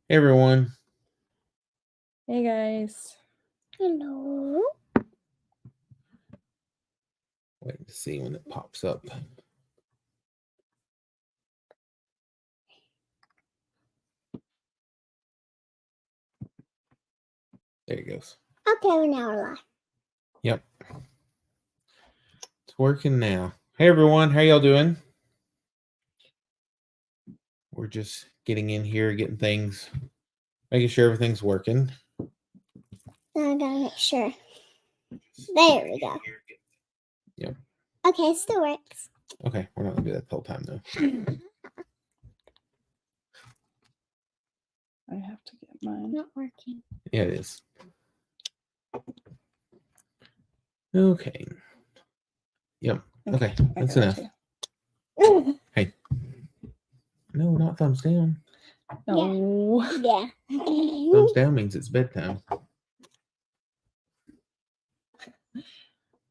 Hey everyone. Hey guys. Hello. Wait to see when it pops up. There it goes. Okay, we're now live. Yep. It's working now. Hey everyone, how y'all doing? We're just getting in here, getting things, making sure everything's working. Now I gotta make sure. There we go. Yep. Okay, it still works. Okay, we're not gonna do that the whole time though. I have to get mine. Not working. Yeah, it is. Okay. Yep. Okay, that's enough. Hey. No, not thumbs down. No. Yeah. Thumbs down means it's bedtime.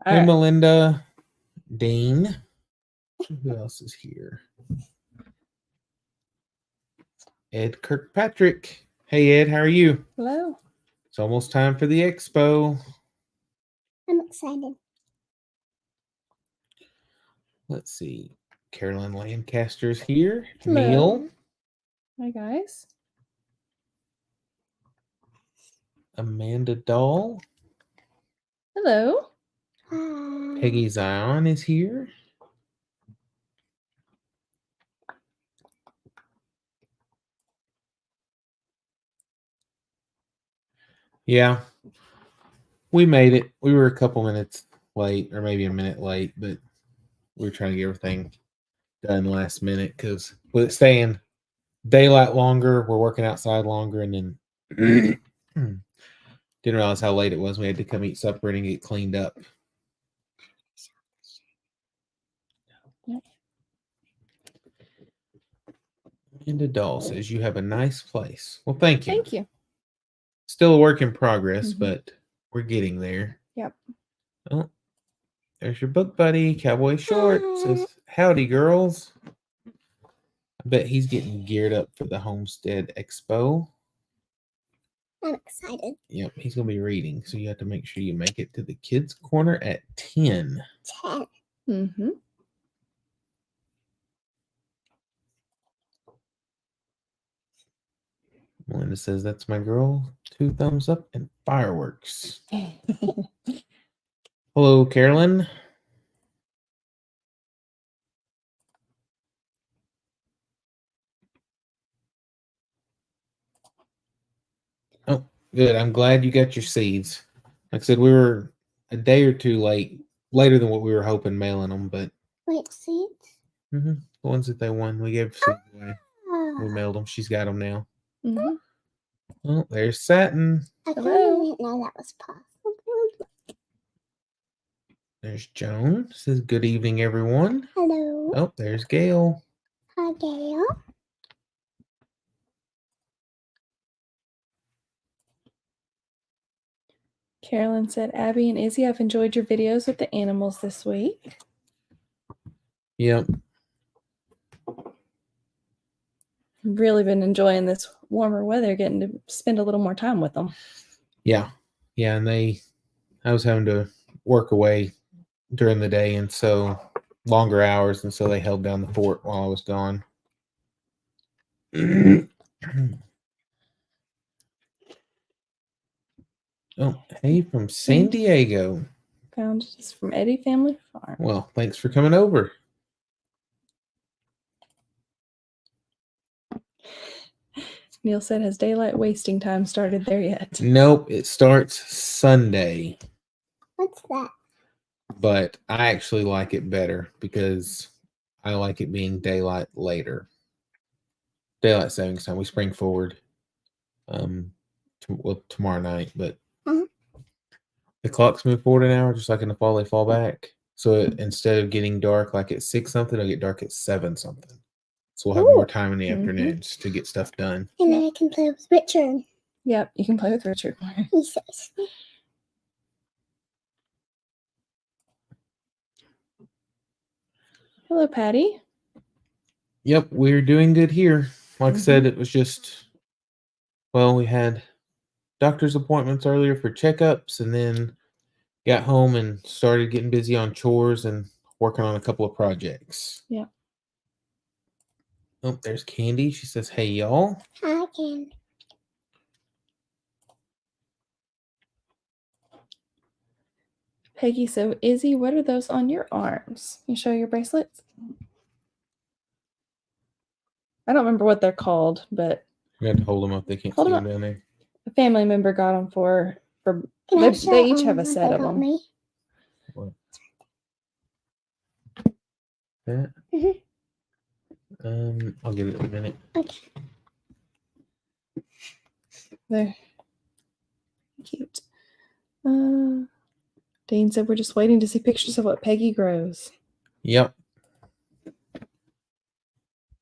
Hey, right. Melinda, Dean. Who else is here? Ed Kirkpatrick. Hey, Ed, how are you? Hello. It's almost time for the expo. I'm excited. Let's see. Carolyn Lancaster's here. Hello. Neil. Hi guys. Amanda Dahl. Hello. Peggy Zion is here. Yeah, we made it. We were a couple minutes late, or maybe a minute late, but we were trying to get everything done last minute because with it staying daylight longer, we're working outside longer, and then didn't realize how late it was. We had to come eat supper and get cleaned up. Yep. Amanda Dahl says you have a nice place. Well, thank you. Thank you. Still a work in progress, Mhm. but we're getting there. Yep. Oh, there's your book buddy, Cowboy Short. Says, howdy, girls. I bet he's getting geared up for the Homestead Expo. I'm excited. Yep, he's going to be reading, so you have to make sure you make it to the kids' corner at 10. 10. Mm-hmm. Melinda says, that's my girl. 2 thumbs up and fireworks. Hello, Carolyn. Oh, good. I'm glad you got your seeds. Like I said, we were a day or two later than what we were hoping mailing them, but Wait, seeds? the ones that they won, we gave seeds away. We mailed them. She's got them now. Mm-hmm. Oh, there's Satin. I kind of Hello. didn't know that was possible. There's Joan. Says, good evening, everyone. Hello. Oh, there's Gail. Hi, Gail. Carolyn said, Abby and Izzy, I've enjoyed your videos with the animals this week. Yep. Really been enjoying this warmer weather, getting to spend a little more time with them. Yeah. Yeah, and I was having to work away during the day, and so longer hours, and so they held down the fort while I was gone. Oh, hey, from San Diego. Found it from Eddie Family Farm. Well, thanks for coming over. Neil said, has daylight wasting time started there yet? Nope, it starts Sunday. What's that? But I actually like it better because I like it being daylight later. Daylight savings time. We spring forward tomorrow night, but the clocks move forward an hour, just like in the fall, they fall back. So instead of getting dark like at 6 something, it'll get dark at 7 something. So we'll have more time in the afternoons to get stuff done. And then I can play with Richard. Yep, you can play with Richard. He says. Hello, Patty. Yep, we're doing good here. Like I said, it was just Well, we had doctor's appointments earlier for checkups, and then got home and started getting busy on chores and working on a couple of projects. Yeah. Oh, there's Candy. She says, "Hey, y'all." I can. Peggy said, Izzy, what are those on your arms? You show your bracelets? I don't remember what they're called, but We had to hold them up. They can't Hold see 'em them down there. a family member got them for Can I they show each have a what set they of got them. me? That. I'll give it a minute. Okay. They're cute. Dean said we're just waiting to see pictures of what Peggy grows. Yep.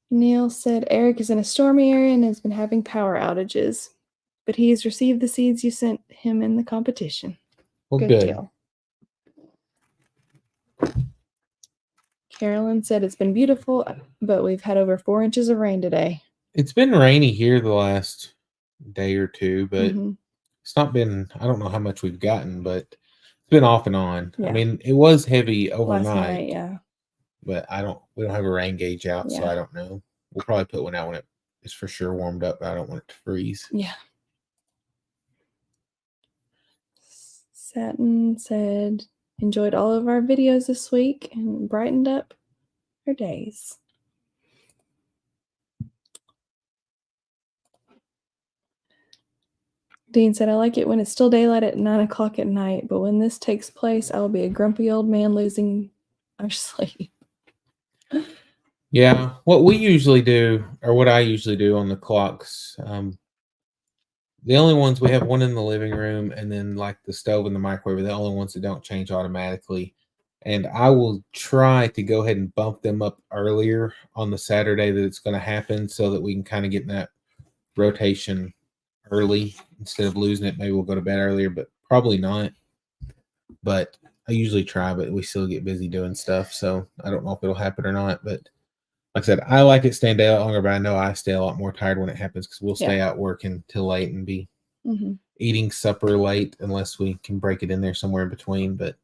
Neil said Eric is in a stormy area and has been having power outages, but he has received the seeds you sent him in the competition. Well, Good good. deal. Carolyn said it's been beautiful, but we've had over 4 inches of rain today. It's been rainy here the last day or two, but Mhm. it's not been. I don't know how much we've gotten, but it's been off and on. Yeah. I mean, it was heavy Last overnight, night, yeah. but we don't have a rain gauge out, so Yeah. I don't know. We'll probably put one out when it is for sure warmed up. But I don't want it to freeze. Yeah. Satin said, enjoyed all of our videos this week and brightened up her days. Dean said, I like it when it's still daylight at 9 o'clock at night, but when this takes place, I will be a grumpy old man losing our sleep. Yeah, what we usually do, or what I usually do on the clocks, the only ones we have one in the living room, and then like the stove and the microwave are the only ones that don't change automatically. And I will try to go ahead and bump them up earlier on the Saturday that it's going to happen, so that we can kind of get in that rotation early instead of losing it. Maybe we'll go to bed earlier, but probably not. But I usually try, but we still get busy doing stuff, so I don't know if it'll happen or not. But like I said, I like it staying daylight longer, but I know I stay a lot more tired when it happens because we'll stay out working till late and be eating supper late unless we can break it in there somewhere in between. But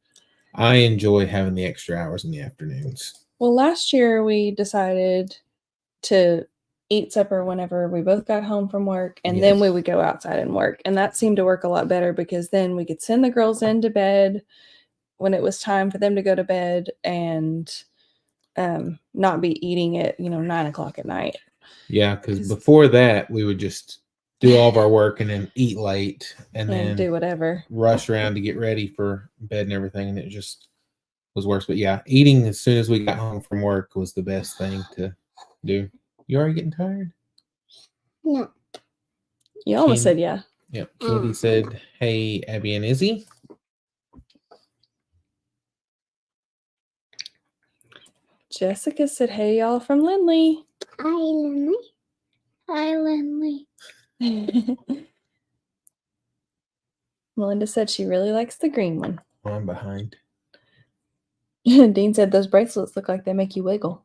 I enjoy having the extra hours in the afternoons. Well, last year we decided to eat supper whenever we both got home from work, and then we would go outside and work. And that seemed to work a lot better because then we could send the girls into bed when it was time for them to go to bed and not be eating at 9 o'clock at night. Yeah, because before that we would just do all of our work and then eat late and then do whatever, rush around to get ready for bed and everything, and it just was worse. But yeah, eating as soon as we got home from work was the best thing to do. You already getting tired? No. You almost said yeah. Yep. Candy said, hey, Abby and Izzy. Jessica said, hey, y'all, from Lindley. Hi, Lindley. Hi, Lindley. Melinda said she really likes the green one. Oh, I'm behind. Dean said those bracelets look like they make you wiggle.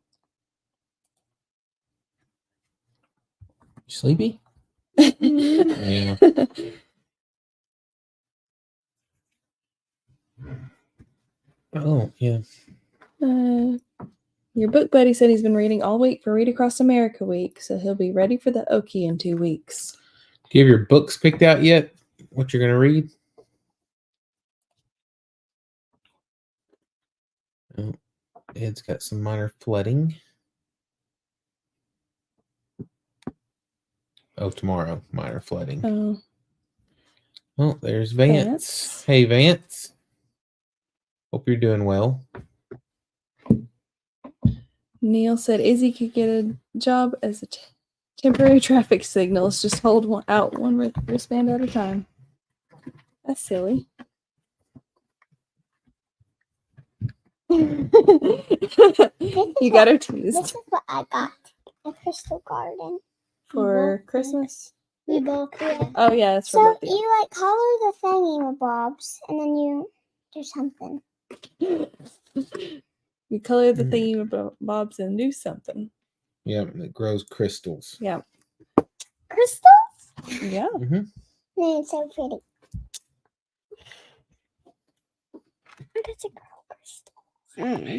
You sleepy? Yeah. Oh, yeah. Your book buddy said he's been reading all week for Read Across America week, so he'll be ready for the Okie in 2 weeks. Do you have your books picked out yet? What you're going to read? Oh, Ed's got some minor flooding. Oh, tomorrow, minor flooding. Oh. Oh, there's Vance. Hey, Vance. Hope you're doing well. Neil said Izzy could get a job as a temporary traffic signal. Let's just hold one wristband at a time. That's silly. You got her teased. This is what I got. A crystal garden. For Christmas? We both did. Oh, yeah, that's for So both of you like color the thingy-mabobs and then you do something. You color the thingy-mabobs and do something. Yeah, it grows crystals. Yeah. Crystals? Yeah. Mm-hmm. And it's so pretty. That's a girl crystal.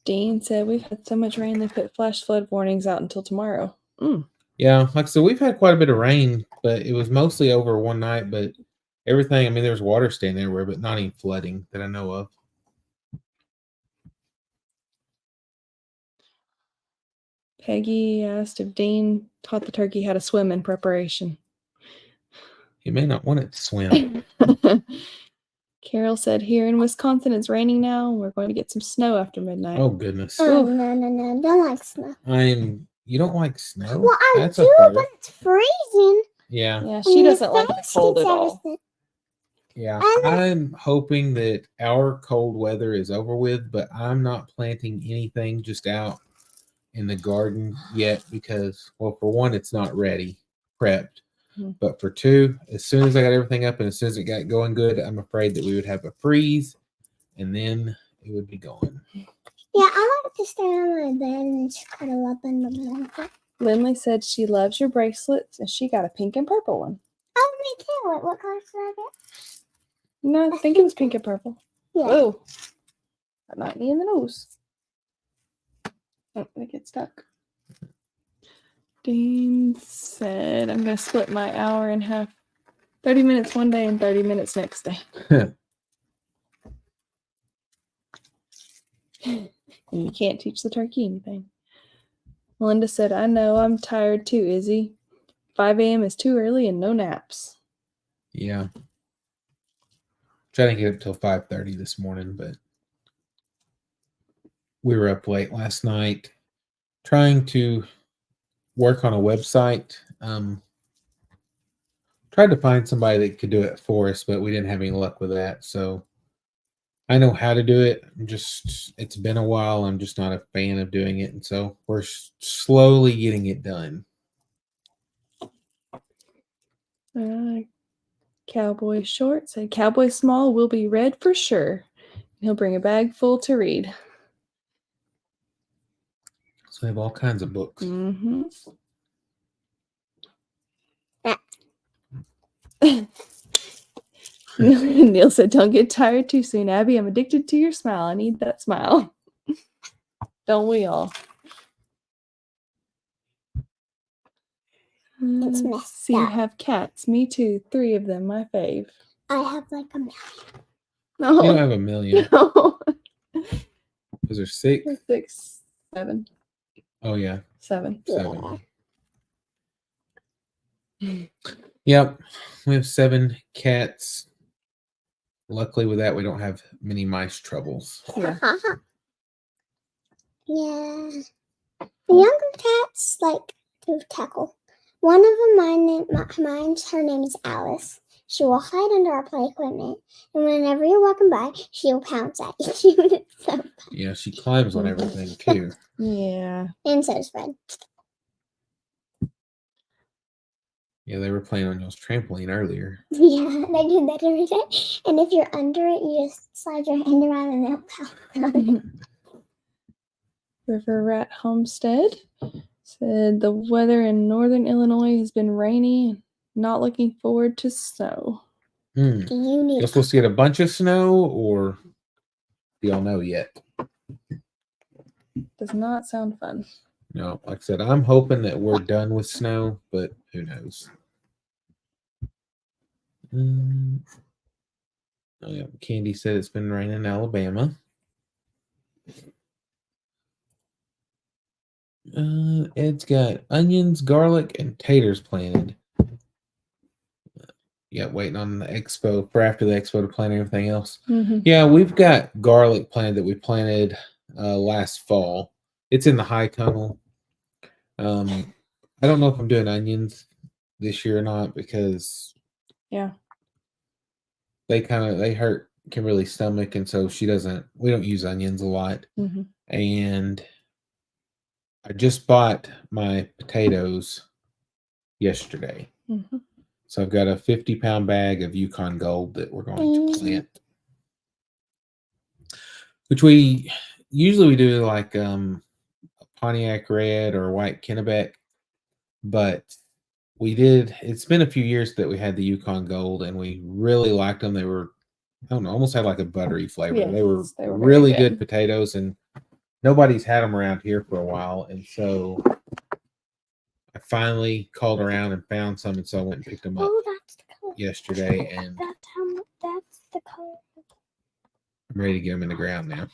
Dean said we've had so much rain they put flash flood warnings out until tomorrow. Yeah, like so we've had quite a bit of rain, but it was mostly over one night. But everything, I mean, there was water standing everywhere, but not any flooding that I know of. Peggy asked if Dean taught the turkey how to swim in preparation. You may not want it to swim. Carol said, here in Wisconsin, it's raining now. We're going to get some snow after midnight. Oh goodness! Oh, Oof. no. Don't like snow. You don't like snow? Well, I That's a do, first. but it's freezing. Yeah, Yeah, and she your doesn't like the face cold gets at all. everything. yeah. I like- I'm hoping that our cold weather is over with, but I'm not planting anything just out in the garden yet because, well, for one, it's not ready, prepped. Mhm. But for two, as soon as I got everything up and as soon as it got going good, I'm afraid that we would have a freeze and then it would be gone. Yeah, I like to stay on my bed and just cuddle up in the blanket. Lindley said she loves your bracelets and she got a pink and purple one. Oh, me too. Wait, what color should I get? No, I think it was pink and purple. Yeah. Whoa. That knocked me in the nose. Oh, I get stuck. Dean said, I'm going to split my hour in half. 30 minutes one day and 30 minutes next day. And you can't teach the turkey anything. Melinda said, I know, I'm tired too, Izzy. 5 a.m. is too early and no naps. Yeah. Trying to get up till 5:30 this morning, but we were up late last night trying to work on a website. Tried to find somebody that could do it for us, but we didn't have any luck with that. So I know how to do it. It's been a while. I'm just not a fan of doing it. And so we're slowly getting it done. Cowboy Short said, Cowboy Small will be read for sure. He'll bring a bag full to read. So we have all kinds of books. Mm-hmm. Neil said, don't get tired too soon, Abby. I'm addicted to your smile. I need that smile. Don't we all? It's Let's messed see, you up. have cats. Me too. 3 of them, my fave. I have like a million. You don't No. have a million. No. Is there 6? 6, 7, Oh, yeah. 7. 7. Yep. We have 7 cats. Luckily with that, we don't have many mice troubles. Yeah. Yeah. The younger cats like to tackle. One of them, her name is Alice. She will hide under our play equipment, and whenever you're walking by, she'll pounce at you. It's so fun. Yeah, she climbs on everything too. Yeah. And so does Fred. Yeah, they were playing on y'all's trampoline earlier. Yeah, they do that every day. And if you're under it, you just slide your hand around and they'll pounce on it. River Rat Homestead said the weather in northern Illinois has been rainy and not looking forward to snow. Hmm. Do you need You're supposed to get a bunch of snow, or do y'all know yet? Does not sound fun. No, like I said, I'm hoping that we're done with snow, but who knows? Oh yeah, Candy said it's been raining in Alabama. Ed's got onions, garlic, and taters planted. Yeah, waiting on the expo for after the expo to plant everything else. Mm-hmm. Yeah, we've got garlic planted that we planted last fall. It's in the high tunnel. I don't know if I'm doing onions this year or not because Yeah. they hurt Kimberly's stomach, and so we don't use onions a lot. Mm-hmm. And I just bought my potatoes yesterday. Mm-hmm. So I've got a 50-pound bag of Yukon Gold that we're going to plant. Which we usually do like a Pontiac Red or White Kennebec, but we did. It's been a few years that we had the Yukon Gold, and we really liked them. They were, I don't know, almost had like a buttery flavor. They were Yes, they were very really good. good potatoes, and nobody's had them around here for a while. And so I finally called around and found some, and so I went and picked them up Oh, that's the color. yesterday, and That's the color. I'm ready to get them in the ground now.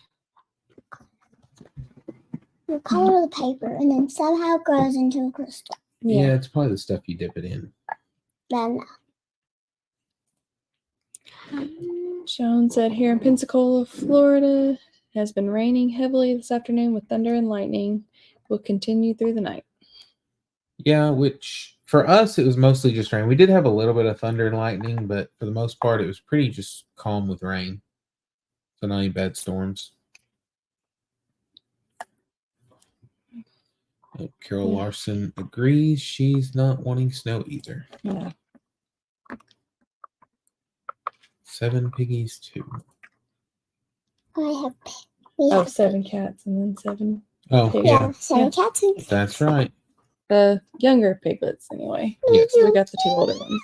You color the paper, and then somehow it grows into a crystal. Yeah, it's probably the stuff you dip it in. Then Joan said here in Pensacola, Florida, it has been raining heavily this afternoon with thunder and lightning. Will continue through the night. Yeah, which for us it was mostly just rain. We did have a little bit of thunder and lightning, but for the most part it was pretty just calm with rain. So not any bad storms. Carol Yeah. Larson agrees she's not wanting snow either. Yeah. 7 piggies too. I have. We Oh, have 7 cats and then 7. Oh Pigs. yeah, yeah, 7 Yeah. cats. And that's right. The younger piglets, anyway. Yes. So we got the 2 older ones.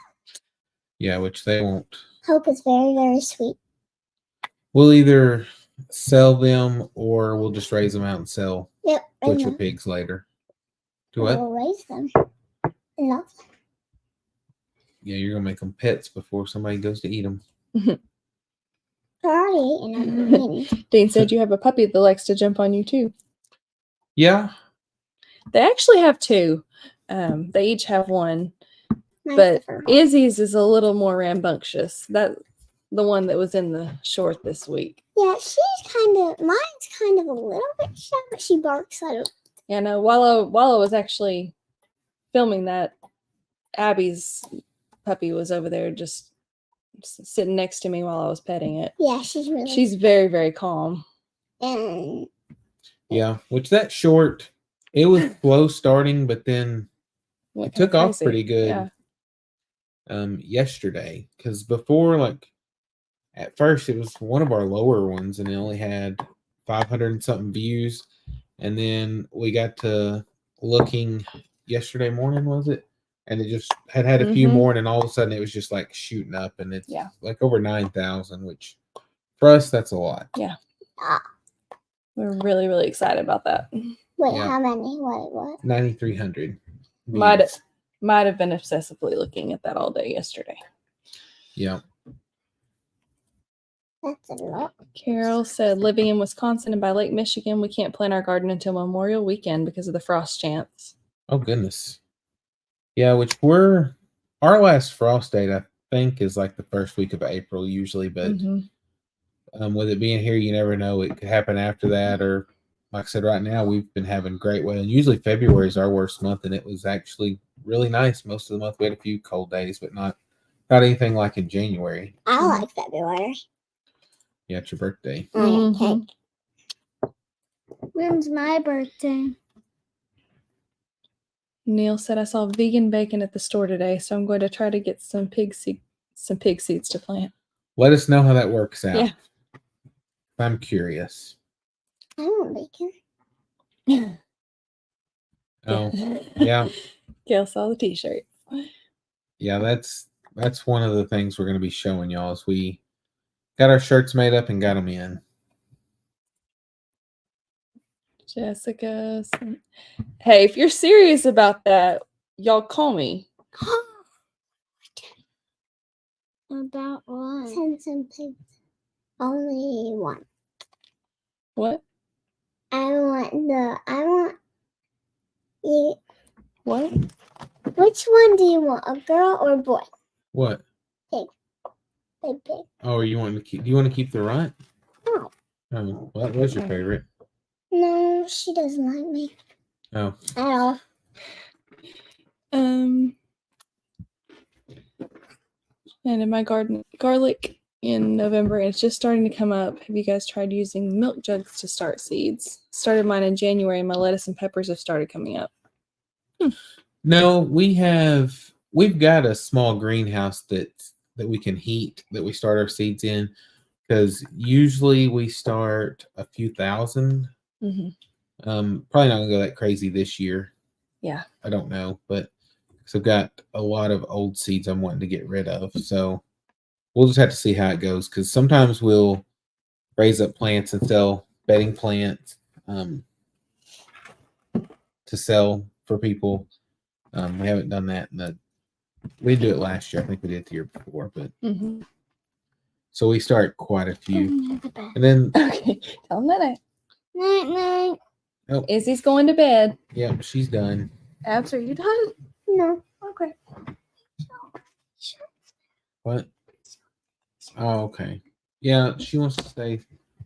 Yeah, which they won't. Hope is very, very sweet. We'll either sell them or we'll just raise them out and sell Yep. raise butcher them. pigs later. Do what? We'll raise them. And love them. Yeah, you're gonna make them pets before somebody goes to eat them. They're already eating them. Dean said you have a puppy that likes to jump on you too. Yeah, They actually have 2. They each have 1, Mine's but the fur. Izzy's is a little more rambunctious. That the one that was in the short this week. Yeah, she's mine's kind of a little bit shy, but she barks. I don't. Yeah, no. While I was actually filming that, Abby's puppy was over there just sitting next to me while I was petting it. Yeah, she's really. She's very, very calm. And yeah. Which that short, it was slow starting, but then Went it took kinda off crazy. pretty good. Yeah. Yesterday, because before, like at first it was one of our lower ones and it only had 500 and something views, and then we got to looking yesterday morning, was it, and it just had a few Mhm. more, and then all of a sudden it was just like shooting up, and it's Yeah. like over 9,000, which for us that's a lot. We're really, really excited about that. wait, Yeah. how many? What? 9,300 Might views. might have been obsessively looking at that all day yesterday. Yeah. That's a lot. Carol said, living in Wisconsin and by Lake Michigan, we can't plant our garden until Memorial Weekend because of the frost chance. Oh goodness. Yeah, which our last frost date I think is like the first week of April usually, but Mhm. with it being here, you never know. It could happen after that, or like I said, right now we've been having great weather. And usually February is our worst month, and it was actually really nice most of the month. We had a few cold days, but not anything like in January. I like February. Yeah, it's your birthday. I like Mhm. cake. When's my birthday? Neil said, I saw vegan bacon at the store today, so I'm going to try to get some pig seeds to plant. Let us know how that works out. Yeah. I'm curious. I want bacon. Oh, yeah. Gail saw the t-shirt. Yeah, that's one of the things we're going to be showing y'all is we got our shirts made up and got them in. Jessica. Hey, if you're serious about that, y'all call me. About what? Send some pigs. Only one. What? I want you. What? Which one do you want? A girl or a boy? What? Big pig. Oh, you want to keep? Do you want to keep the runt? No. Oh, well, that was your favorite. No, she doesn't like me Oh, at all. And in my garden, garlic in November, and it's just starting to come up. Have you guys tried using milk jugs to start seeds? Started mine in January, and my lettuce and peppers have started coming up. no, we've got a small greenhouse that we can heat, that we start our seeds in, because usually we start a few thousand. Mm-hmm. Probably not gonna go that crazy this year. Yeah. I don't know, but So I've got a lot of old seeds I'm wanting to get rid of. So we'll just have to see how it goes, because sometimes we'll raise up plants and sell bedding plants to sell for people. We haven't done that. We did it last year. I think we did it the year before, but Mm-hmm. so we start quite a few. Going to bed. And then, Okay. Tell him that night. Night, night. Izzy's going to bed. yeah, she's done. Abs, are you done? No. Okay. What? Oh, okay. Yeah, she wants to stay.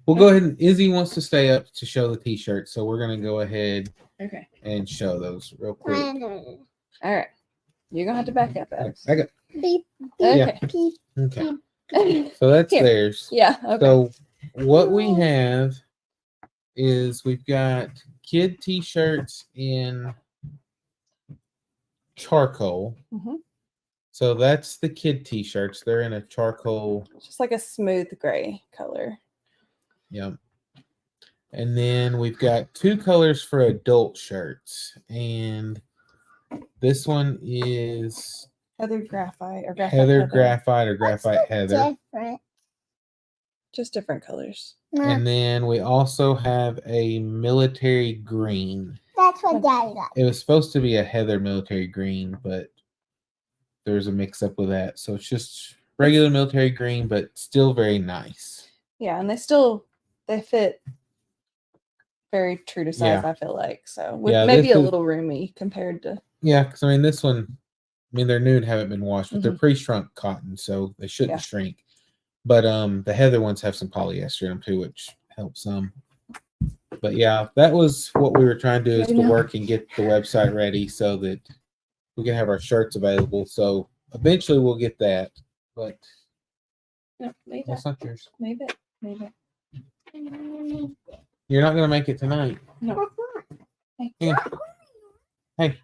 We'll go ahead and Izzy wants to stay up to show the t-shirt, so we're gonna go ahead Okay. and show those real quick. All right. You're gonna have to back up, Abs. I got Beep, Okay. beep. okay. So that's Here. theirs. Yeah. Okay. So what we have is we've got kid t-shirts in charcoal. Mhm. So that's the kid t-shirts. They're in a charcoal. Just like a smooth gray color. Yep. And then we've got two colors for adult shirts. And this one is Heather graphite or graphite. Heather graphite or graphite What's heather. different? Just different colors. And then we also have a military green. That's what Daddy got. It was supposed to be a heather military green, but there's a mix up with that. So it's just regular military green, but still very nice. Yeah, and they fit very true to size, Yeah. I feel like. So with Yeah, maybe this a is- little roomy compared to Yeah, because I mean, this one, I mean, they're new and haven't been washed, but they're Mhm. pre-shrunk cotton, so they shouldn't Yeah. shrink. But the heather ones have some polyester in them too, which helps some. But yeah, that was what we were trying to do, is I to know. work and get the website ready so that we can have our shirts available. So eventually we'll get that, but no, leave that's it. not yours. Leave it. Leave it. You're not gonna make it tonight. No. Yeah. Hey,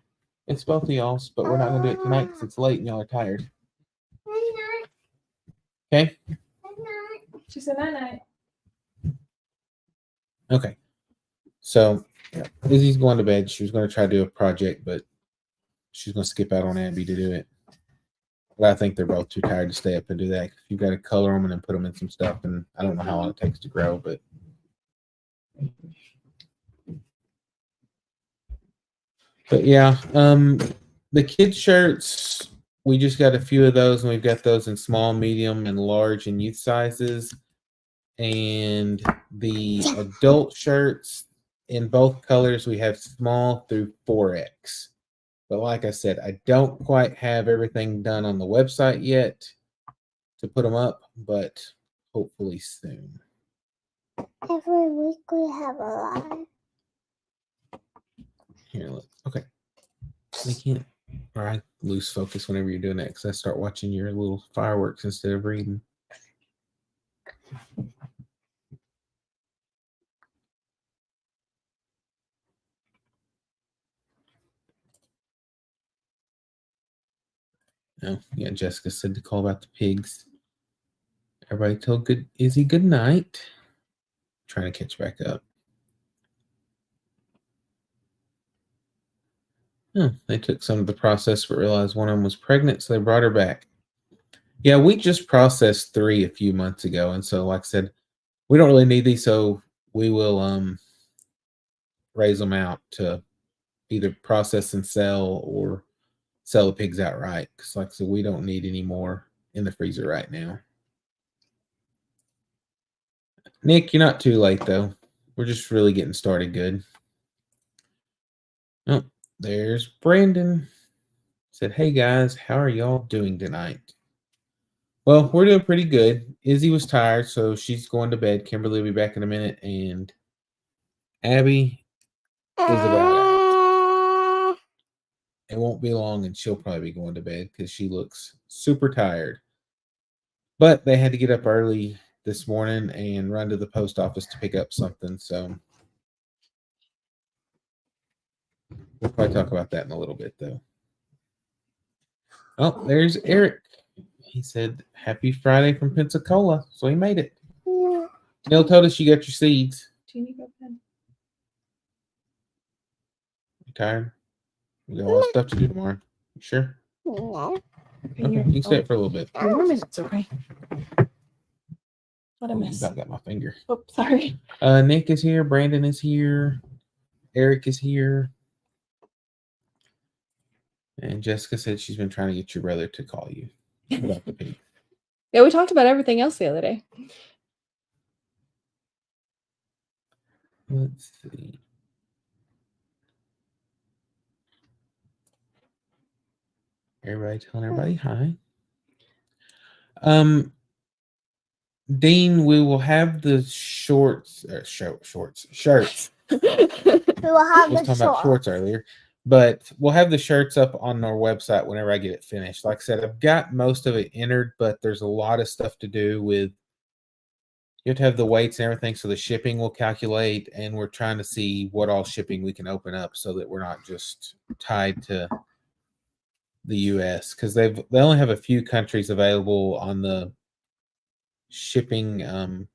it's both of y'all's, but we're not gonna do it tonight because it's late and y'all are tired. Okay. She said night night. Okay. So yeah, Izzy's going to bed. She was going to try to do a project, but she's going to skip out on Abby to do it. But I think they're both too tired to stay up and do that. You've got to color them and then put them in some stuff, and I don't know how long it takes to grow, but yeah, the kids shirts, we just got a few of those, and we've got those in small, medium, and large and youth sizes. And the adult shirts in both colors, we have small through 4X. But like I said, I don't quite have everything done on the website yet to put them up, but hopefully soon. Every week we have a lot. Here, look. Okay. We can't, or I lose focus whenever you're doing that because I start watching your little fireworks instead of reading. Oh, yeah, Jessica said to call about the pigs. Everybody told Izzy good night. Trying to catch back up. Oh, they took some of the process but realized one of them was pregnant, so they brought her back. Yeah, we just processed 3 a few months ago, and so like I said, we don't really need these, so we will raise them out to either process and sell or sell the pigs outright. Because like I said, we don't need any more in the freezer right now. Nick, you're not too late though. We're just really getting started good. Oh, there's Brandon. Said, hey guys, how are y'all doing tonight? Well, we're doing pretty good. Izzy was tired, so she's going to bed. Kimberly will be back in a minute, and Abby is about out. It won't be long, and she'll probably be going to bed because she looks super tired. But they had to get up early this morning and run to the post office to pick up something, so we'll probably talk about that in a little bit, though. Oh, there's Eric. He said, happy Friday from Pensacola, so he made it. No. Neil told us you got your seeds. Do you need to go to bed? You tired? We got a lot of stuff to do tomorrow. Sure. No. Okay, you can stay for a little bit. 3 more minutes, okay? What I Oh, you miss? about got my finger. Oh, sorry. Nick is here. Brandon is here. Eric is here. And Jessica said she's been trying to get your brother to call you about the pig. Yeah, we talked about everything else the other day. Let's see. Everybody telling everybody hi. Dean, we will have the shirts. We will have I was the talking about shorts earlier, but we'll have the shirts up on our website whenever I get it finished. Like I said, I've got most of it entered, but there's a lot of stuff to do with. You have to have the weights and everything, so the shipping will calculate, and we're trying to see what all shipping we can open up so that we're not just tied to the U.S. because they only have a few countries available on the shipping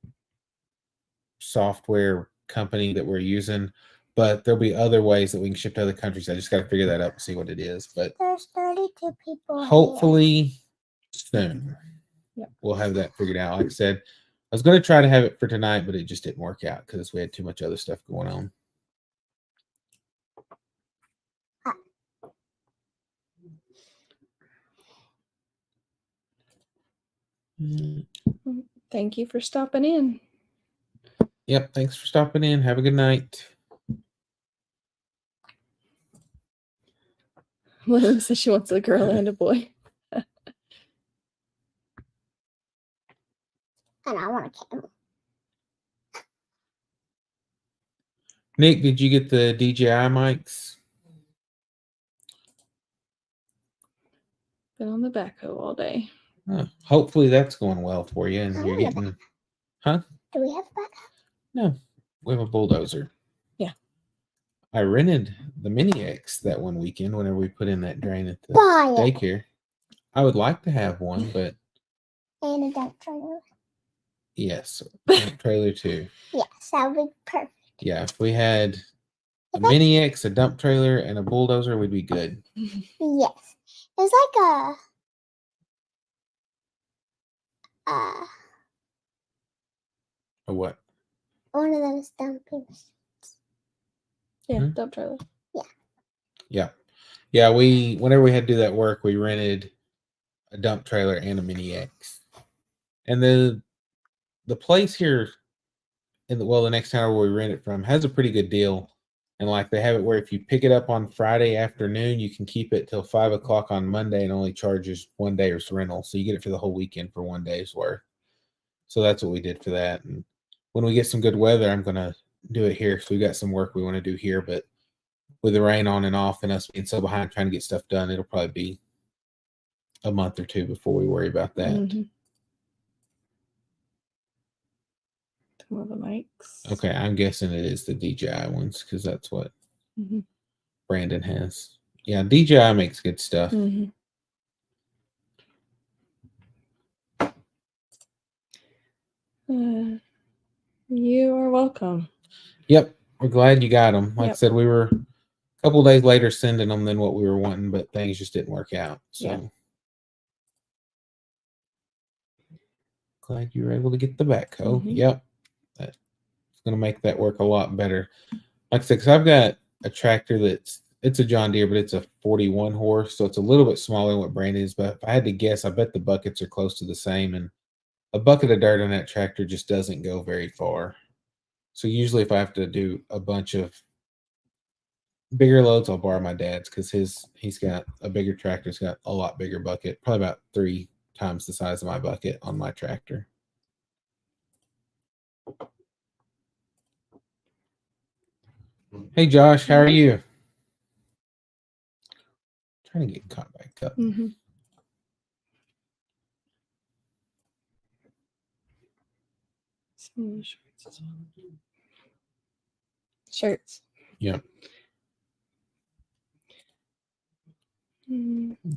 software company that we're using, but there'll be other ways that we can ship to other countries. I just got to figure that out and see what it is. But There's 32 people. hopefully soon we'll have that figured out. Like I said, I was going to try to have it for tonight, but it just didn't work out because we had too much other stuff going on. Thank you for stopping in. Yep. Thanks for stopping in. Have a good night. Lily says she wants a girl and a boy. And I want a camel. Nick, did you get the DJI mics? Been on the backhoe all day. Hopefully that's going well for you, and you're getting. Do we have a backup? No, we have a bulldozer. Yeah. I rented the Mini X that one weekend whenever we put in that drain at the Buy it. daycare. I would like to have one, but And a dump trailer. yes, dump trailer too. Yes, that would be perfect. Yeah, if we had a Mini X, a dump trailer, and a bulldozer, we'd be good. Yes. It's like Or what? one of those dumping. Yeah, Hmm? dump trailer. Yeah. Whenever we had to do that work, we rented a dump trailer and a Mini X. And the place here the next town where we rent it from has a pretty good deal. And like they have it where if you pick it up on Friday afternoon, you can keep it till 5 o'clock on Monday and only charges 1 day's rental. So you get it for the whole weekend for 1 day's worth. So that's what we did for that. And when we get some good weather, I'm going to do it here. So we got some work we want to do here, but with the rain on and off and us being so behind trying to get stuff done, it'll probably be a month or two before we worry about that. Mm-hmm. Some of the mics. Okay, I'm guessing it is the DJI ones because that's what Brandon has. Yeah, DJI makes good stuff. Mm-hmm. You are welcome. Yep, we're glad you got them. Like I Yep. said, we were a couple days later sending them than what we were wanting, but things just didn't work out. So Yeah. glad you were able to get the backhoe. Yep, that's going to make that work a lot better. Like I said, because I've got a tractor it's a John Deere, but it's a 41 horse, so it's a little bit smaller than what Brandon is. But if I had to guess, I bet the buckets are close to the same, and a bucket of dirt on that tractor just doesn't go very far. So usually if I have to do a bunch of bigger loads, I'll borrow my dad's because he's got a bigger tractor. It's got a lot bigger bucket, probably about 3 times the size of my bucket on my tractor. Hey Josh, how are you? Trying to get caught back up. Mm-hmm. Some shirts as well. Shirts. Yep.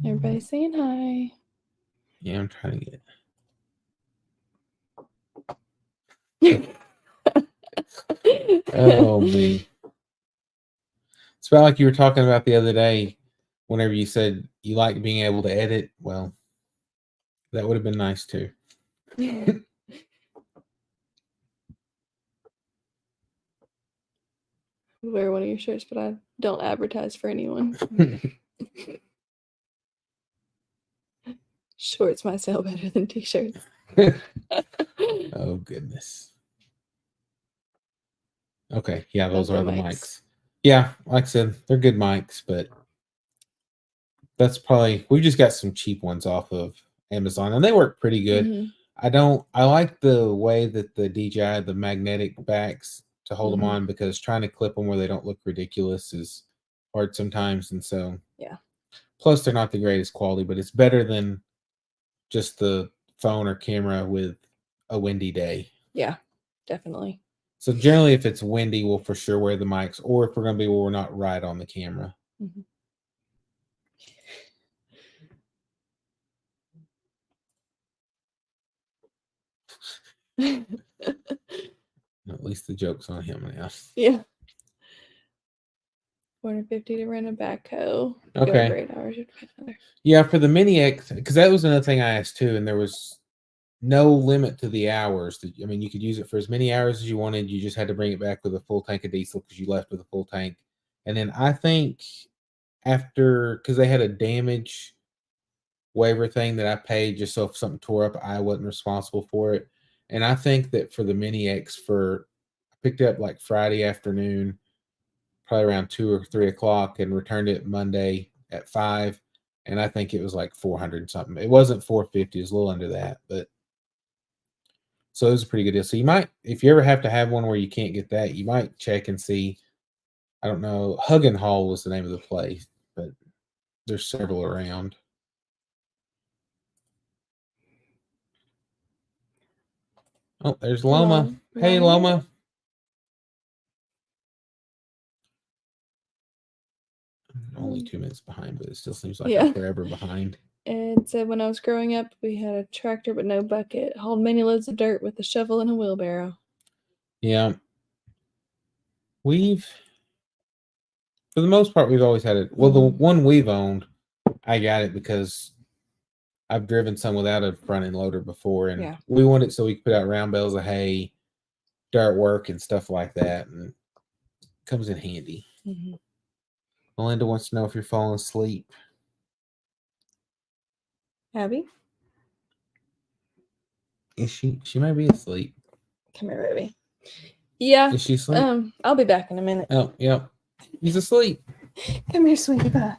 Everybody saying hi. Yeah, I'm trying to get. Oh me. It's about like you were talking about the other day. Whenever you said you like being able to edit, well, that would have been nice too. Wear one of your shirts, but I don't advertise for anyone. Shorts might sell better than t-shirts. Oh goodness. Okay, yeah, those Those are are the mics. mics. Yeah, like I said, they're good mics, but that's probably we just got some cheap ones off of Amazon, and they work pretty good. Mhm. I like the way that the DJI the magnetic backs to hold them Mhm. on, because trying to clip them where they don't look ridiculous is hard sometimes, and so Yeah. plus they're not the greatest quality, but it's better than just the phone or camera with a windy day. Yeah, definitely. So generally, if it's windy, we'll for sure wear the mics, or if we're going to be where we're not right on the camera. Mhm. At least the joke's on him now. Yeah. 450 to rent a backhoe. Go Okay. over 8 hours. You'd pay another. Yeah, for the Mini X, because that was another thing I asked too, and there was no limit to the hours. I mean, you could use it for as many hours as you wanted. You just had to bring it back with a full tank of diesel because you left with a full tank. And then I think after, because they had a damage waiver thing that I paid just so if something tore up, I wasn't responsible for it. And I think that for the Mini X, I picked it up like Friday afternoon, probably around 2 or 3 o'clock, and returned it Monday at 5. And I think it was like 400 something. It wasn't 450, it was a little under that, but so it was a pretty good deal. So you might, if you ever have to have one where you can't get that, you might check and see. I don't know. Huggen Hall was the name of the place, but there's several around. Oh, there's Loma. Hey, Loma. Only 2 minutes behind, but it still seems like I'm forever behind. And said when I was growing up, we had a tractor but no bucket, hauled many loads of dirt with a shovel and a wheelbarrow. Yeah. For the most part, we've always had it. Well, the one we've owned, I got it because I've driven some without a front end loader before, and we want it so we can put out round bales of hay, dirt work, and stuff like that, and it comes in handy. Mm-hmm. Melinda wants to know if you're falling asleep. Abby? Is she? She might be asleep. Come here, baby. Yeah. Is she asleep? I'll be back in a minute. Oh, yeah. He's asleep. Come here, sweetie pie.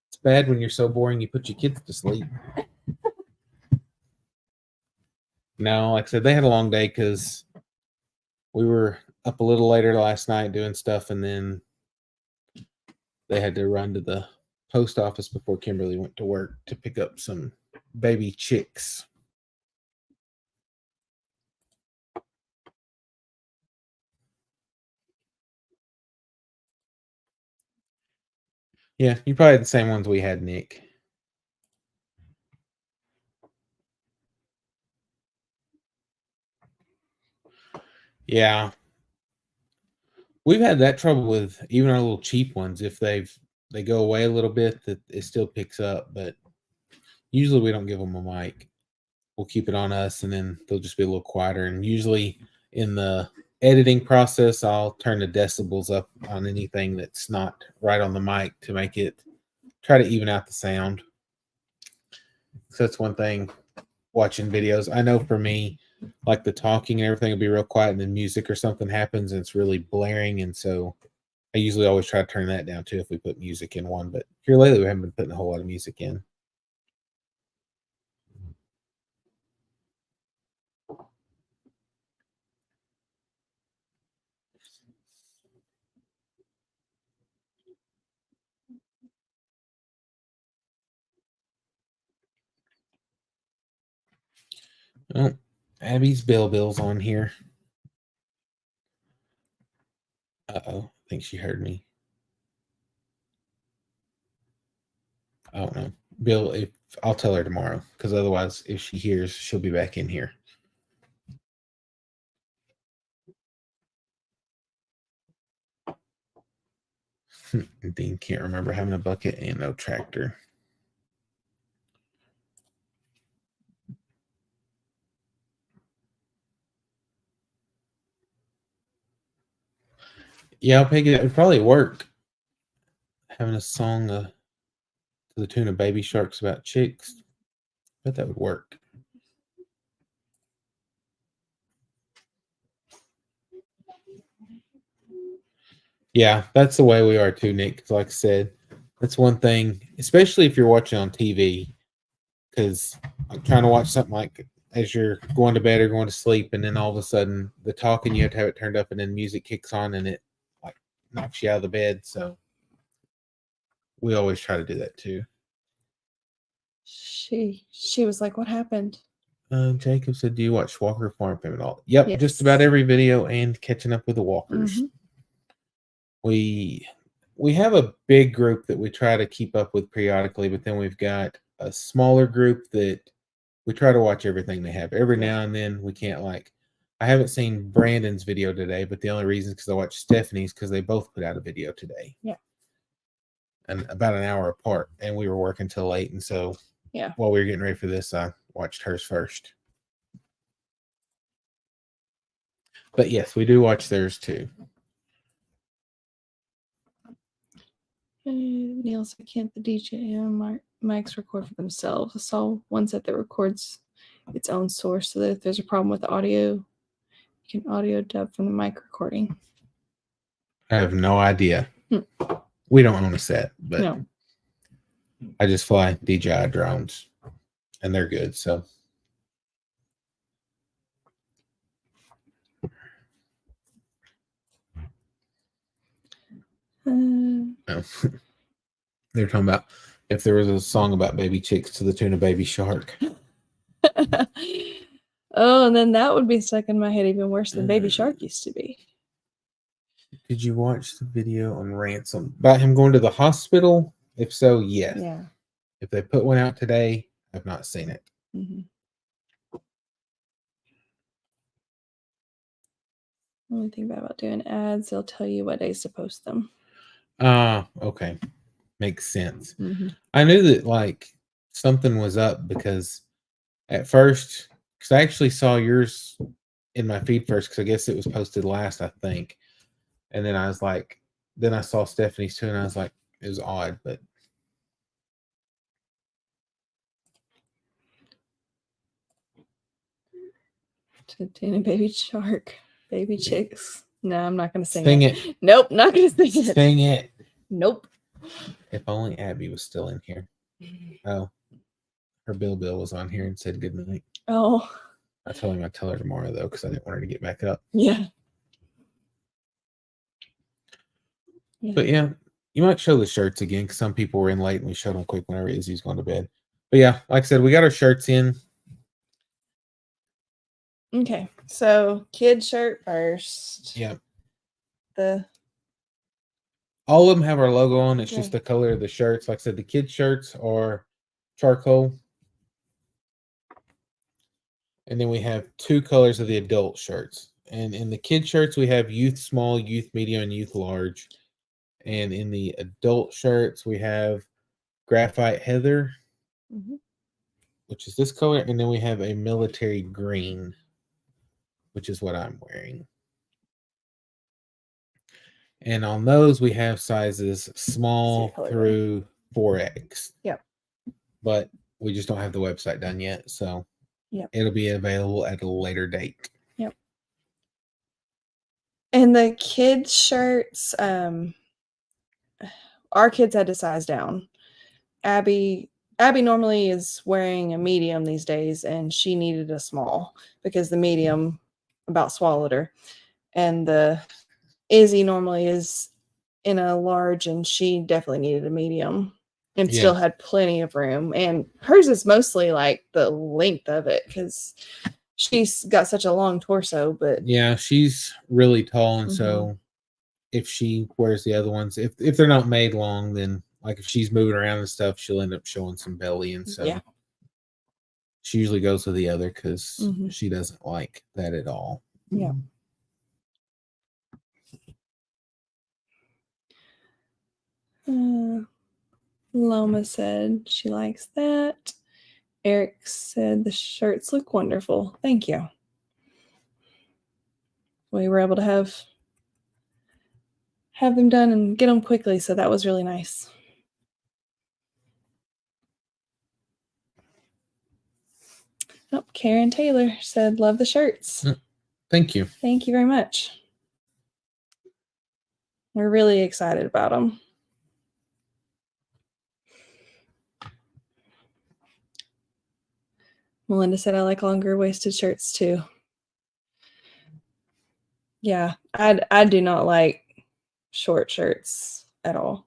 It's bad when you're so boring you put your kids to sleep. No, like I said, they had a long day because we were up a little later last night doing stuff, and then they had to run to the post office before Kimberly went to work to pick up some baby chicks. Yeah, you probably had the same ones we had, Nick. Yeah. We've had that trouble with even our little cheap ones. If they go away a little bit, that it still picks up, but usually we don't give them a mic. We'll keep it on us, and then they'll just be a little quieter. And usually in the editing process, I'll turn the decibels up on anything that's not right on the mic to make it try to even out the sound. So that's one thing watching videos. I know for me, like the talking and everything will be real quiet, and then music or something happens and it's really blaring. And so I usually always try to turn that down too if we put music in one. But here lately, we haven't been putting a whole lot of music in. Oh, Abby's bill's on here. Uh-oh, I think she heard me. I don't know. Bill, if I'll tell her tomorrow, because otherwise, if she hears, she'll be back in here. Dean can't remember having a bucket and no tractor. Yeah, I'll pick it. It would probably work. Having a song to the tune of Baby Sharks about chicks. Bet that would work. Yeah, that's the way we are too, Nick. 'Cause like I said, that's one thing, especially if you're watching on TV. Because I'm trying to watch something like as you're going to bed or going to sleep, and then all of a sudden the talking, you have to have it turned up, and then music kicks on, and it like knocks you out of the bed. So we always try to do that too. She was like, "What happened?" Jacob said, "Do you watch Walker Farm Fam at all?" Yep, Yes. just about every video and catching up with the Walkers. Mhm. We have a big group that we try to keep up with periodically, but then we've got a smaller group that we try to watch everything they have. Every now and then we can't like. I haven't seen Brandon's video today, but the only reason is because I watched Stephanie's because they both put out a video today. Yeah. And about an hour apart, and we were working till late, and so Yeah. while we were getting ready for this, I watched hers first. But yes, we do watch theirs too. Neil said, "Can't the DJ and mics record for themselves?" I saw one set that records its own source, so that if there's a problem with the audio, you can audio dub from the mic recording. I have no idea. We don't own a set, but No. I just fly DJI drones, and they're good. So no. They're talking about if there was a song about baby chicks to the tune of Baby Shark. Oh, and then that would be stuck in my head even worse than Baby Shark used to be. Did you watch the video on Ransom about him going to the hospital? If so, yes. Yeah. If they put one out today, I've not seen it. Mm-hmm. Only thing about doing ads, they'll tell you what days to post them. Okay. Makes sense. Mm-hmm. I knew that like something was up because at first, because I actually saw yours in my feed first, because I guess it was posted last, I think. And then I was like, then I saw Stephanie's too, and I was like, it was odd, but Tina Baby Shark, Baby Chicks. No, I'm not going to sing sing it. it. Nope, not going to sing it. Sing it. Nope. If only Abby was still in here. Oh, her Bill was on here and said good night. Oh. I told him I'd tell her tomorrow though, because I didn't want her to get back up. Yeah. But yeah, you might show the shirts again because some people were in late and we showed them quick whenever Izzy's going to bed. But yeah, like I said, we got our shirts in. Okay, so kid shirt first. Yeah. All of them have our logo on. It's Yeah. just the color of the shirts. Like I said, the kids' shirts are charcoal. And then we have two colors of the adult shirts. And in the kids' shirts, we have youth small, youth medium, and youth large. And in the adult shirts, we have graphite heather, which is this color. And then we have a military green, which is what I'm wearing. And on those, we have sizes small through 4X. Yep. But we just don't have the website done yet. So yep. It'll be available at a later date. Yep. And the kids' shirts, our kids had to size down. Abby normally is wearing a medium these days, and she needed a small because the medium about swallowed her. And the Izzy normally is in a large, and she definitely needed a medium and still had plenty of room. And hers is mostly like the length of it because she's got such a long torso. But yeah, she's really tall, and so if she wears the other ones, if they're not made long, then like if she's moving around and stuff, she'll end up showing some belly, and so she usually goes with the other because she doesn't like that at all. Yeah. Loma said she likes that. Eric said the shirts look wonderful. Thank you. We were able to have them done and get them quickly, so that was really nice. Oh, Karen Taylor said, love the shirts. Thank you. Thank you very much. We're really excited about them. Melinda said, I like longer waisted shirts too. Yeah, I do not like short shirts at all.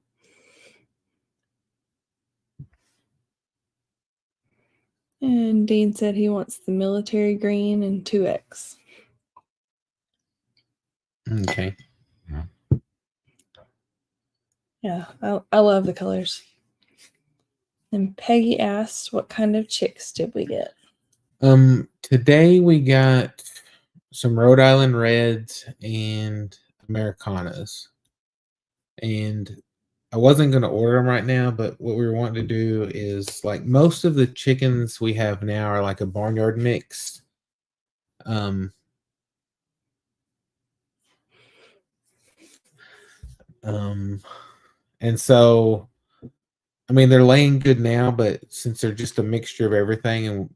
And Dean said he wants the military green and 2X. Okay. Yeah, I love the colors. And Peggy asked, what kind of chicks did we get? Today we got some Rhode Island Reds and Americanas. And I wasn't going to order them right now, but what we were wanting to do is, like, most of the chickens we have now are like a barnyard mix. And so, I mean, they're laying good now, but since they're just a mixture of everything and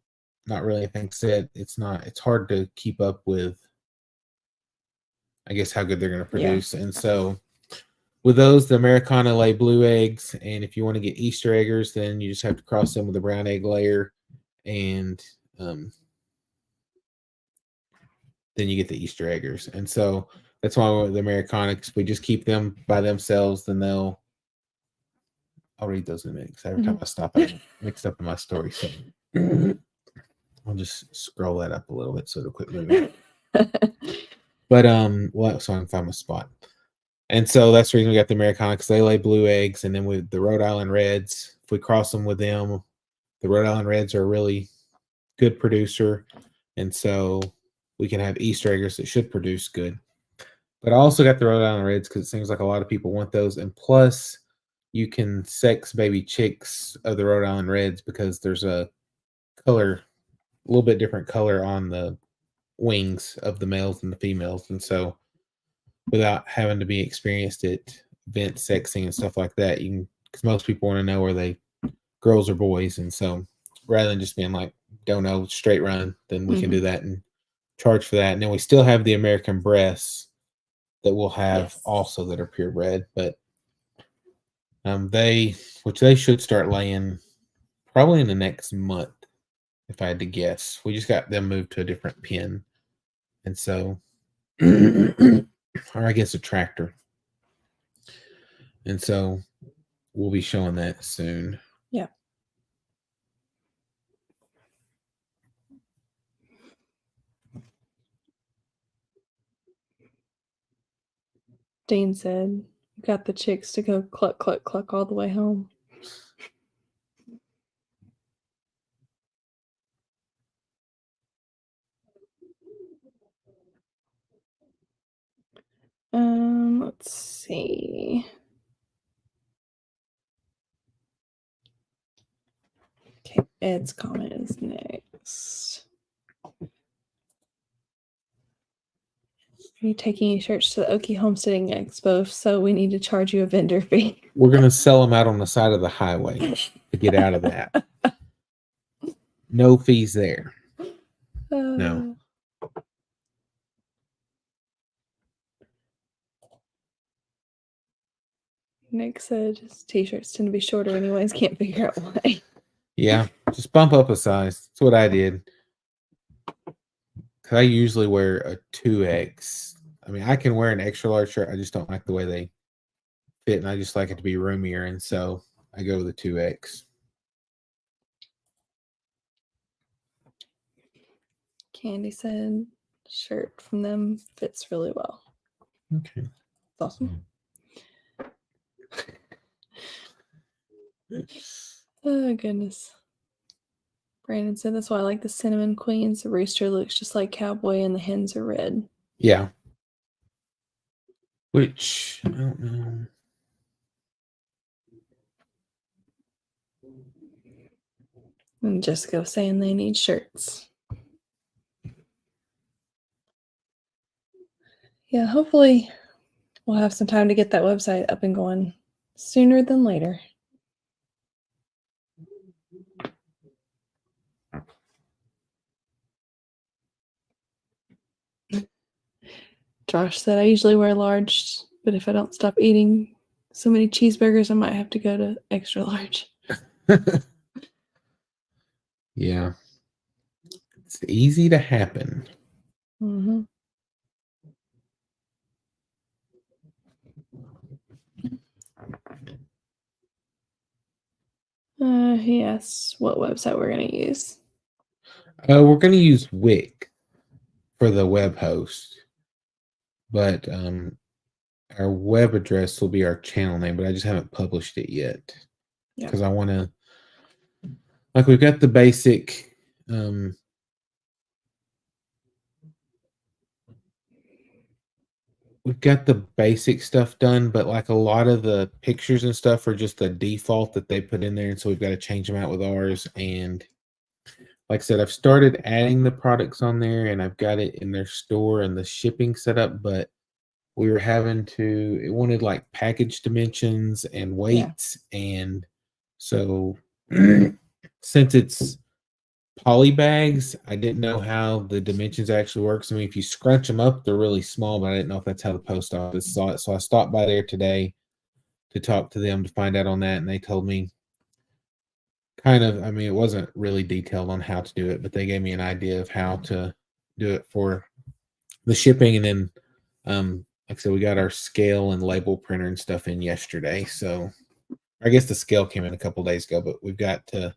not really anything set, it's hard to keep up with, I guess, how good they're going to produce. Yeah. And so with those, the Americana lay blue eggs, and if you want to get Easter eggers, then you just have to cross them with a brown egg layer, and then you get the Easter eggers. And so that's why with the Americana, because we just keep them by themselves, then I'll read those in a minute, because every time I stop, I get mixed up in my story. So I'll just scroll that up a little bit so it'll quit moving. But well, so I can find my spot. And so that's the reason we got the Americana, because they lay blue eggs. And then with the Rhode Island Reds, if we cross them with them, the Rhode Island Reds are a really good producer. And so we can have Easter eggers that should produce good. But I also got the Rhode Island Reds because it seems like a lot of people want those. And plus, you can sex baby chicks of the Rhode Island Reds because there's a color, a little bit different color on the wings of the males and the females. And so without having to be experienced at event sexing and stuff like that, you can, because most people want to know are they girls or boys. And so rather than just being like, don't know, straight run, then we can do that and charge for that. And then we still have the American breasts that we'll have also that are purebred, but they should start laying probably in the next month, if I had to guess. We just got them moved to a different pen. And so, or I guess a tractor. And so we'll be showing that soon. Yeah. Dean said, got the chicks to go cluck, cluck, cluck all the way home. Let's see. Okay, Ed's comment is next. Are you taking your shirts to the Okie Homesteading Expo? So we need to charge you a vendor fee. We're going to sell them out on the side of the highway to get out of that. No fees there. No. Nick said his t-shirts tend to be shorter anyways. Can't figure out why. Yeah, just bump up a size. That's what I did. Because I usually wear a 2X. I mean, I can wear an extra large shirt. I just don't like the way they fit, and I just like it to be roomier. And so I go with a 2X. Candy said shirt from them fits really well. Okay. It's awesome. Oh, goodness. Brandon said that's why I like the Cinnamon Queens. The rooster looks just like Cowboy and the hens are red. Yeah. Which, I don't know. And Jessica was saying they need shirts. Yeah, hopefully we'll have some time to get that website up and going sooner than later. Josh said I usually wear large, but if I don't stop eating so many cheeseburgers, I might have to go to extra large. Yeah. It's easy to happen. Mm-hmm. He asks what website we're going to use. We're going to use Wix for the web host, but our web address will be our channel name, but I just haven't published it yet because I want to, like, we've got the basic stuff done, but like a lot of the pictures and stuff are just the default that they put in there, and so we've got to change them out with ours. And like I said, I've started adding the products on there, and I've got it in their store and the shipping set up, but we were having to, it wanted like package dimensions and weights. And so since it's poly bags, I didn't know how the dimensions actually works. I mean, if you scrunch them up, they're really small, but I didn't know if that's how the post office saw it. So I stopped by there today to talk to them to find out on that. And they told me kind of, I mean, it wasn't really detailed on how to do it, but they gave me an idea of how to do it for the shipping. And then, like I said, we got our scale and label printer and stuff in yesterday. So I guess the scale came in a couple days ago, but we've got to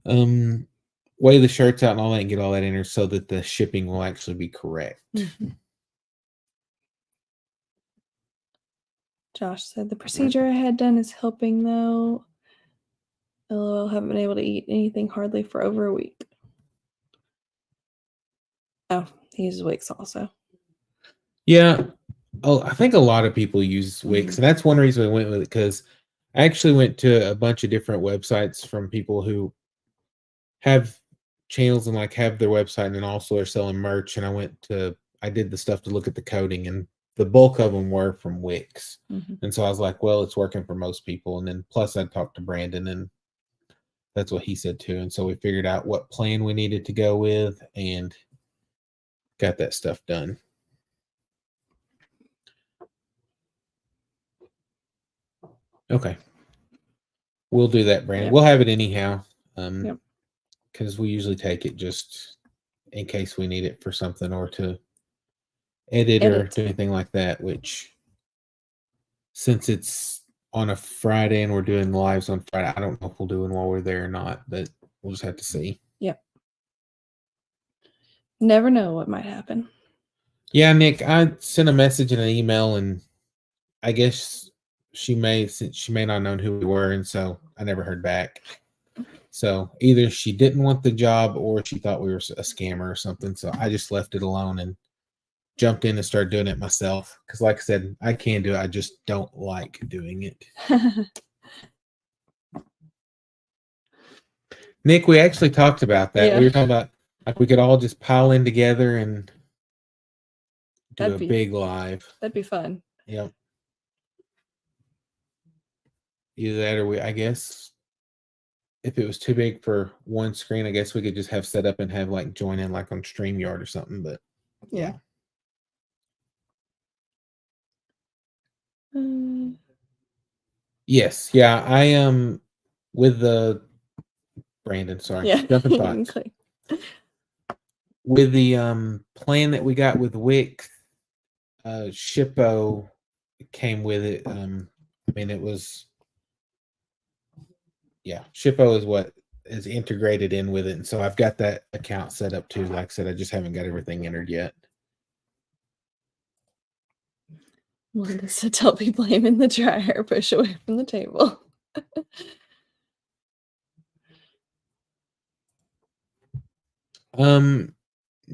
weigh the shirts out and all that and get all that in there so that the shipping will actually be correct. Mm-hmm. Josh said the procedure I had done is helping though. LOL, haven't been able to eat anything hardly for over a week. Oh, he uses Wix also. Yeah. Oh, I think a lot of people use Wix, and that's one reason we went with it, because I actually went to a bunch of different websites from people who have channels and like have their website and then also are selling merch. And I did the stuff to look at the coding, and the bulk of them were from Wix. And so I was like, well, it's working for most people. And then plus I talked to Brandon, and that's what he said too. And so we figured out what plan we needed to go with and got that stuff done. Okay. We'll do that, Brandon. Yep. We'll have it anyhow. Yep. Because we usually take it just in case we need it for something or to edit or do anything like that, which since it's on a Friday and we're doing lives on Friday, I don't know if we'll do it while we're there or not, but we'll just have to see. Yep. Never know what might happen. Yeah, Nick, I sent a message and an email, and I guess she may not have known who we were, and so I never heard back. So either she didn't want the job or she thought we were a scammer or something. So I just left it alone and jumped in and started doing it myself. Because like I said, I can do it. I just don't like doing it. Nick, we actually talked about that. Yeah. We were talking about like we could all just pile in together and do a big live. That'd be fun. Yep. Either that or I guess if it was too big for one screen, I guess we could just have set up and have like join in like on StreamYard or something. But yeah. Yes. Yeah. I am with the Brandon. Sorry. Yeah. Jumping thoughts. With the plan that we got with Wix, Shippo came with it. I mean, it was, yeah, Shippo is what is integrated in with it. And so I've got that account set up too. Like I said, I just haven't got everything entered yet. Melinda said, tell people I'm in the dryer, push away from the table.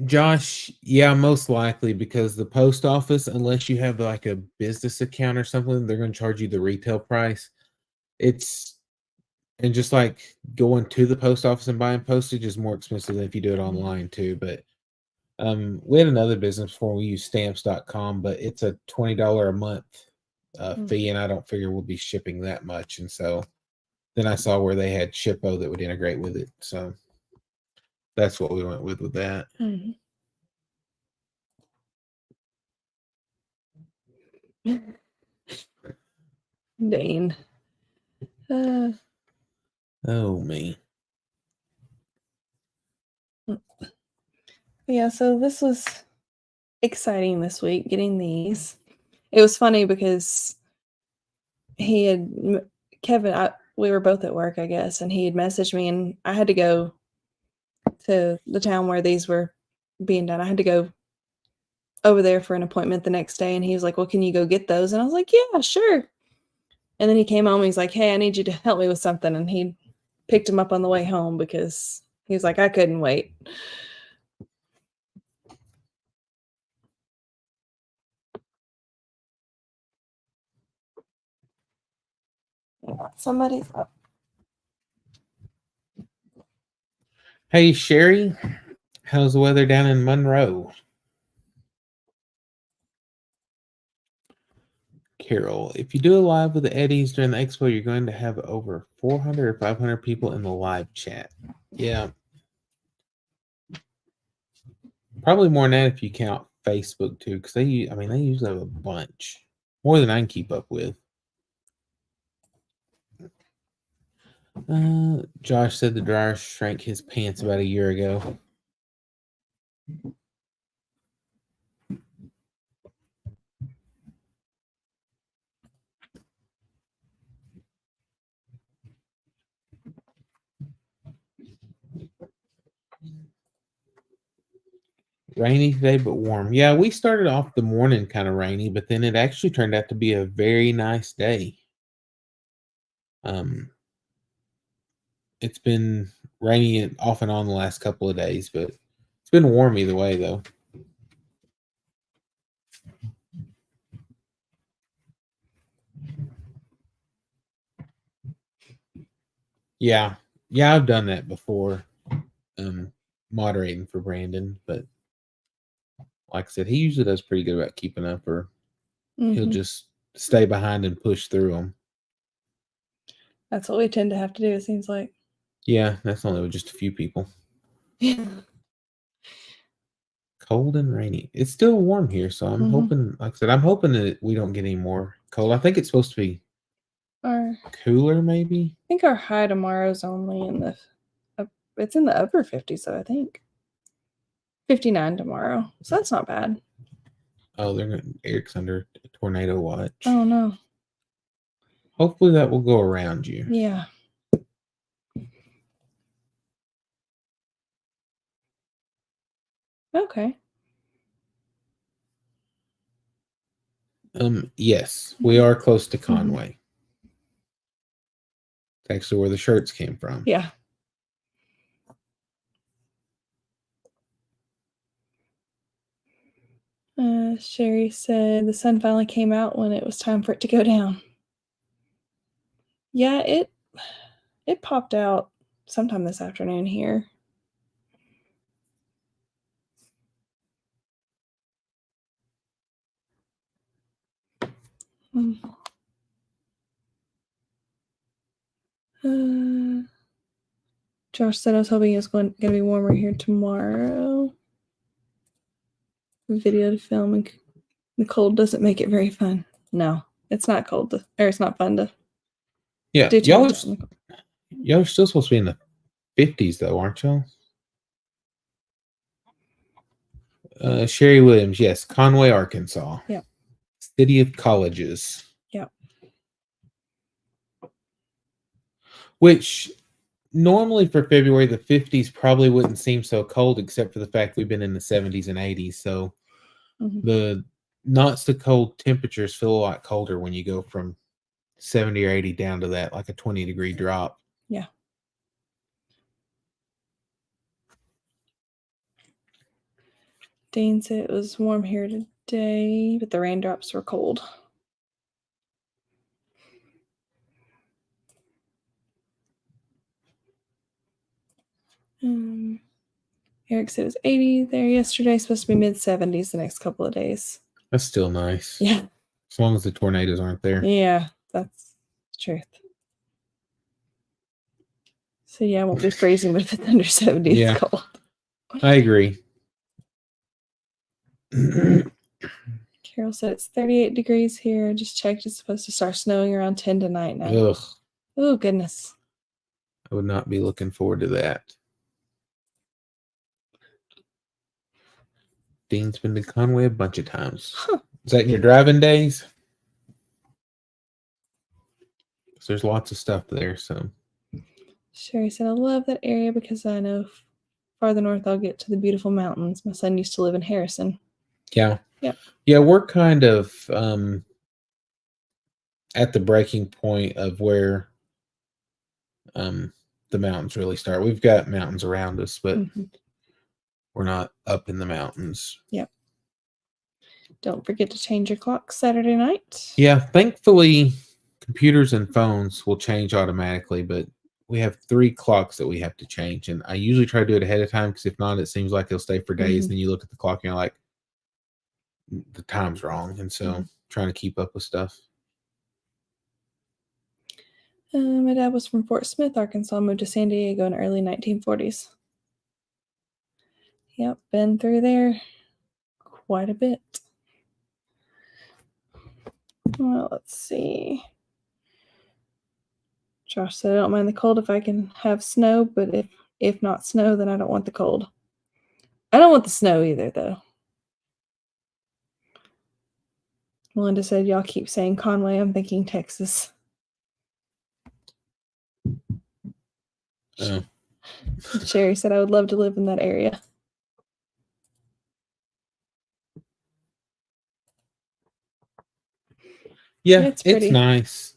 Josh, yeah, most likely, because the post office, unless you have like a business account or something, they're going to charge you the retail price. It's And just like going to the post office and buying postage is more expensive than if you do it online too. But we had another business before, we used stamps.com, but it's a $20 a month fee, and I don't figure we'll be shipping that much. And so then I saw where they had Shippo that would integrate with it. So that's what we went with that. Dane. Oh, me. Yeah, so this was exciting this week, getting these. It was funny because Kevin, we were both at work, I guess, and he had messaged me, and I had to go to the town where these were being done. I had to go over there for an appointment the next day, and he was like, well, can you go get those? And I was like, yeah, sure. And then he came home, and he's like, hey, I need you to help me with something. And he picked him up on the way home because he was like, I couldn't wait. Somebody's up. Hey, Sherry, how's the weather down in Monroe? Carol, if you do a live with the Eddies during the expo, you're going to have over 400 or 500 people in the live chat. Yeah. Probably more than that if you count Facebook too, because they usually have a bunch. More than I can keep up with. Josh said the dryer shrank his pants about a year ago. Rainy today, but warm. Yeah, we started off the morning kind of rainy, but then it actually turned out to be a very nice day. It's been rainy off and on the last couple of days, but it's been warm either way, though. Yeah, I've done that before, moderating for Brandon, but like I said, he usually does pretty good about keeping up, or he'll just stay behind and push through them. That's what we tend to have to do, it seems like. Yeah, that's only with just a few people. Yeah. Cold and rainy. It's still warm here, so I'm hoping, like I said, I'm hoping that we don't get any more cold. I think it's supposed to be cooler, maybe. I think our high tomorrow is only in the it's in the upper 50s, so I think 59 tomorrow. So that's not bad. Oh, Eric's under a tornado watch. Oh no. Hopefully that will go around you. Yeah. Okay. Yes, we are close to Conway. It's actually where the shirts came from. Yeah. Sherry said the sun finally came out when it was time for it to go down. Yeah, it popped out sometime this afternoon here. Josh said I was hoping it was going to be warmer here tomorrow. Video to film, and the cold doesn't make it very fun. No, it's not cold or it's not fun to. Yeah, y'all are still supposed to be in the 50s though, aren't y'all? Sherry Williams, yes, Conway, Arkansas. Yeah. City of colleges. Yeah. Which normally for February, the 50s probably wouldn't seem so cold, except for the fact we've been in the 70s and 80s. So the not so cold temperatures feel a lot colder when you go from 70 or 80 down to that, like a 20-degree drop. Yeah. Dane said it was warm here today, but the raindrops were cold. Eric said it was 80 there yesterday. Supposed to be mid-70s the next couple of days. That's still nice. Yeah. As long as the tornadoes aren't there. Yeah, that's the truth. So yeah, it won't be freezing, but if it's under 70, Yeah. it's cold. I agree. Carol said it's 38 degrees here. I just checked. It's supposed to start snowing around 10 tonight now. Ugh. Oh, goodness. I would not be looking forward to that. Dean's been to Conway a bunch of times. Huh. Is that in your driving days? 'Cause there's lots of stuff there, so. Sherry said, I love that area because I know farther north I'll get to the beautiful mountains. My son used to live in Harrison. Yeah. Yep. Yeah, we're kind of at the breaking point of where the mountains really start. We've got mountains around us, but we're not up in the mountains. Yep. Don't forget to change your clock Saturday night. Yeah, thankfully, computers and phones will change automatically, but we have 3 clocks that we have to change. And I usually try to do it ahead of time because if not, it seems like it'll stay for days. Then you look at the clock and you're like, the time's wrong. And so trying to keep up with stuff. My dad was from Fort Smith, Arkansas, moved to San Diego in the early 1940s. Yep, been through there quite a bit. Well, let's see. Josh said, I don't mind the cold if I can have snow, but if not snow, then I don't want the cold. I don't want the snow either, though. Melinda said, y'all keep saying Conway. I'm thinking Texas. Oh. Sherry said, I would love to live in that area. Yeah, It's pretty. it's nice.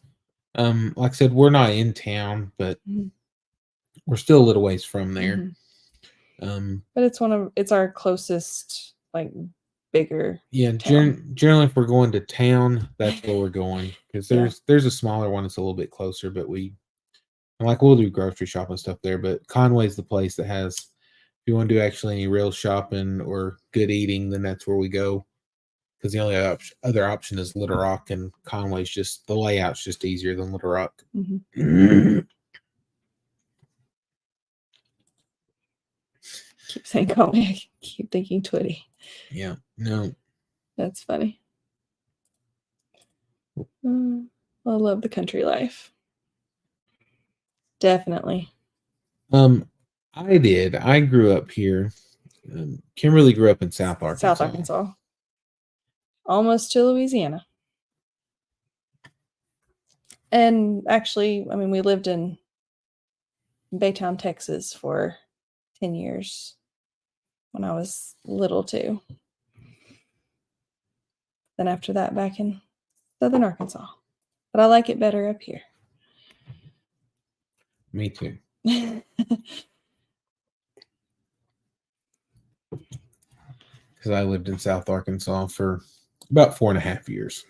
Like I said, we're not in town, but we're still a little ways from there. But it's our closest, like, bigger. Yeah, town. generally, if we're going to town, that's where we're going because there's a smaller one that's a little bit closer, but we'll do grocery shopping stuff there. But Conway's the place that has. If you want to do actually any real shopping or good eating, then that's where we go. Because the only other option is Little Rock, and Conway's just the layout's just easier than Little Rock. Keep saying Conway. I keep thinking Twitty. Yeah, no, That's funny. I love the country life. Definitely. I did. I grew up here. Kimberly grew up in South Arkansas. South Arkansas. Almost to Louisiana. And actually, I mean, we lived in Baytown, Texas for 10 years when I was little too. Then after that, back in Southern Arkansas. But I like it better up here. Me too. Because I lived in South Arkansas for about 4.5 years.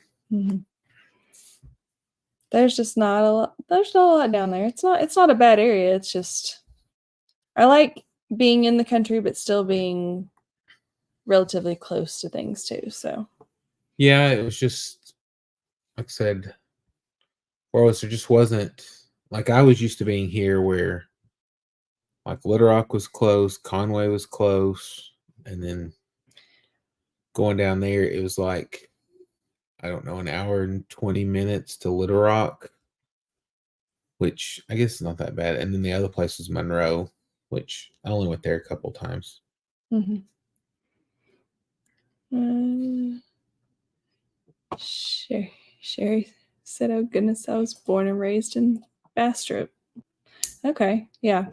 There's just not a lot. There's not a lot down there. It's not a bad area. It's just I like being in the country, but still being relatively close to things too. So yeah, it was just like I said, there just wasn't like I was used to being here where like Little Rock was close, Conway was close, and then going down there, it was like, I don't know, an hour and 20 minutes to Little Rock, which I guess is not that bad. And then the other place was Monroe, which I only went there a couple times. Sherry said, oh goodness, I was born and raised in Bastrop. Okay, yeah.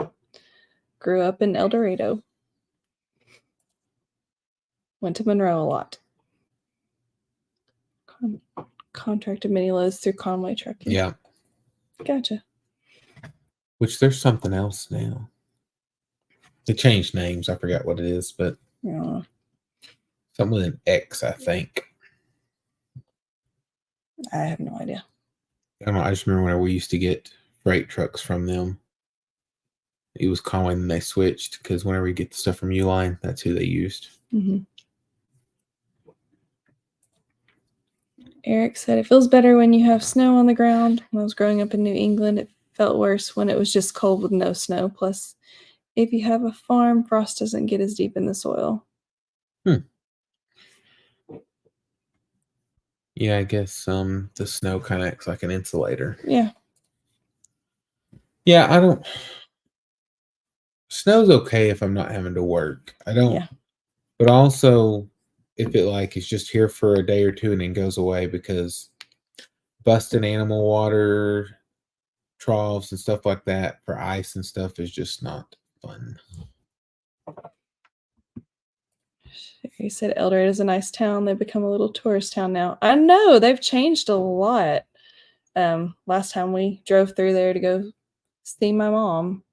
Grew up in El Dorado. Went to Monroe a lot. Contracted mini loads through Conway Trucking. Yeah. Gotcha. Which there's something else now. They changed names. I forgot what it is, but something with an X, I think. I have no idea. I don't know. I just remember when we used to get freight trucks from them. It was common and they switched because whenever you get the stuff from Uline, that's who they used. Mm-hmm. Eric said it feels better when you have snow on the ground. When I was growing up in New England, it felt worse when it was just cold with no snow. Plus, if you have a farm, frost doesn't get as deep in the soil. Yeah, I guess the snow kind of acts like an insulator. Yeah. Yeah, I don't. Snow's okay if I'm not having to work. I don't. Yeah. But also, if it like is just here for a day or two and then goes away, because busting animal water troughs and stuff like that for ice and stuff is just not fun. He said Eldred is a nice town. They've become a little tourist town now. I know they've changed a lot. Last time we drove through there to go see my mom,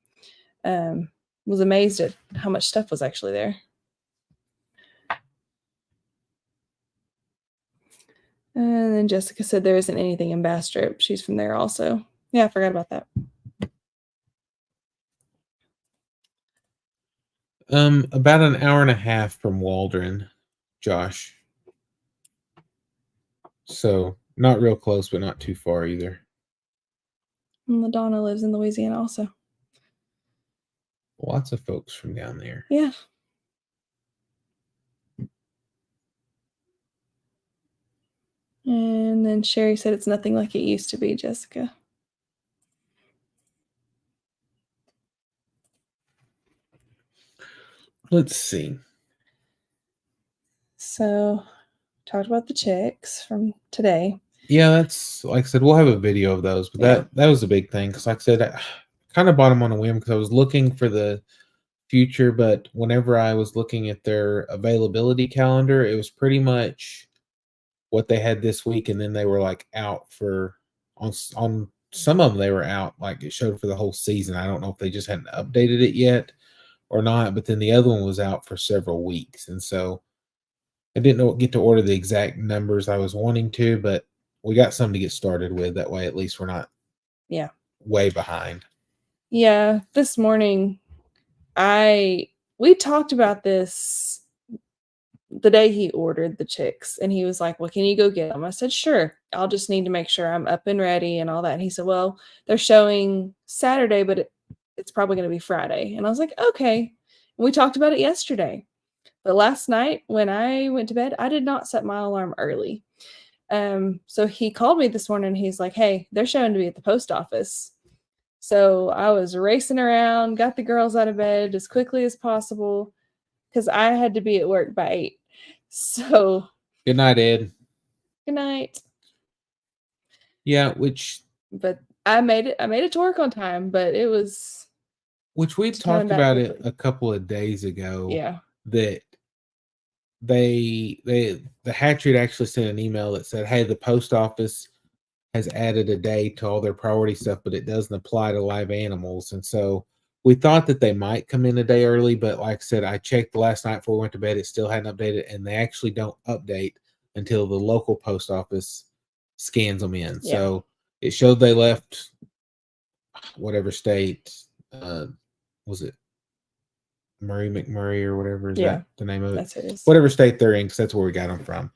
was amazed at how much stuff was actually there. And then Jessica said there isn't anything in Bastrop. She's from there also. Yeah, I forgot about that. About an hour and a half from Waldron, Josh. So not real close, but not too far either. And LaDonna lives in Louisiana also. Lots of folks from down there. Yeah. And then Sherry said it's nothing like it used to be, Jessica. Let's see. So, talked about the chicks from today. Yeah, that's like I said, we'll have a video of those, but Yeah. that was a big thing because, like I said, I kind of bought them on a whim because I was looking for the future, but whenever I was looking at their availability calendar, it was pretty much what they had this week, and then they were like out for on some of them they were out like it showed for the whole season. I don't know if they just hadn't updated it yet or not, but then the other one was out for several weeks, and so I didn't get to order the exact numbers I was wanting to, but we got something to get started with. That way, at least we're not way behind. Yeah, this morning we talked about this the day he ordered the chicks, and he was like, well, can you go get them? I said, sure. I'll just need to make sure I'm up and ready and all that. And he said, well, they're showing Saturday, but it's probably going to be Friday. And I was like, okay. And we talked about it yesterday. But last night when I went to bed, I did not set my alarm early. So he called me this morning and he's like, hey, they're showing to be at the post office. So I was racing around, got the girls out of bed as quickly as possible because I had to be at work by 8. So Good night, Ed. good night. Yeah, but I made it to work on time, but it was we talked about it a couple of days ago. Yeah. That the hatchery had actually sent an email that said, hey, the post office has added a day to all their priority stuff, but it doesn't apply to live animals. And so we thought that they might come in a day early, but like I said, I checked last night before we went to bed. It still hadn't updated, and they actually don't update until the local post office scans them in. Yeah. So it showed they left whatever state, was it Murray McMurray or whatever is that the name of it? That's it. Whatever state they're in, because that's where we got them from.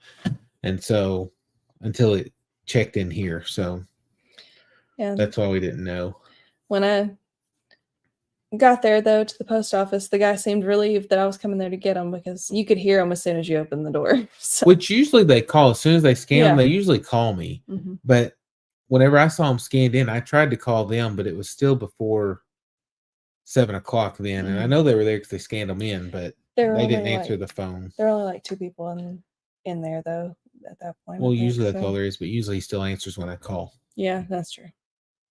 And so until it checked in here, so that's why we didn't know. When I got there though to the post office, the guy seemed relieved that I was coming there to get them because you could hear them as soon as you opened the door. So. Which usually they call as soon as they scan them. They usually call me. Mm-hmm. But whenever I saw them scanned in, I tried to call them, but it was still before 7:00 then. Mm-hmm. And I know they were there because they scanned them in, but they didn't answer the phone. There were only like 2 people in there though at that point. Well, usually that's all there is, but usually he still answers when I call. Yeah, that's true.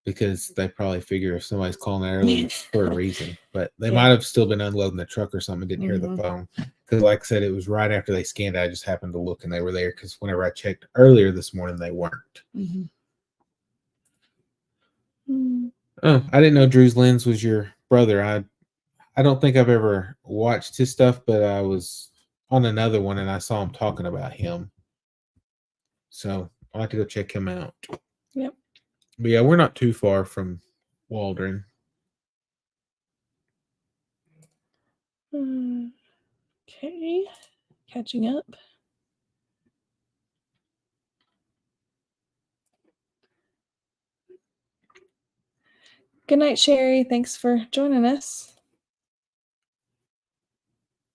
Because they probably figure if somebody's calling that early it's for a reason. But they might have still been unloading the truck or something and didn't hear the phone. Because like I said, it was right after they scanned it. I just happened to look and they were there because whenever I checked earlier this morning, they weren't. Mm-hmm. Oh, I didn't know Drew's Lens was your brother. I don't think I've ever watched his stuff, but I was on another one and I saw him talking about him. So I'll have to go check him out. Yep. But yeah, we're not too far from Waldron. Okay, catching up. Good night, Sherry. Thanks for joining us.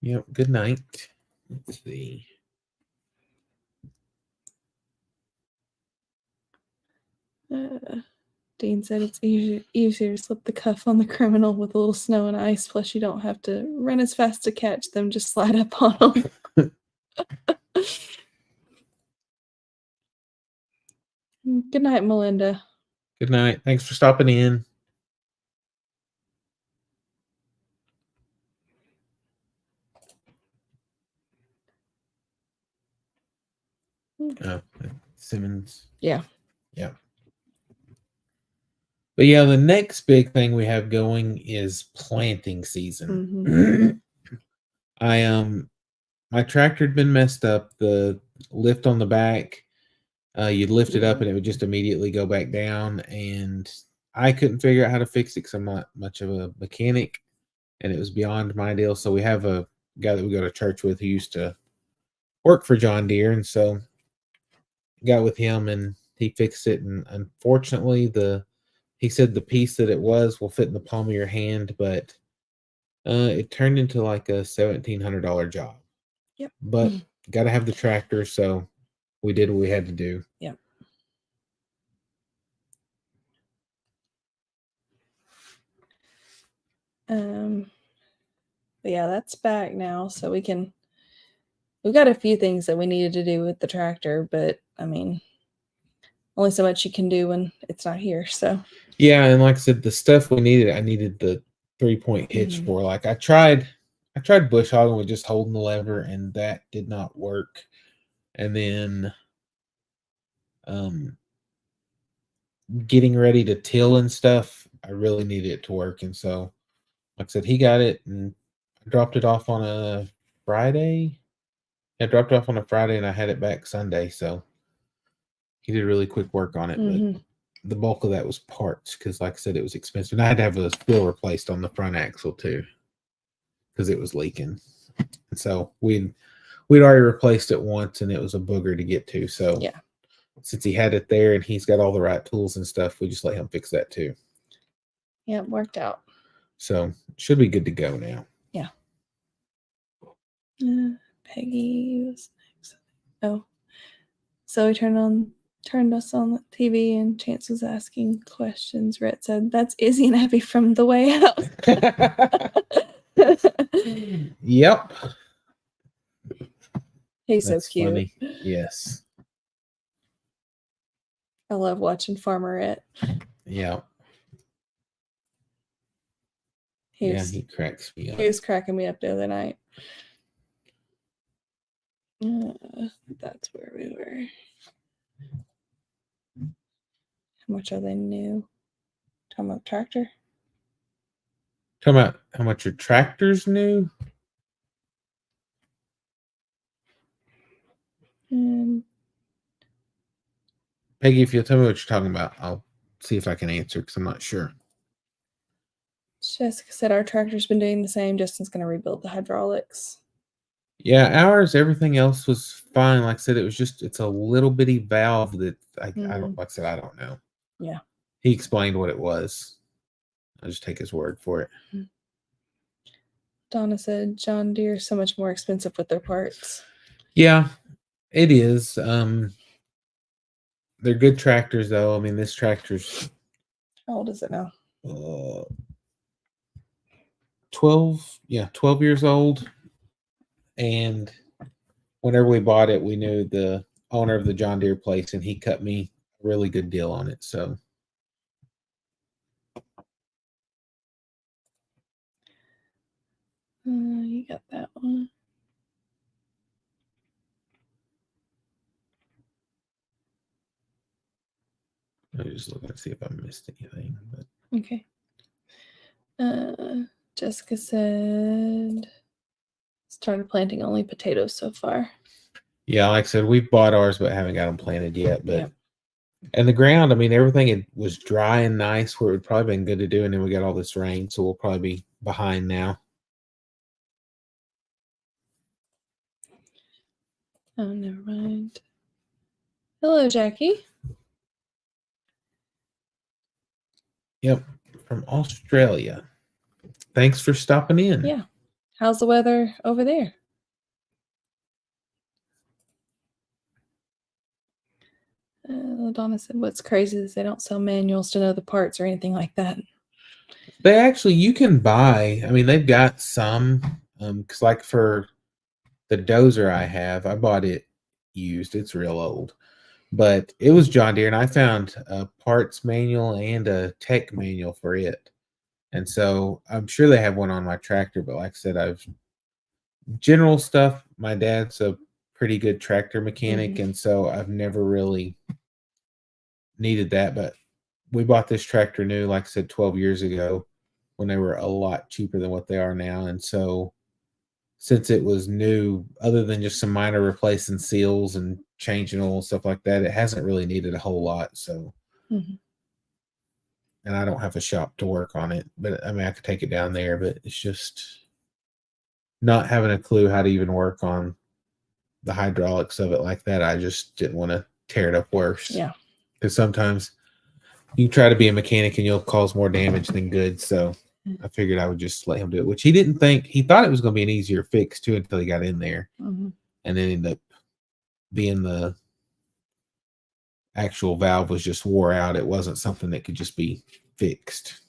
Yep. Good night. Let's see. Dean said it's easier to slip the cuff on the criminal with a little snow and ice. Plus, you don't have to run as fast to catch them. Just slide up on them. Good night, Melinda. Good night. Thanks for stopping in. Oh, Simmons. Yeah. Yeah. But yeah, the next big thing we have going is planting season. My tractor had been messed up. The lift on the back, you'd lift it up and it would just immediately go back down. And I couldn't figure out how to fix it because I'm not much of a mechanic, and it was beyond my deal. So we have a guy that we go to church with who used to work for John Deere, and so got with him and he fixed it. And unfortunately, he said the piece that it will fit in the palm of your hand, but it turned into like a $1,700 job. Yep. But got to have the tractor, so we did what we had to do. Yep. But yeah, that's back now, so we've got a few things that we needed to do with the tractor, but I mean, only so much you can do when it's not here. So yeah, and like I said, the stuff we needed, I needed the 3-point hitch for. Like I tried bush hogging with just holding the lever, and that did not work. And then getting ready to till and stuff, I really needed it to work. And so, like I said, he got it and I dropped it off on a Friday. I dropped it off on a Friday and I had it back Sunday. So he did really quick work on it. But the bulk of that was parts because, like I said, it was expensive. And I had to have a wheel replaced on the front axle too because it was leaking. And so we'd already replaced it once and it was a booger to get to. So yeah, since he had it there and he's got all the right tools and stuff, we just let him fix that too. Yeah, it worked out. So should be good to go now. Yeah. Peggy was next. Oh, so we turned us on the TV and Chance was asking questions. Rhett said, "That's Izzy and Abby from The Way Out." Yep. He's so cute. Funny. Yes. I love watching Farmer Rhett. Yeah. He cracks me up. He was cracking me up the other night. That's where we were. How much are they new? Talking about tractor? Talking about how much your tractor's new? Peggy, if you'll tell me what you're talking about, I'll see if I can answer because I'm not sure. Jessica said our tractor's been doing the same. Justin's going to rebuild the hydraulics. Yeah, ours, everything else was fine. Like I said, it's a little bitty valve that I don't, like I said, I don't know. Yeah. He explained what it was. I'll just take his word for it. Donna said John Deere is so much more expensive with their parts. Yeah, it is. They're good tractors, though. I mean, this tractor's... How old is it now? 12 years old. And whenever we bought it, we knew the owner of the John Deere place, and he cut me a really good deal on it. So... you got that one. I'll just look and see if I missed anything. But... Okay. Jessica said started planting only potatoes so far. Yeah, like I said, we bought ours, but haven't got them planted yet. But and the ground, I mean, everything was dry and nice where it would probably been good to do, and then we got all this rain, so we'll probably be behind now. Oh, never mind. Hello, Jackie. Yep, from Australia. Thanks for stopping in. Yeah. How's the weather over there? Donna said, what's crazy is they don't sell manuals to know the parts or anything like that. They actually, you can buy, I mean, they've got some, because like for the dozer I have, I bought it used. It's real old. But it was John Deere, and I found a parts manual and a tech manual for it. And so I'm sure they have one on my tractor, but like I said, I've general stuff. My dad's a pretty good tractor mechanic, and so I've never really needed that. But we bought this tractor new, like I said, 12 years ago when they were a lot cheaper than what they are now. And so since it was new, other than just some minor replacing seals and changing oil and stuff like that, it hasn't really needed a whole lot. So, Mhm. and I don't have a shop to work on it, but I mean, I could take it down there, but it's just not having a clue how to even work on the hydraulics of it like that. I just didn't want to tear it up worse. Yeah. Because sometimes you try to be a mechanic and you'll cause more damage than good. So I figured I would just let him do it, which he didn't think. He thought it was going to be an easier fix too until he got in there, and then ended up being the actual valve was just wore out. It wasn't something that could just be fixed.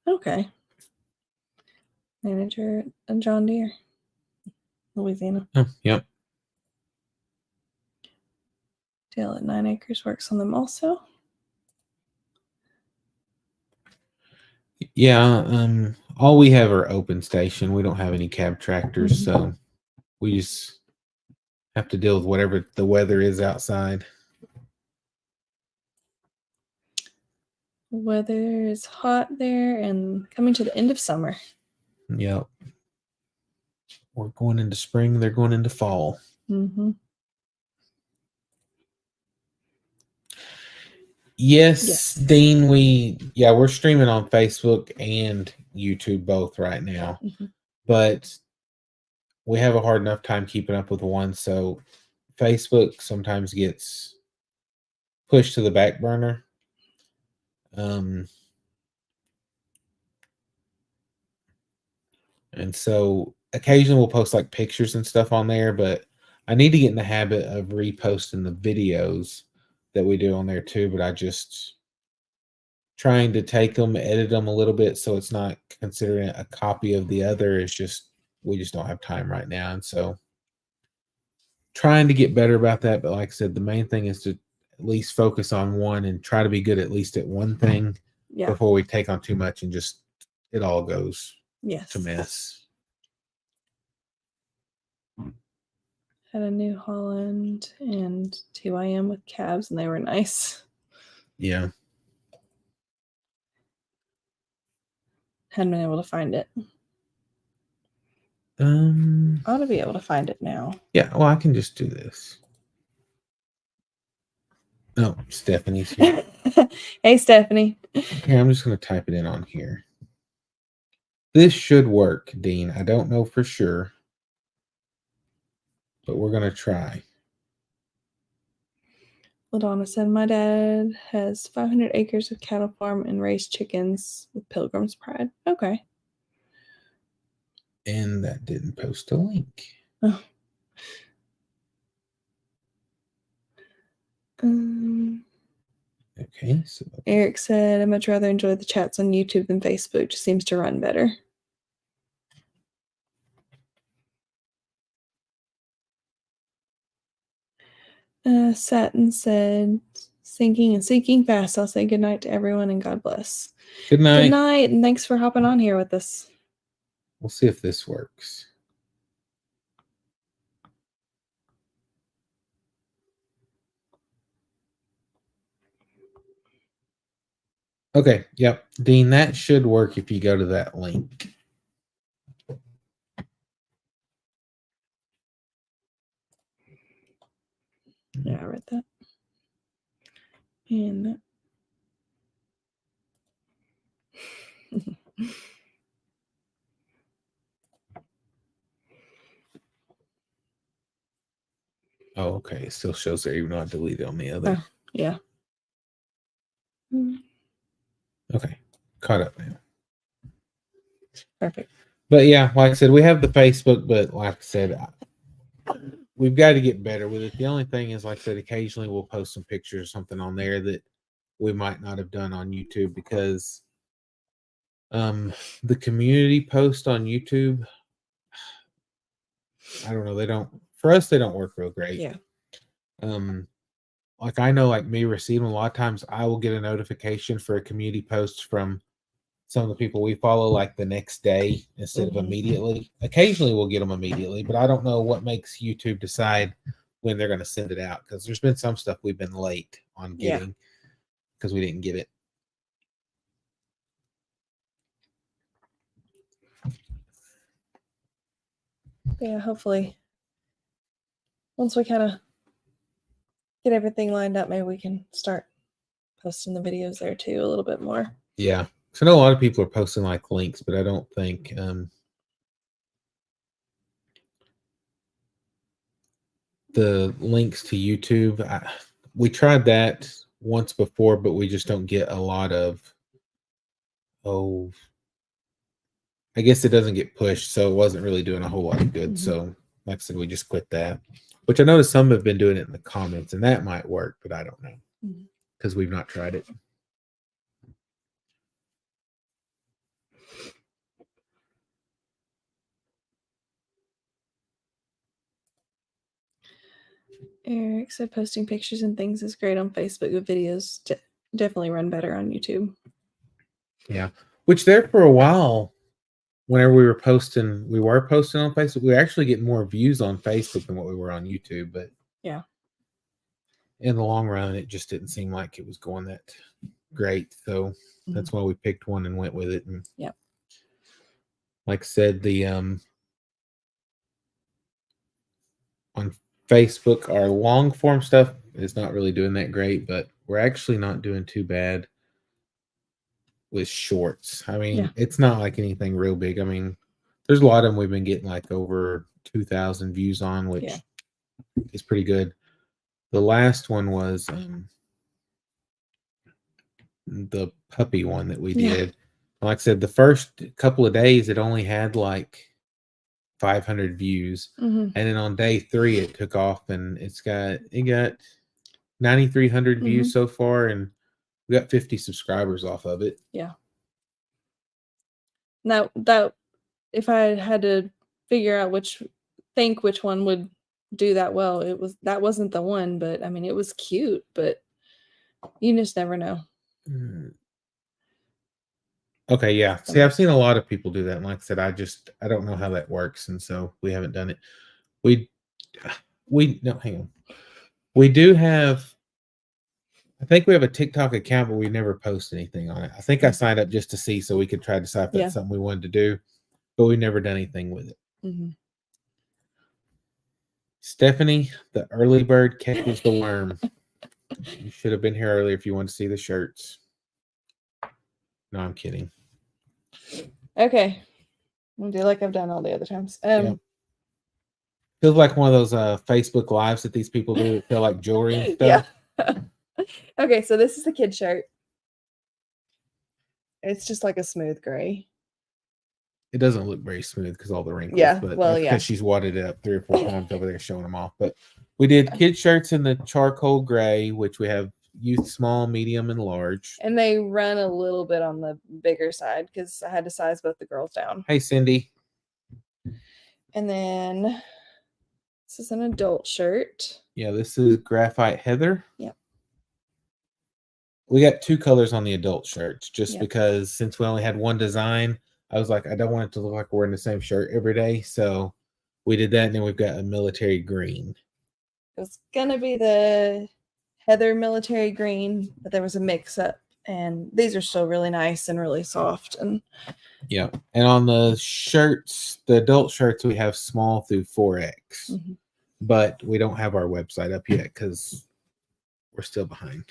Okay. Manager at John Deere, Louisiana. Oh, yep. Dale at 9 Acres works on them also. Yeah. All we have are open station. We don't have any cab tractors, so we just have to deal with whatever the weather is outside. Weather is hot there and coming to the end of summer. Yep. We're going into spring. They're going into fall. Mm-hmm. Yes, Dean, we're streaming on Facebook and YouTube both right now. But we have a hard enough time keeping up with one, so Facebook sometimes gets pushed to the back burner. And so occasionally we'll post like pictures and stuff on there, but I need to get in the habit of reposting the videos that we do on there too, but I just trying to take them, edit them a little bit so it's not considering a copy of the other. It's just we just don't have time right now, and so trying to get better about that. But like I said, the main thing is to at least focus on one and try to be good at least at one thing before we take on too much and just it all goes to mess. Had a New Holland and TYM with cabs, and they were nice. Yeah. Hadn't been able to find it. I ought to be able to find it now. Yeah, well, I can just do this. Oh, Stephanie's here. Hey, Stephanie. Okay, I'm just going to type it in on here. This should work, Dean. I don't know for sure, but we're going to try. LaDonna said, my dad has 500 acres of cattle farm and raised chickens with Pilgrim's Pride. Okay. And that didn't post a link. Oh. Okay. So Eric said, I'd much rather enjoy the chats on YouTube than Facebook. Just seems to run better. Satin said, sinking and sinking fast. I'll say good night to everyone and God bless. Good night. Good night, and thanks for hopping on here with us. We'll see if this works. Okay, yep. Dean, that should work if you go to that link. Yeah, I read that. And Okay, it still shows there even though I deleted on the other. Oh, yeah. Okay, caught up now. Perfect. But yeah, like I said, we have the Facebook, but like I said, we've got to get better with it. The only thing is, like I said, occasionally we'll post some pictures or something on there that we might not have done on YouTube because the community post on YouTube, I don't know, they don't, for us, they don't work real great. Yeah. Like I know, like me receiving a lot of times, I will get a notification for a community post from some of the people we follow like the next day instead of immediately. Occasionally we'll get them immediately, but I don't know what makes YouTube decide when they're going to send it out because there's been some stuff we've been late on getting because we didn't get it. Yeah, hopefully once we kind of get everything lined up, maybe we can start posting the videos there too a little bit more. Yeah. So I know a lot of people are posting like links, but I don't think the links to YouTube, we tried that once before, but we just don't get a lot of, I guess it doesn't get pushed, so it wasn't really doing a whole lot of good. So like I said, we just quit that, which I noticed some have been doing it in the comments, and that might work, but I don't know because we've not tried it. Eric said posting pictures and things is great on Facebook, but videos definitely run better on YouTube. Yeah, which there for a while, whenever we were posting on Facebook, we actually get more views on Facebook than what we were on YouTube. But yeah, in the long run, it just didn't seem like it was going that great. So that's why we picked one and went with it. And yeah, like I said, the on Facebook, our long form stuff is not really doing that great, but we're actually not doing too bad with shorts. I mean, it's not like anything real big. I mean, there's a lot of them we've been getting like over 2,000 views on, which is pretty good. The last one was the puppy one that we did. Like I said, the first couple of days it only had like 500 views, and then on day 3 it took off, and it got 9,300 views so far, and we got 50 subscribers off of it. Yeah. Now that if I had to figure out which one would do that well, that wasn't the one, but I mean it was cute, but you just never know. Okay, yeah. See, I've seen a lot of people do that. And like I said, I don't know how that works, and so we haven't done it. No, hang on. We do have, I think we have a TikTok account, but we never post anything on it. I think I signed up just to see so we could try to decide if that's something we wanted to do, but we've never done anything with it. Stephanie, the early bird catches the worm. You should have been here earlier if you wanted to see the shirts. No, I'm kidding. Okay. I'll do like I've done all the other times. Feels like one of those Facebook lives that these people do that feel like jewelry and stuff. Yeah. Okay, so this is the kid shirt. It's just like a smooth gray. It doesn't look very smooth because all the wrinkles. Yeah, but well, that's because she's wadded it up 3 or 4 times over there showing them off. But we did kid shirts in the charcoal gray, which we have youth small, medium, and large. And they run a little bit on the bigger side because I had to size both the girls down. Hey, Cindy. And then this is an adult shirt. Yeah, this is Graphite Heather. Yep. We got 2 colors on the adult shirts just because since we only had one design, I was like, I don't want it to look like we're in the same shirt every day. So we did that. And then we've got a military green. It was going to be the Heather military green, but there was a mix up. And these are still really nice and really soft. And yeah. And on the shirts, the adult shirts, we have small through 4X. But we don't have our website up yet because we're still behind.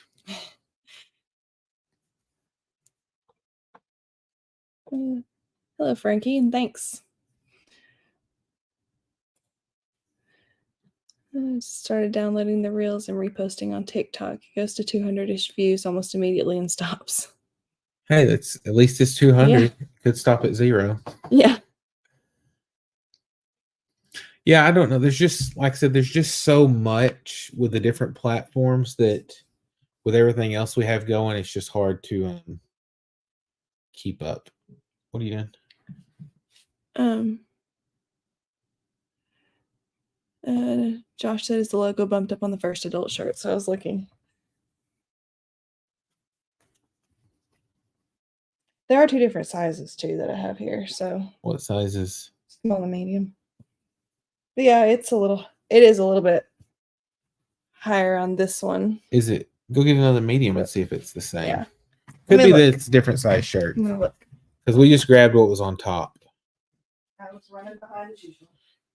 Hello, Frankie, and thanks. I started downloading the reels and reposting on TikTok. It goes to 200-ish views almost immediately and stops. Hey, that's at least it's 200. Could stop at 0. Yeah. Yeah, I don't know. There's just, like I said, there's just so much with the different platforms that with everything else we have going, it's just hard to keep up. What are you doing? Josh said is the logo bumped up on the first adult shirt, so I was looking. There are 2 different sizes too that I have here, so What sizes? small and medium. But yeah, it is a little bit higher on this one. Is it? Go get another medium and see if it's the same. Yeah. Could Let be me that look. it's a different size shirt. I'm gonna look. Because we just grabbed what was on top. I was running behind as usual.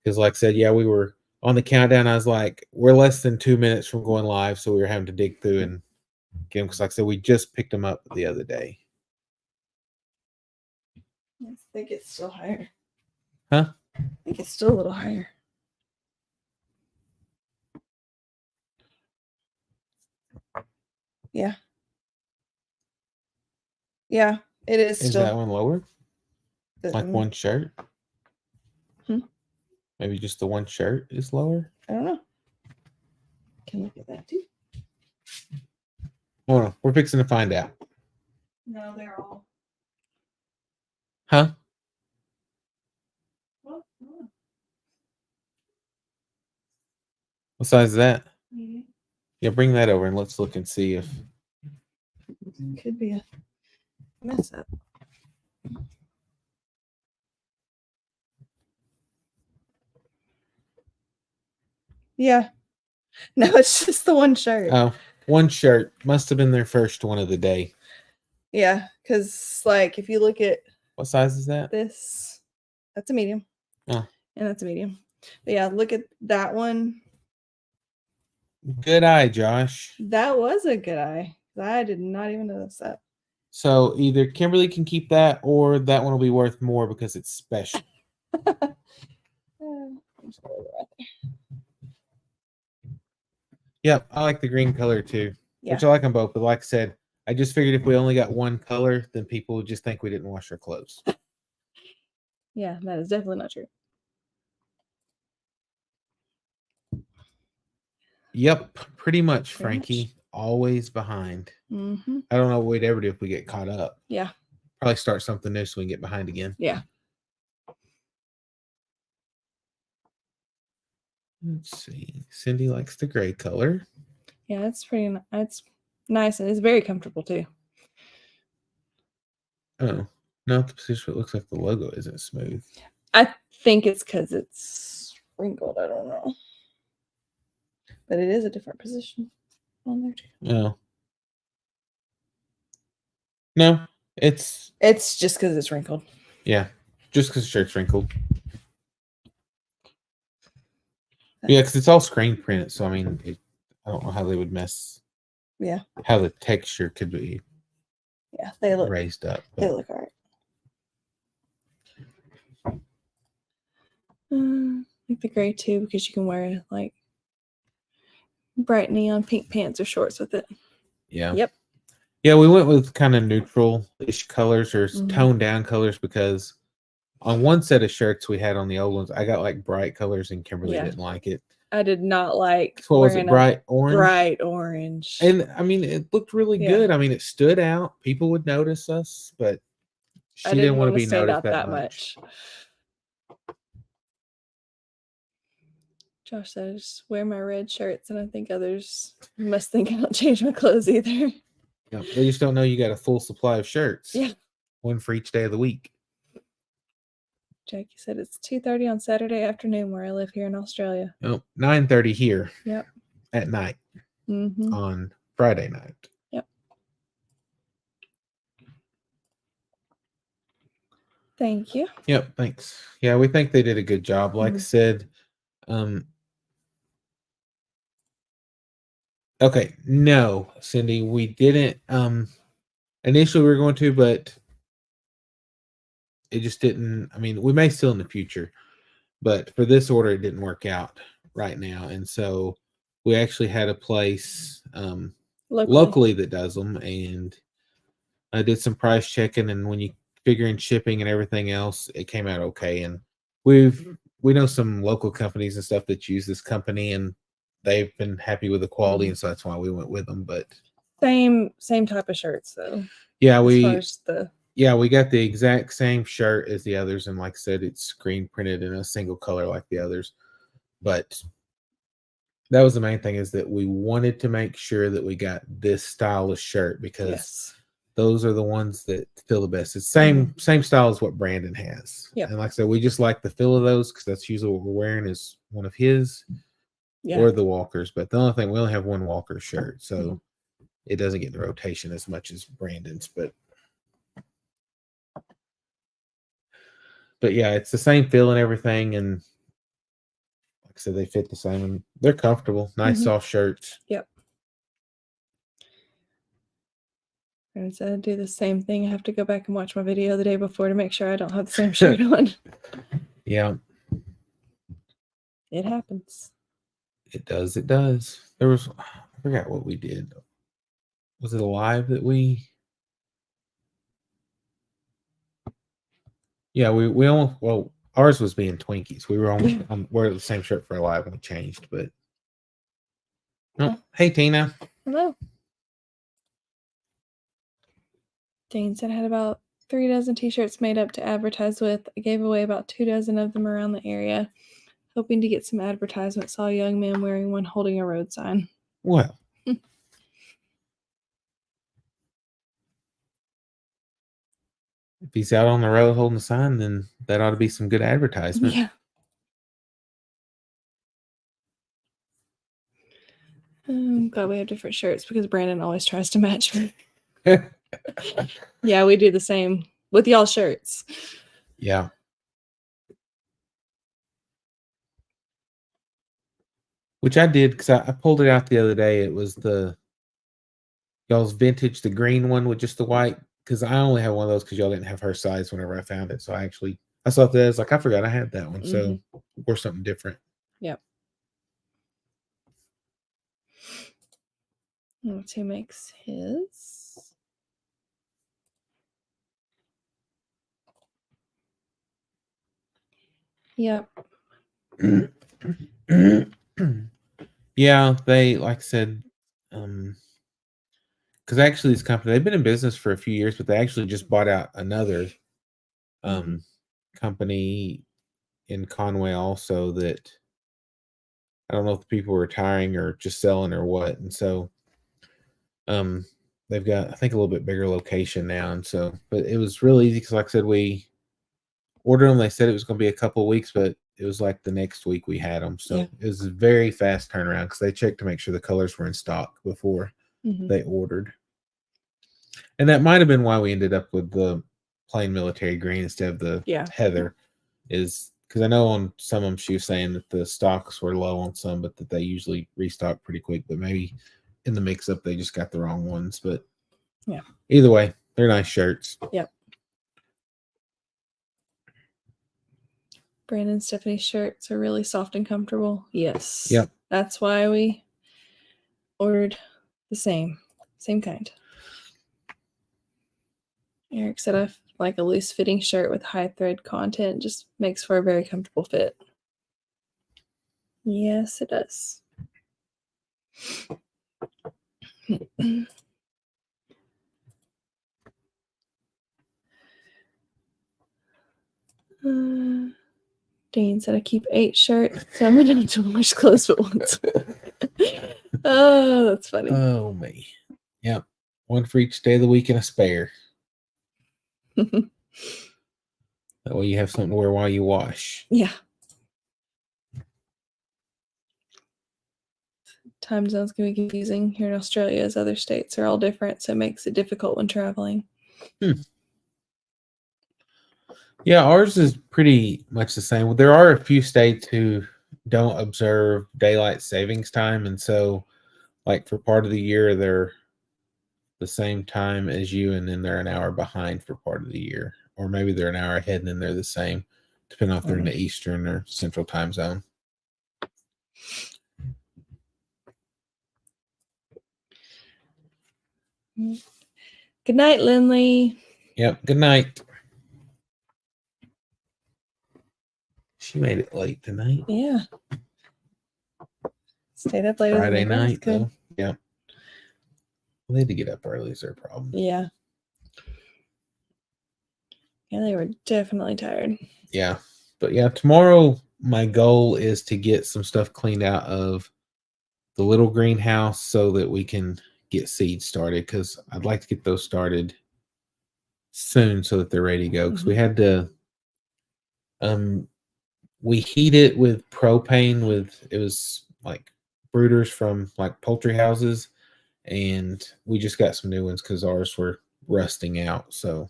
Because, like I said, yeah, we were on the countdown. I was like, we're less than 2 minutes from going live, so we were having to dig through and get them. Because, like I said, we just picked them up the other day. I think it's still higher. Huh? I think it's still a little higher. Yeah. Yeah, it is Is still. that one lower? Like one shirt? Maybe just the one shirt is lower? I don't know. Can look at that too. Hold on. We're fixing to find out. No, they're all. Huh? Well, What size is that? medium. Yeah, bring that over and let's look and see if... Could be a mess up. Yeah. No, it's just the one shirt. Oh, one shirt. Must have been their first one of the day. Yeah, because like if you look at What size is that? this, that's a medium. Oh. And that's a medium. But yeah, look at that one. Good eye, Josh. That was a good eye. I did not even notice that. So either Kimberly can keep that or that one will be worth more because it's special. Yep, I like the green color too. Yeah. Which I like them both. But like I said, I just figured if we only got one color, then people would just think we didn't wash our clothes. Yeah, that is definitely not true. Yep, pretty much, Pretty Frankie. much. Always behind. Mm-hmm. I don't know what we'd ever do if we get caught up. Yeah. Probably start something new so we can get behind again. Yeah. Let's see. Cindy likes the gray color. Yeah, it's pretty. It's nice and it's very comfortable too. Oh, no, the position it looks like the logo isn't smooth. I think it's because it's wrinkled. I don't know, but it is a different position on there too. Oh. No, it's just because it's wrinkled. Yeah, just because the shirt's wrinkled. Yeah, because it's all screen printed, so I mean, I don't know how they would mess. Yeah. How the texture could be. Yeah, they look raised up. They look all right. I like the gray too because you can wear like bright neon pink pants or shorts with it. Yeah. Yep. Yeah, we went with kind of neutral-ish colors or toned down colors because on one set of shirts we had on the old ones, I got like bright colors and Kimberly didn't like it. I did not like. So what was it? Bright orange. Bright orange. And I mean, it looked really good. I mean, it stood out. People would notice us, but she didn't want to be noticed that much. Josh says, "Wear my red shirts," and I think others must think I don't change my clothes either. Yeah, they just don't know you got a full supply of shirts. Yeah, one for each day of the week. Jackie said it's 2:30 on Saturday afternoon where I live here in Australia. Oh, 9:30 here. Yep. At night. Mm-hmm. On Friday night. Yep. Thank you. Yep, thanks. Yeah, we think they did a good job. Like I said, okay, no, Cindy, we didn't. Initially we were going to, but it just didn't. I mean, we may still in the future, but for this order, it didn't work out. right now, and so we actually had a place Locally. that does them, and I did some price checking, and when you figure in shipping and everything else, it came out okay. And we know some local companies and stuff that use this company, and they've been happy with the quality, and so that's why we went with them. But Same type of shirts though. yeah, As far we as the we got the exact same shirt as the others, and like I said, it's screen printed in a single color like the others. But that was the main thing, is that we wanted to make sure that we got this style of shirt, because yes. those are the ones that feel the best. It's same style as what Brandon has. Yep. And like I said, we just like the feel of those, because that's usually what we're wearing is one of his Yeah. or the Walkers. But the only thing, we only have one Walker shirt, so it doesn't get the rotation as much as Brandon's. But yeah, it's the same feel and everything, and like I said, they fit the same, and they're comfortable, nice soft shirts. Yep. And so I do the same thing. I have to go back and watch my video the day before to make sure I don't have the same shirt on. Yeah, It happens. it does. It does. There was, I forgot what we did. Was it a live that we? Yeah, we almost, well, ours was being Twinkies. We were almost wearing the same shirt for a live, and we changed. But oh, hey Tina. Hello. Jane said I had about 3 dozen t-shirts made up to advertise with. I gave away about 2 dozen of them around the area, hoping to get some advertisement. Saw a young man wearing one holding a road sign. Well, if he's out on the road holding a sign, then that ought to be some good advertisement. Yeah. I'm glad we have different shirts because Brandon always tries to match me. Yeah, we do the same with y'all shirts. Yeah. Which I did, because I pulled it out the other day. It was the y'all's vintage, the green one with just the white. Because I only have one of those because y'all didn't have her size whenever I found it. So I saw that. I was like, I forgot I had that one. So or something different. Yep. Let's see who makes his. Yep. Yeah, they, like I said, because actually this company, they've been in business for a few years, but they actually just bought out another company in Conway also, that I don't know if the people are retiring or just selling or what. And so they've got, I think, a little bit bigger location now. And so, but it was really easy because, like I said, we ordered them. They said it was going to be a couple of weeks, but it was like the next week we had them. So it was a very fast turnaround because they checked to make sure the colors were in stock before they ordered. And that might have been why we ended up with the plain military green instead of the heather, is because I know on some of them she was saying that the stocks were low on some, but that they usually restock pretty quick. But maybe in the mix-up they just got the wrong ones. But yeah, either way, they're nice shirts. Yep. Brandon and Stephanie's shirts are really soft and comfortable. Yes. Yep. That's why we ordered the same kind. Eric said I like a loose fitting shirt with high thread content. Just makes for a very comfortable fit. Yes, it does. Dane said I keep 8 shirts, so I'm gonna have to wash clothes but once. Oh, that's funny. Oh me. Yep. One for each day of the week and a spare. That way you have something to wear while you wash. Yeah. Time zones can be confusing here in Australia, as other states are all different, so it makes it difficult when traveling. Yeah, ours is pretty much the same. There are a few states who don't observe daylight savings time, and so, like, for part of the year, they're the same time as you, and then they're an hour behind for part of the year. Or maybe they're an hour ahead and then they're the same, depending on if they're in the Eastern or Central time zone. Good night, Lindley. Yep. Good night. She made it late tonight. Yeah. Stayed up later Friday than the girls night, could. though. Yeah. They had to get up early is their problem. Yeah. Yeah, they were definitely tired. Yeah. But yeah, tomorrow my goal is to get some stuff cleaned out of the little greenhouse so that we can get seeds started, because I'd like to get those started soon so that they're ready to go. Because we had to we heat it with propane it was like brooders from like poultry houses, and we just got some new ones because ours were rusting out. So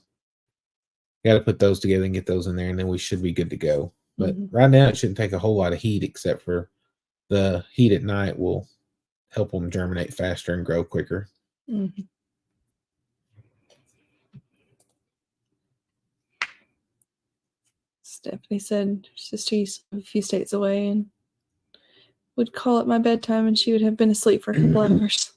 got to put those together and get those in there, and then we should be good to go. But right now it shouldn't take a whole lot of heat, except for the heat at night will help them germinate faster and grow quicker. Stephanie said she's a few states away and would call at my bedtime, and she would have been asleep for a couple hours.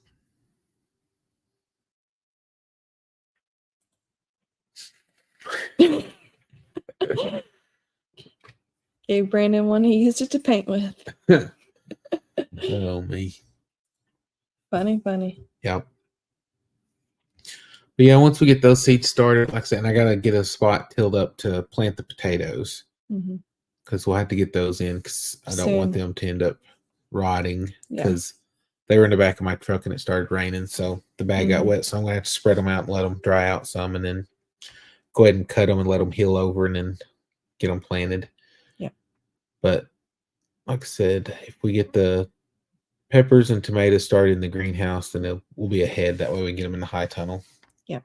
Gave Brandon one he used it to paint with. Oh, me. Funny. Yep. But yeah, once we get those seeds started, like I said, and I got to get a spot tilled up to plant the potatoes, because we'll have to get those in, because I don't want them to end up rotting, because they were in the back of my truck and it started raining. So the bag got wet. So I'm going to have to spread them out and let them dry out some, and then go ahead and cut them and let them heal over, and then get them planted. Yeah. But like I said, if we get the peppers and tomatoes started in the greenhouse, then we'll be ahead. That way we can get them in the high tunnel. Yep.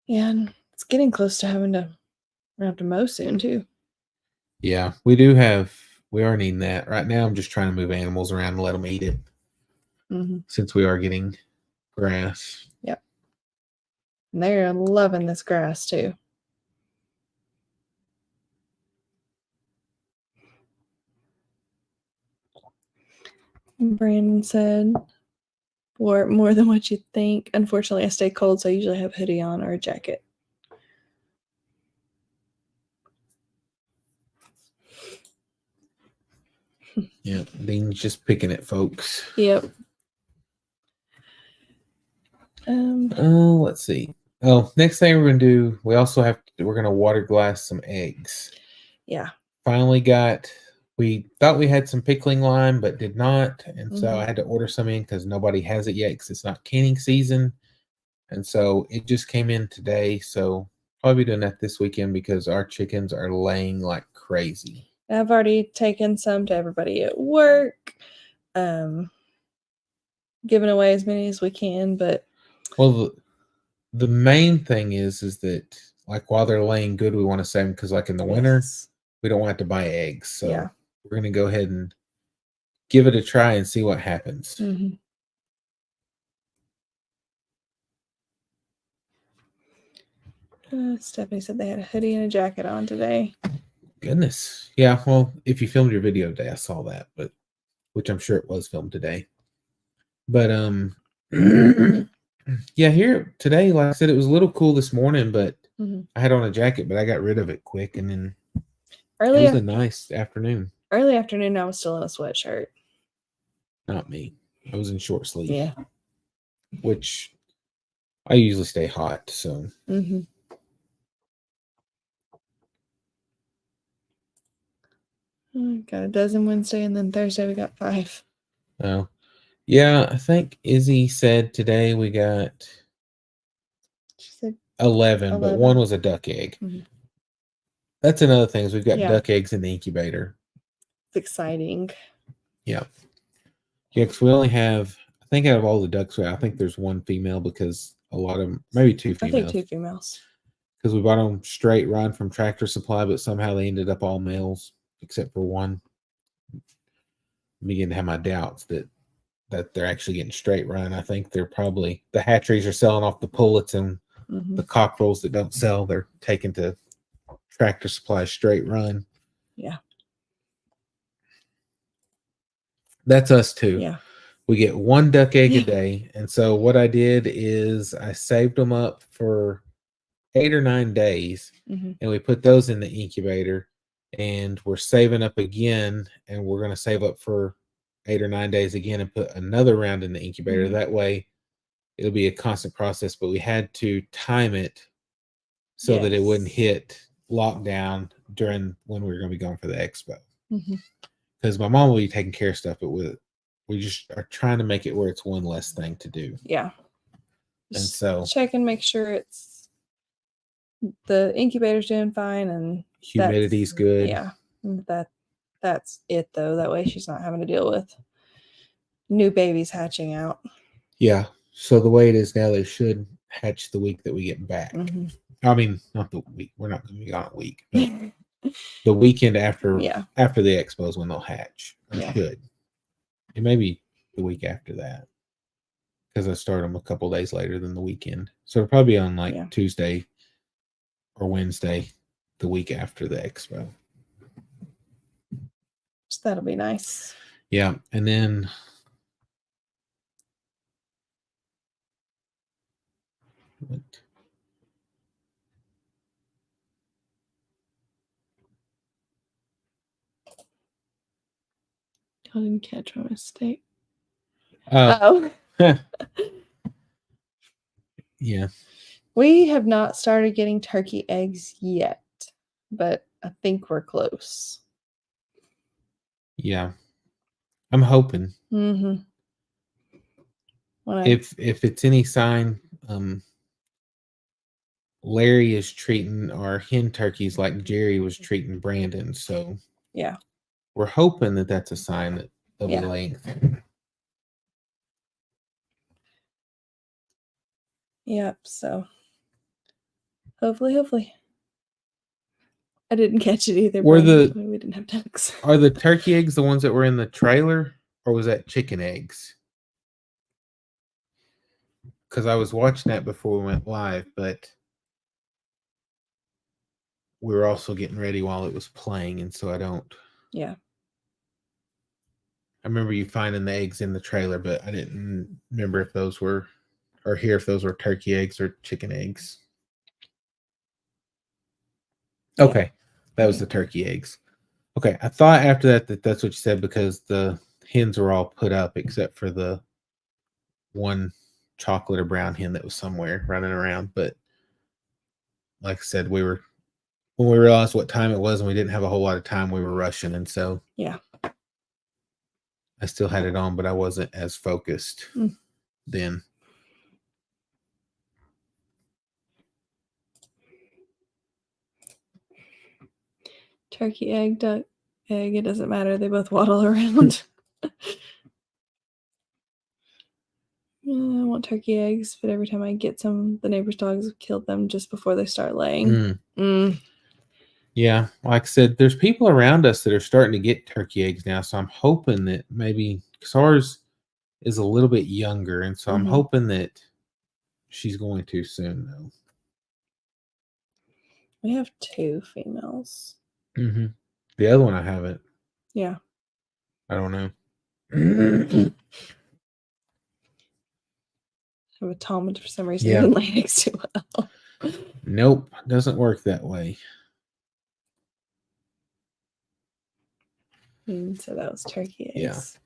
Yeah, and it's getting close to having to mow soon too. Yeah, we are needing that. Right now I'm just trying to move animals around and let them eat it, since we are getting grass. Yep. And they're loving this grass too. Brandon said, more than what you'd think. Unfortunately, I stay cold, so I usually have a hoodie on or a jacket. Yeah, Dean's just picking it, folks. Yep. Let's see. Oh, next thing we're gonna do, we're gonna water glass some eggs. Yeah. Finally we thought we had some pickling lime, but did not, and so I had to order some in because nobody has it yet, because it's not canning season, and so it just came in today. So probably doing that this weekend, because our chickens are laying like crazy. I've already taken some to everybody at work, giving away as many as we can. But the main thing is that, like, while they're laying good, we want to save them, because like in the winter we don't want to buy eggs. So we're going to go ahead and give it a try and see what happens. Stephanie said they had a hoodie and a jacket on today. Goodness. Yeah, well, if you filmed your video today, I saw that, but which I'm sure it was filmed today. But yeah, here today, like I said, it was a little cool this morning, but I had on a jacket, but I got rid of it quick, and then it was a nice afternoon. Early afternoon, I was still in a sweatshirt. Not me. I was in short sleeve. Yeah. Which I usually stay hot, so. Got a dozen Wednesday, and then Thursday we got 5. Oh, yeah. I think Izzy said today we got. She said 11, but one was a duck egg. That's another thing, is we've got duck eggs in the incubator. It's exciting. Yeah. Yeah, because we only have, I think out of all the ducks, I think there's one female, because a lot of them, maybe 2 females. I think 2 females. Because we bought them straight run from Tractor Supply, but somehow they ended up all males, except for one. I'm beginning to have my doubts that they're actually getting straight run. I think they're probably, the hatcheries are selling off the pullets, and the cockerels that don't sell, they're taken to Tractor Supply straight run. Yeah. That's us too. Yeah. We get 1 duck egg a day. And so what I did is I saved them up for 8 or 9 days, Hmm. and we put those in the incubator, and we're saving up again, and we're going to save up for 8 or 9 days again and put another round in the incubator. Mhm. That way it'll be a constant process, but we had to time it so that it wouldn't Yes. hit lockdown during when we were going to be going for the expo. Hmm. Because my mom will be taking care of stuff, but we just are trying to make it where it's one less thing to do. Yeah. And Just so check and make sure the incubator's doing fine and humidity's good. Yeah. That's it though. That way she's not having to deal with new babies hatching out. Yeah. So the way it is now, they should hatch the week that we get back. Mhm. I mean, not the week. We're not going to be gone a week, but the weekend after Yeah. after the expo is when they'll hatch. Or Yeah. should. It may be the week after that, because I start them a couple days later than the weekend. So it'll probably be on like Yeah. Tuesday or Wednesday, the week after the expo. So that'll be nice. Yeah, and then what? I didn't catch my mistake. Oh, Oh. yeah. We have not started getting turkey eggs yet, but I think we're close. Yeah. I'm hoping. Mm-hmm. If it's any sign, Larry is treating our hen turkeys like Jerry was treating Brandon. So yeah. we're hoping that that's a sign that they'll Yeah. be laying. Yep. So hopefully. I didn't catch it either. We didn't have ducks. Are the turkey eggs the ones that were in the trailer, or was that chicken eggs? Because I was watching that before we went live, but we were also getting ready while it was playing, and so I don't. Yeah. I remember you finding the eggs in the trailer, but I didn't remember if those were, or hear if those were turkey eggs or chicken eggs. Okay, that was the turkey eggs. Okay, I thought after that's what you said, because the hens were all put up except for the one chocolate or brown hen that was somewhere running around. But like I said, when we realized what time it was and we didn't have a whole lot of time, we were rushing, and so yeah, I still had it on, but I wasn't as focused then. Turkey egg, duck egg, it doesn't matter. They both waddle around. I want turkey eggs, but every time I get some, the neighbor's dogs have killed them just before they start laying. Yeah, like I said, there's people around us that are starting to get turkey eggs now, so I'm hoping that maybe, because ours is a little bit younger, and so I'm hoping that she's going to soon, though. We have 2 females. The other one I haven't. Yeah. I don't know. I have a Tom, but for some reason it didn't lay eggs too well. Nope, doesn't work that way. So that was turkey eggs.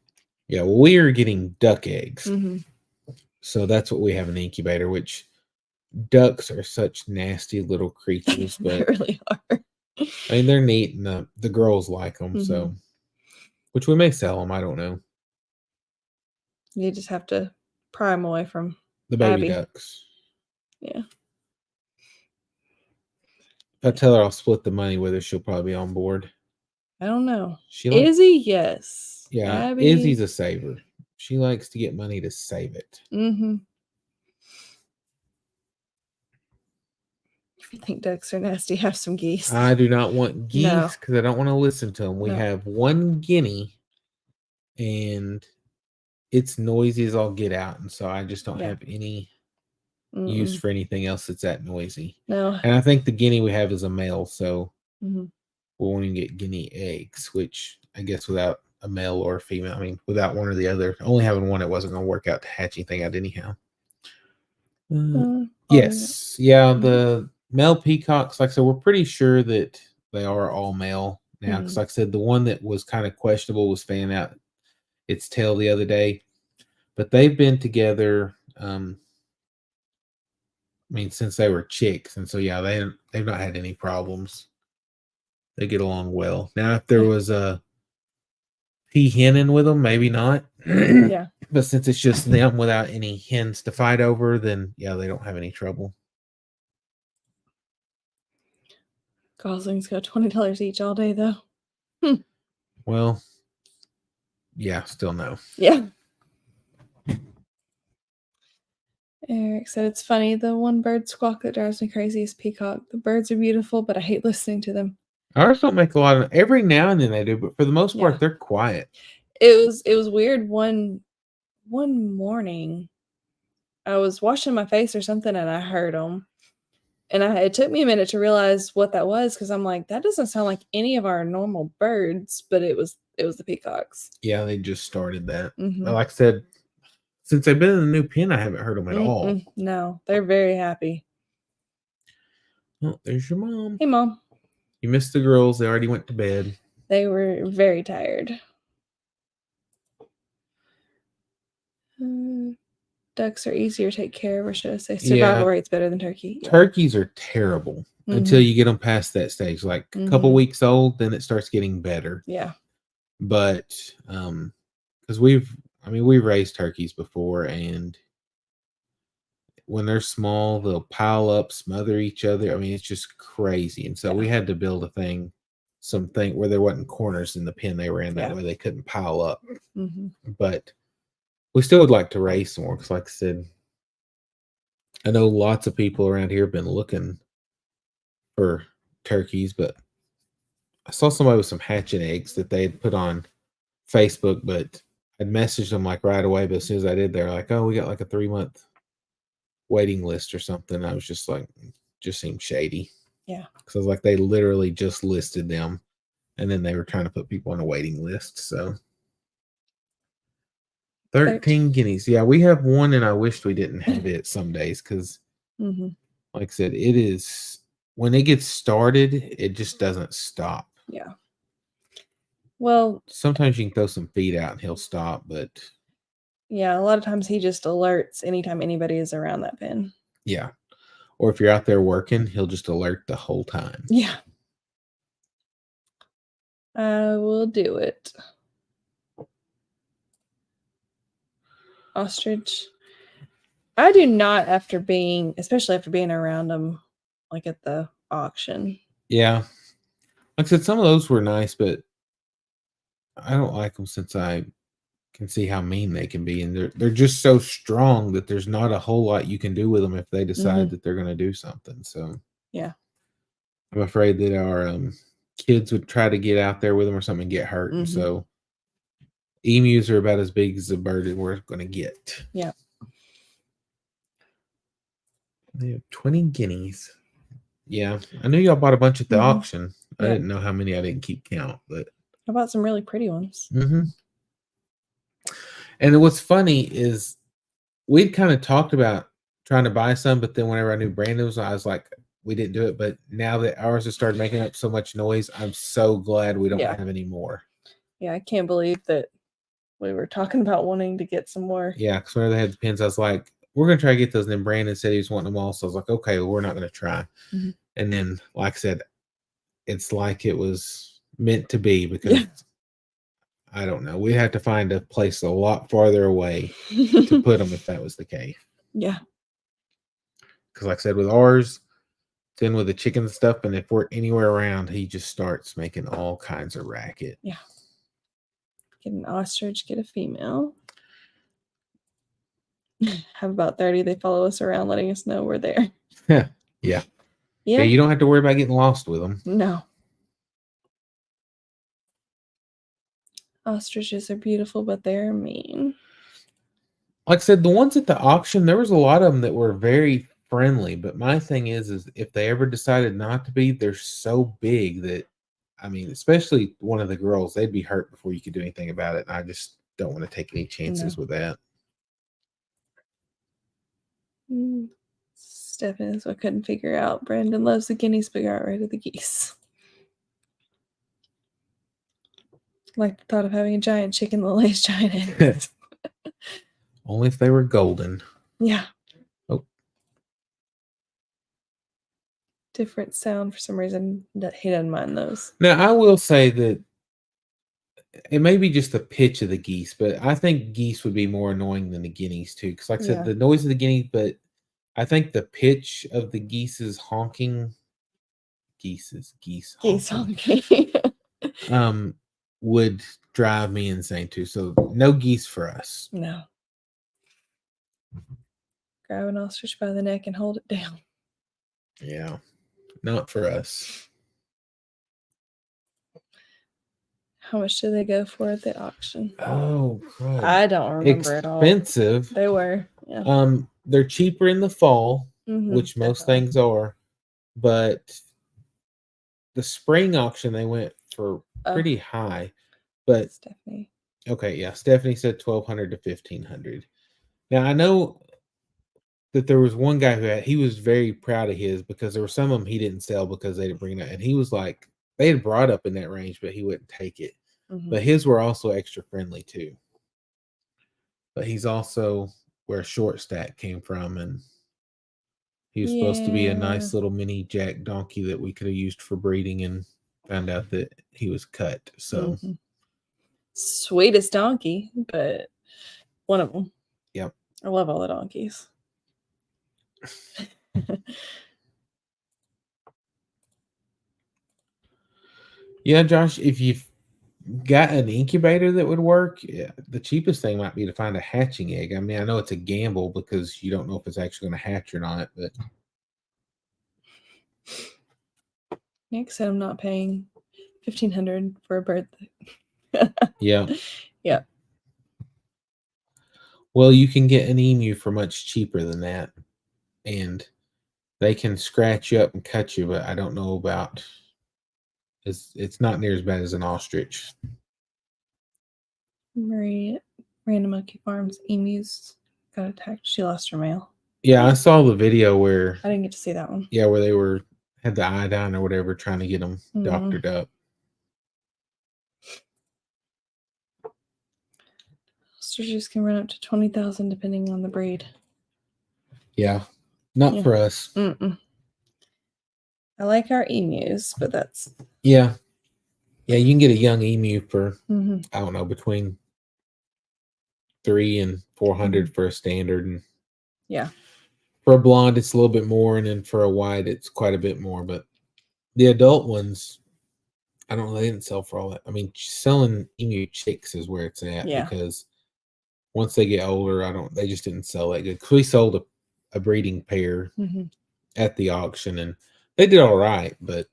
Yeah, well, we are getting duck eggs. Mm-hmm. So that's what we have in the incubator, which ducks are such nasty little creatures. But they really are. I mean, they're neat, and the girls like them. So, which we may sell them. I don't know. You just have to pry them away from the baby Abby. Ducks. Yeah. If I tell her I'll split the money with her, she'll probably be on board. I don't know. She Izzy, yes. Yeah, Abby. Izzy's a saver. She likes to get money to save it. Mm-hmm. If you think ducks are nasty, have some geese. I do not want geese because I don't want to listen to them. We No. have one guinea, and it's noisy as all get out, and so I just don't have any use for anything else that's that noisy. No. And I think the guinea we have is a male, so we won't even get guinea eggs, which I guess without a male or a female. I mean, without one or the other, only having one, it wasn't going to work out to hatch anything out anyhow. Yes, yeah, the male peacocks, like I said, we're pretty sure that they are all male now. Because, like I said, the one that was kind of questionable was fanning out its tail the other day, but they've been together. I mean, since they were chicks, and so yeah, they've not had any problems. They get along well. Now, if there was a hen with them, maybe not. Yeah. But since it's just them without any hens to fight over, then yeah, they don't have any trouble. Goslings go $20 each all day, though. Well, yeah, still no. Yeah. Eric said it's funny. The one bird squawk that drives me crazy is peacock. The birds are beautiful, but I hate listening to them. Ours don't make a lot of. Every now and then they do, but for the most part, they're quiet. It was weird. One morning, I was washing my face or something, and I heard them. And it took me a minute to realize what that was, because I'm like, that doesn't sound like any of our normal birds, but it was the peacocks. Yeah, they just started that. Mhm. Like I said, since they've been in the new pen, I haven't heard them at all. No, they're very happy. Oh, there's your mom. Hey, Mom. You missed the girls. They already went to bed. They were very tired. Ducks are easier to take care of, or should I say survival rate's better than turkey? Turkeys are terrible until you get them past that stage. Like a couple weeks old, then it starts getting better. Yeah. But because we've raised turkeys before, and when they're small, they'll pile up, smother each other. I mean, it's just crazy. And so we had to build something where there wasn't corners in the pen they were in, that way they couldn't pile up. But we still would like to raise some more, because like I said, I know lots of people around here have been looking for turkeys, but I saw somebody with some hatching eggs that they had put on Facebook, but I'd messaged them like right away. But as soon as I did, they're like, "Oh, we got like a 3-month waiting list or something." I was just like, just seemed shady. Yeah. Because I was like, they literally just listed them, and then they were trying to put people on a waiting list. So 13 guineas. Yeah, we have one, and I wished we didn't have it some days, because like I said, it is, when it gets started, it just doesn't stop. Yeah. Well, sometimes you can throw some feed out and he'll stop, but yeah, a lot of times he just alerts anytime anybody is around that pen. Yeah. Or if you're out there working, he'll just alert the whole time. Yeah. I will do it. Ostrich. I do not, especially after being around them, like at the auction. Yeah. Like I said, some of those were nice, but I don't like them since I can see how mean they can be. And they're just so strong that there's not a whole lot you can do with them if they decide that they're going to do something. So, yeah. I'm afraid that our kids would try to get out there with them or something and get hurt. And so, emus are about as big as the bird that we're going to get. Yeah. They have 20 guineas. Yeah. I knew y'all bought a bunch at the auction. I didn't know how many. I didn't keep count, but I bought some really pretty ones. And what's funny is we'd kind of talked about trying to buy some, but then whenever I knew Brandon was, I was like, we didn't do it. But now that ours have started making up so much noise, I'm so glad we don't have any more. Yeah, I can't believe that we were talking about wanting to get some more. Yeah, because whenever they had the pins, I was like, we're going to try to get those. And then Brandon said he was wanting them all. So I was like, okay, well, we're not going to try. And then, like I said, it's like it was meant to be, because I don't know. We'd have to find a place a lot farther away to put them if that was the case. Yeah. Because like I said, with ours, it's in with the chicken stuff, and if we're anywhere around, he just starts making all kinds of racket. Yeah. Get an ostrich, get a female. Have about 30. They follow us around, letting us know we're there. Yeah. You don't have to worry about getting lost with them. No. Ostriches are beautiful, but they're mean. Like I said, the ones at the auction, there was a lot of them that were very friendly. But my thing is if they ever decided not to be, they're so big that I mean, especially one of the girls, they'd be hurt before you could do anything about it. And I just don't want to take any chances with that. Stephanie, I couldn't figure out. Brandon loves the guineas, but got rid of the geese. Like the thought of having a giant chicken that lays giant eggs. Only if they were golden. Yeah. Oh. Different sound for some reason. He doesn't mind those. Now, I will say that it may be just the pitch of the geese, but I think geese would be more annoying than the guineas too. Because, like I said, the noise of the guinea, but I think the pitch of the geese's honking, geese honking, would drive me insane too. So no geese for us. No. Grab an ostrich by the neck and hold it down. Yeah, not for us. How much did they go for at the auction? Oh, God. I don't remember at all. Expensive. They were. Yeah. They're cheaper in the fall, which most things are, but the spring auction they went for pretty high. But Stephanie. Okay, yeah. Stephanie said 1,200 to 1,500. Now I know that there was one guy he was very proud of his because there were some of them he didn't sell because they didn't bring it up, and he was like they had brought up in that range, but he wouldn't take it. But his were also extra friendly too. But he's also where Short Stack came from, and he was supposed to be a nice little mini Jack donkey that we could have used for breeding, and found out that he was cut. So sweetest donkey, but one of them. Yep. I love all the donkeys. Yeah, Josh, if you've got an incubator that would work, the cheapest thing might be to find a hatching egg. I mean, I know it's a gamble because you don't know if it's actually going to hatch or not, but Nick said I'm not paying $1,500 for a birthday. Yeah. Yeah. Well, you can get an emu for much cheaper than that, and they can scratch you up and cut you, but I don't know about. It's not near as bad as an ostrich. Marie, Random Monkey Farms, emus got attacked. She lost her male. Yeah, I saw the video where I didn't get to see that one. Yeah, where they had the iodine or whatever, trying to get them doctored up. Ostriches can run up to 20,000 depending on the breed. Yeah, not for us. I like our emus, but that's yeah. You can get a young emu for I don't know, between $300 and $400 for a standard, and for a blonde it's a little bit more, and then for a white it's quite a bit more. But the adult ones, I don't know, they didn't sell for all that. I mean, selling emu chicks is where it's at because once they get older, they just didn't sell that good. Because we sold a breeding pair at the auction, and they did all right, but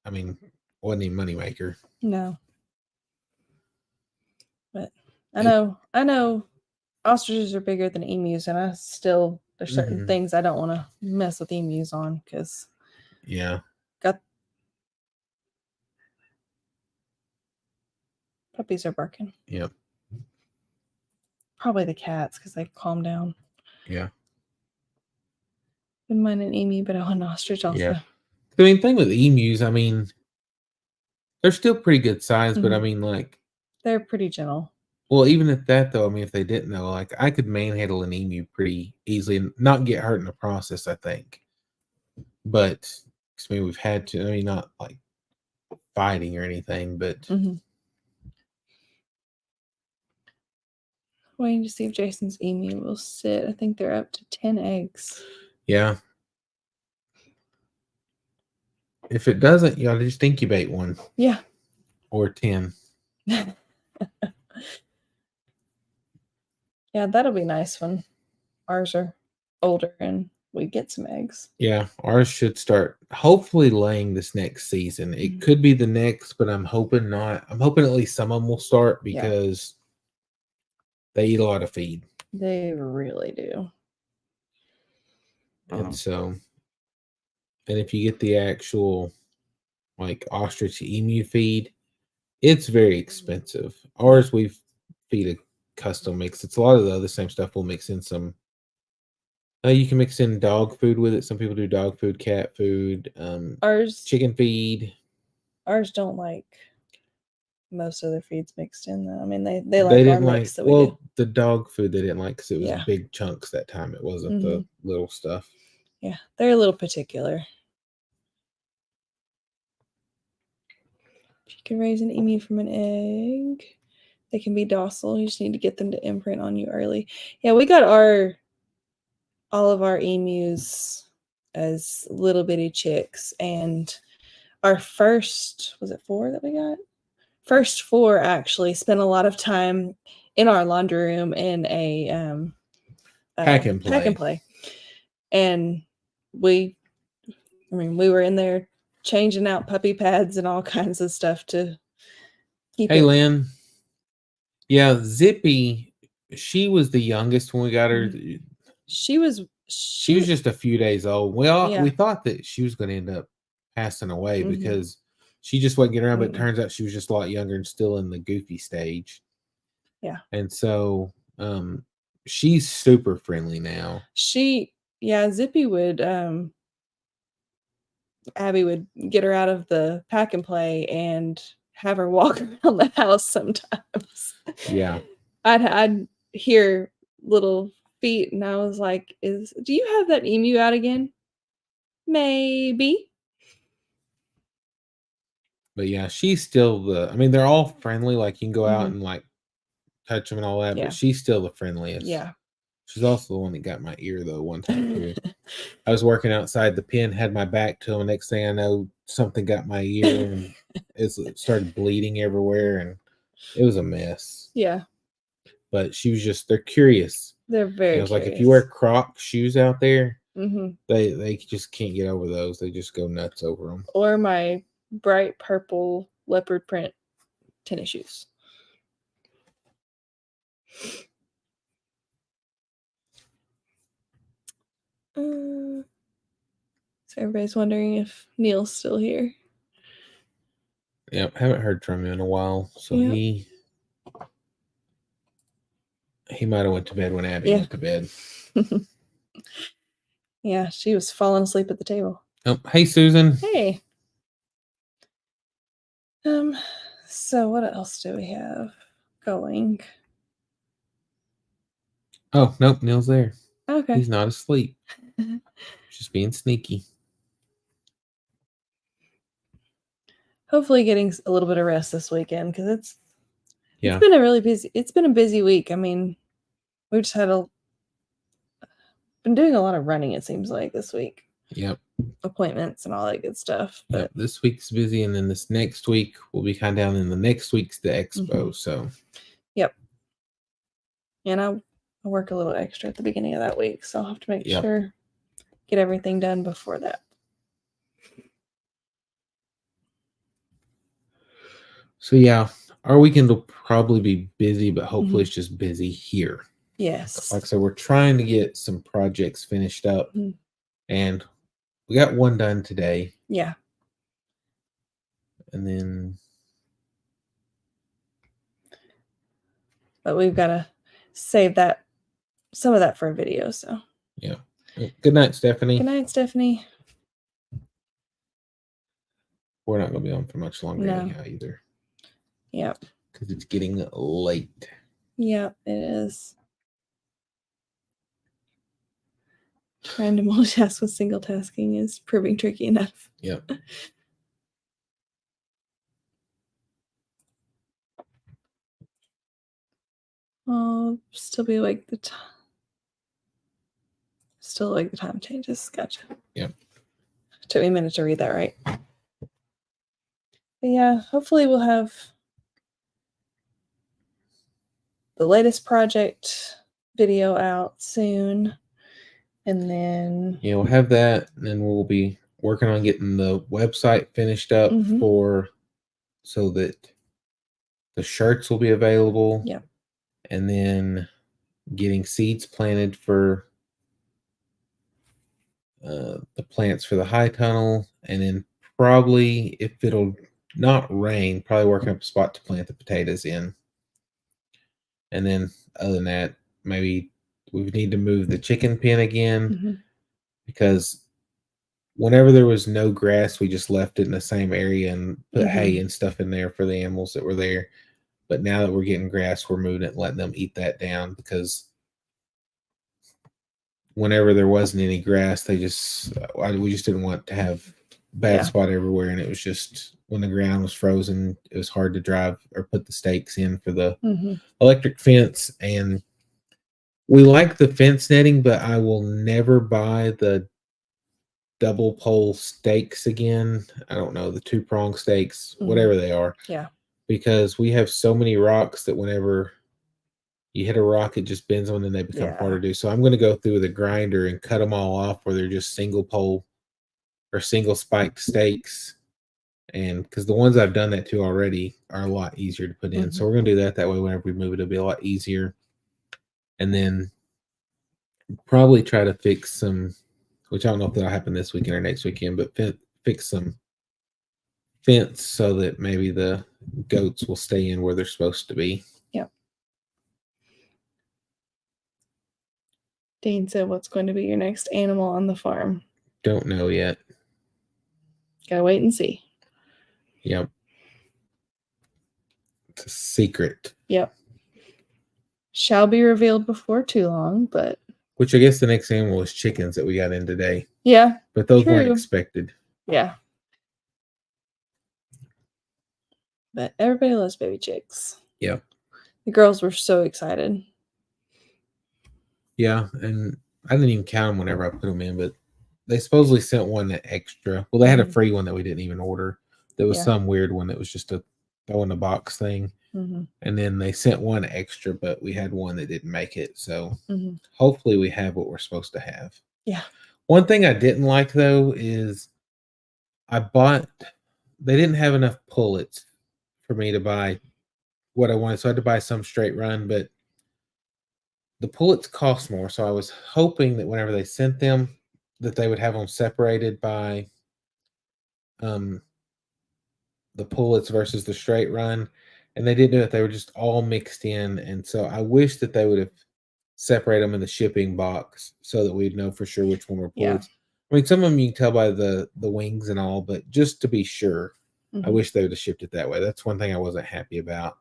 I mean, wasn't any moneymaker. No. But I know ostriches are bigger than emus, and there's certain things I don't want to mess with emus on because puppies are barking. Yep. Probably the cats because they calm down. Yeah. Wouldn't mind an emu, but I want an ostrich also. Yeah. I mean, thing with emus, I mean, they're still pretty good size, but I mean, like, they're pretty gentle. Well, even at that, though, I mean, if they didn't know, like, I could manhandle an emu pretty easily and not get hurt in the process, I think. But, I mean, we've had to, I mean, not like fighting or anything, but. Waiting to see if Jason's emu will sit. I think they're up to 10 eggs. Yeah. If it doesn't, you ought to just incubate one. Yeah. Or 10. Yeah, that'll be nice when ours are older and we get some eggs. Yeah, ours should start hopefully laying this next season. It could be the next, but I'm hoping not. I'm hoping at least some of them will start because they eat a lot of feed. They really do. And so, and if you get the actual like ostrich emu feed. It's very expensive. Ours we feed a custom mix. It's a lot of the other same stuff. We'll mix in some. You can mix in dog food with it. Some people do dog food, cat food, chicken feed. Ours don't like most of their feeds mixed in though. I mean, they They like our didn't mix like that we do. the dog food. They didn't like because it was Yeah. big chunks that time. It wasn't the little stuff. Yeah, they're a little particular. You can raise an emu from an egg. They can be docile. You just need to get them to imprint on you early. Yeah, we got all of our emus as little bitty chicks, and our first, was it 4 that we got? First 4 actually spent a lot of time in our laundry room in a Pack and play. And we were in there changing out puppy pads and all kinds of stuff to keep Hey, it. Lynn. Yeah, Zippy, she was the youngest when we got her. She was just a few days old. We Yeah. thought that she was going to end up passing away Mhm. because she just wasn't getting around, but it Mm-mm. turns out she was just a lot younger and still in the goofy stage. Yeah. And so she's super friendly now. Zippy would Abby would get her out of the pack and play and have her walk around the house sometimes. Yeah. I'd hear little feet and I was like, do you have that emu out again? Maybe. But yeah, she's still they're all friendly. Like you can go out Mhm. and like touch them and all that, Yeah. but she's still the friendliest. Yeah. She's also the one that got my ear though one time too. I was working outside the pen, had my back to him. Next thing I know, something got my ear and it started bleeding everywhere, and it was a mess. Yeah. But they're curious. They're very I was like, if curious. you wear Croc shoes out there, Mhm. they just can't get over those. They just go nuts over them. Or my bright purple leopard print tennis shoes. So everybody's wondering if Neil's still here. Yep, haven't heard from him in a while. So Yep. he might have went to bed when Abby went to bed. Yeah, she was falling asleep at the table. Oh, hey, Susan. Hey. So what else do we have going? Oh, nope, Neil's there. Okay. He's not asleep. Just being sneaky. Hopefully getting a little bit of rest this weekend because it's Yeah. It's been a busy week. I mean, we've just been doing a lot of running, it seems like, this week. Yep. Appointments and all that good stuff. But Yep. This week's busy, and then this next week we'll be kind of down in the next week's the expo. So yep. And I work a little extra at the beginning of that week, so I'll have to make sure get everything done before that. So yeah, our weekend will probably be busy, but hopefully it's just busy here. Yes. Like I said, we're trying to get some projects finished up, and we got one done today. Yeah. And then, but we've got to save some of that for a video. So yeah. Good night, Stephanie. Good night, Stephanie. We're not going to be on for much longer anyhow either. Yep. Because it's getting late. Yep, it is. Trying to multitask with single tasking is proving tricky enough. Yep. I'll still be awake the time. Still awake the time changes. Gotcha. Yep. Took me a minute to read that right. But yeah, hopefully we'll have the latest project video out soon. And then yeah, we'll have that, and then we'll be working on getting the website finished up so that the shirts will be available. Yeah. And then getting seeds planted for the plants for the high tunnel, and then probably, if it'll not rain, probably working up a spot to plant the potatoes in. And then other than that, maybe we need to move the chicken pen again Mhm. because whenever there was no grass, we just left it in the same area and put hay and stuff in there for the animals that were there. But now that we're getting grass, we're moving it and letting them eat that down because whenever there wasn't any grass, we just didn't want to have bad Yeah. spot everywhere. And it was just when the ground was frozen, it was hard to drive or put the stakes in for the Mhm. electric fence. And we like the fence netting, but I will never buy the double pole stakes again. I don't know, the 2-prong stakes, whatever they are. Yeah. Because we have so many rocks that whenever you hit a rock, it just bends them and then they become Yeah. harder to do. So I'm going to go through with a grinder and cut them all off where they're just single pole or single spiked stakes. And because the ones I've done that to already are a lot easier to put in. So we're going to do that. That way, whenever we move it, it'll be a lot easier. And then probably try to fix some, which I don't know if that'll happen this weekend or next weekend, but fix some fence so that maybe the goats will stay in where they're supposed to be. Yep. Dean said, "What's going to be your next animal on the farm?" Don't know yet. Gotta wait and see. Yep. It's a secret. Yep. Shall be revealed before too long, but Which I guess the next animal is chickens that we got in today. yeah. But those weren't True. expected. Yeah. But everybody loves baby chicks. Yep. The girls were so excited. Yeah, and I didn't even count them whenever I put them in, but they supposedly sent one that extra. Well, they had a free one that we didn't even order. There was some weird one that was just a throw in the box thing. And then they sent one extra, but we had one that didn't make it. So hopefully we have what we're supposed to have. Yeah. One thing I didn't like, though, is they didn't have enough pullets for me to buy what I wanted. So I had to buy some straight run, but the pullets cost more. So I was hoping that whenever they sent them, that they would have them separated by the pullets versus the straight run. And they didn't do it. They were just all mixed in. And so I wish that they would have separated them in the shipping box so that we'd know for sure which one were pullets. I mean, some of them you can tell by the wings and all, but just to be sure, I wish they would have shipped it that way. That's one thing I wasn't happy about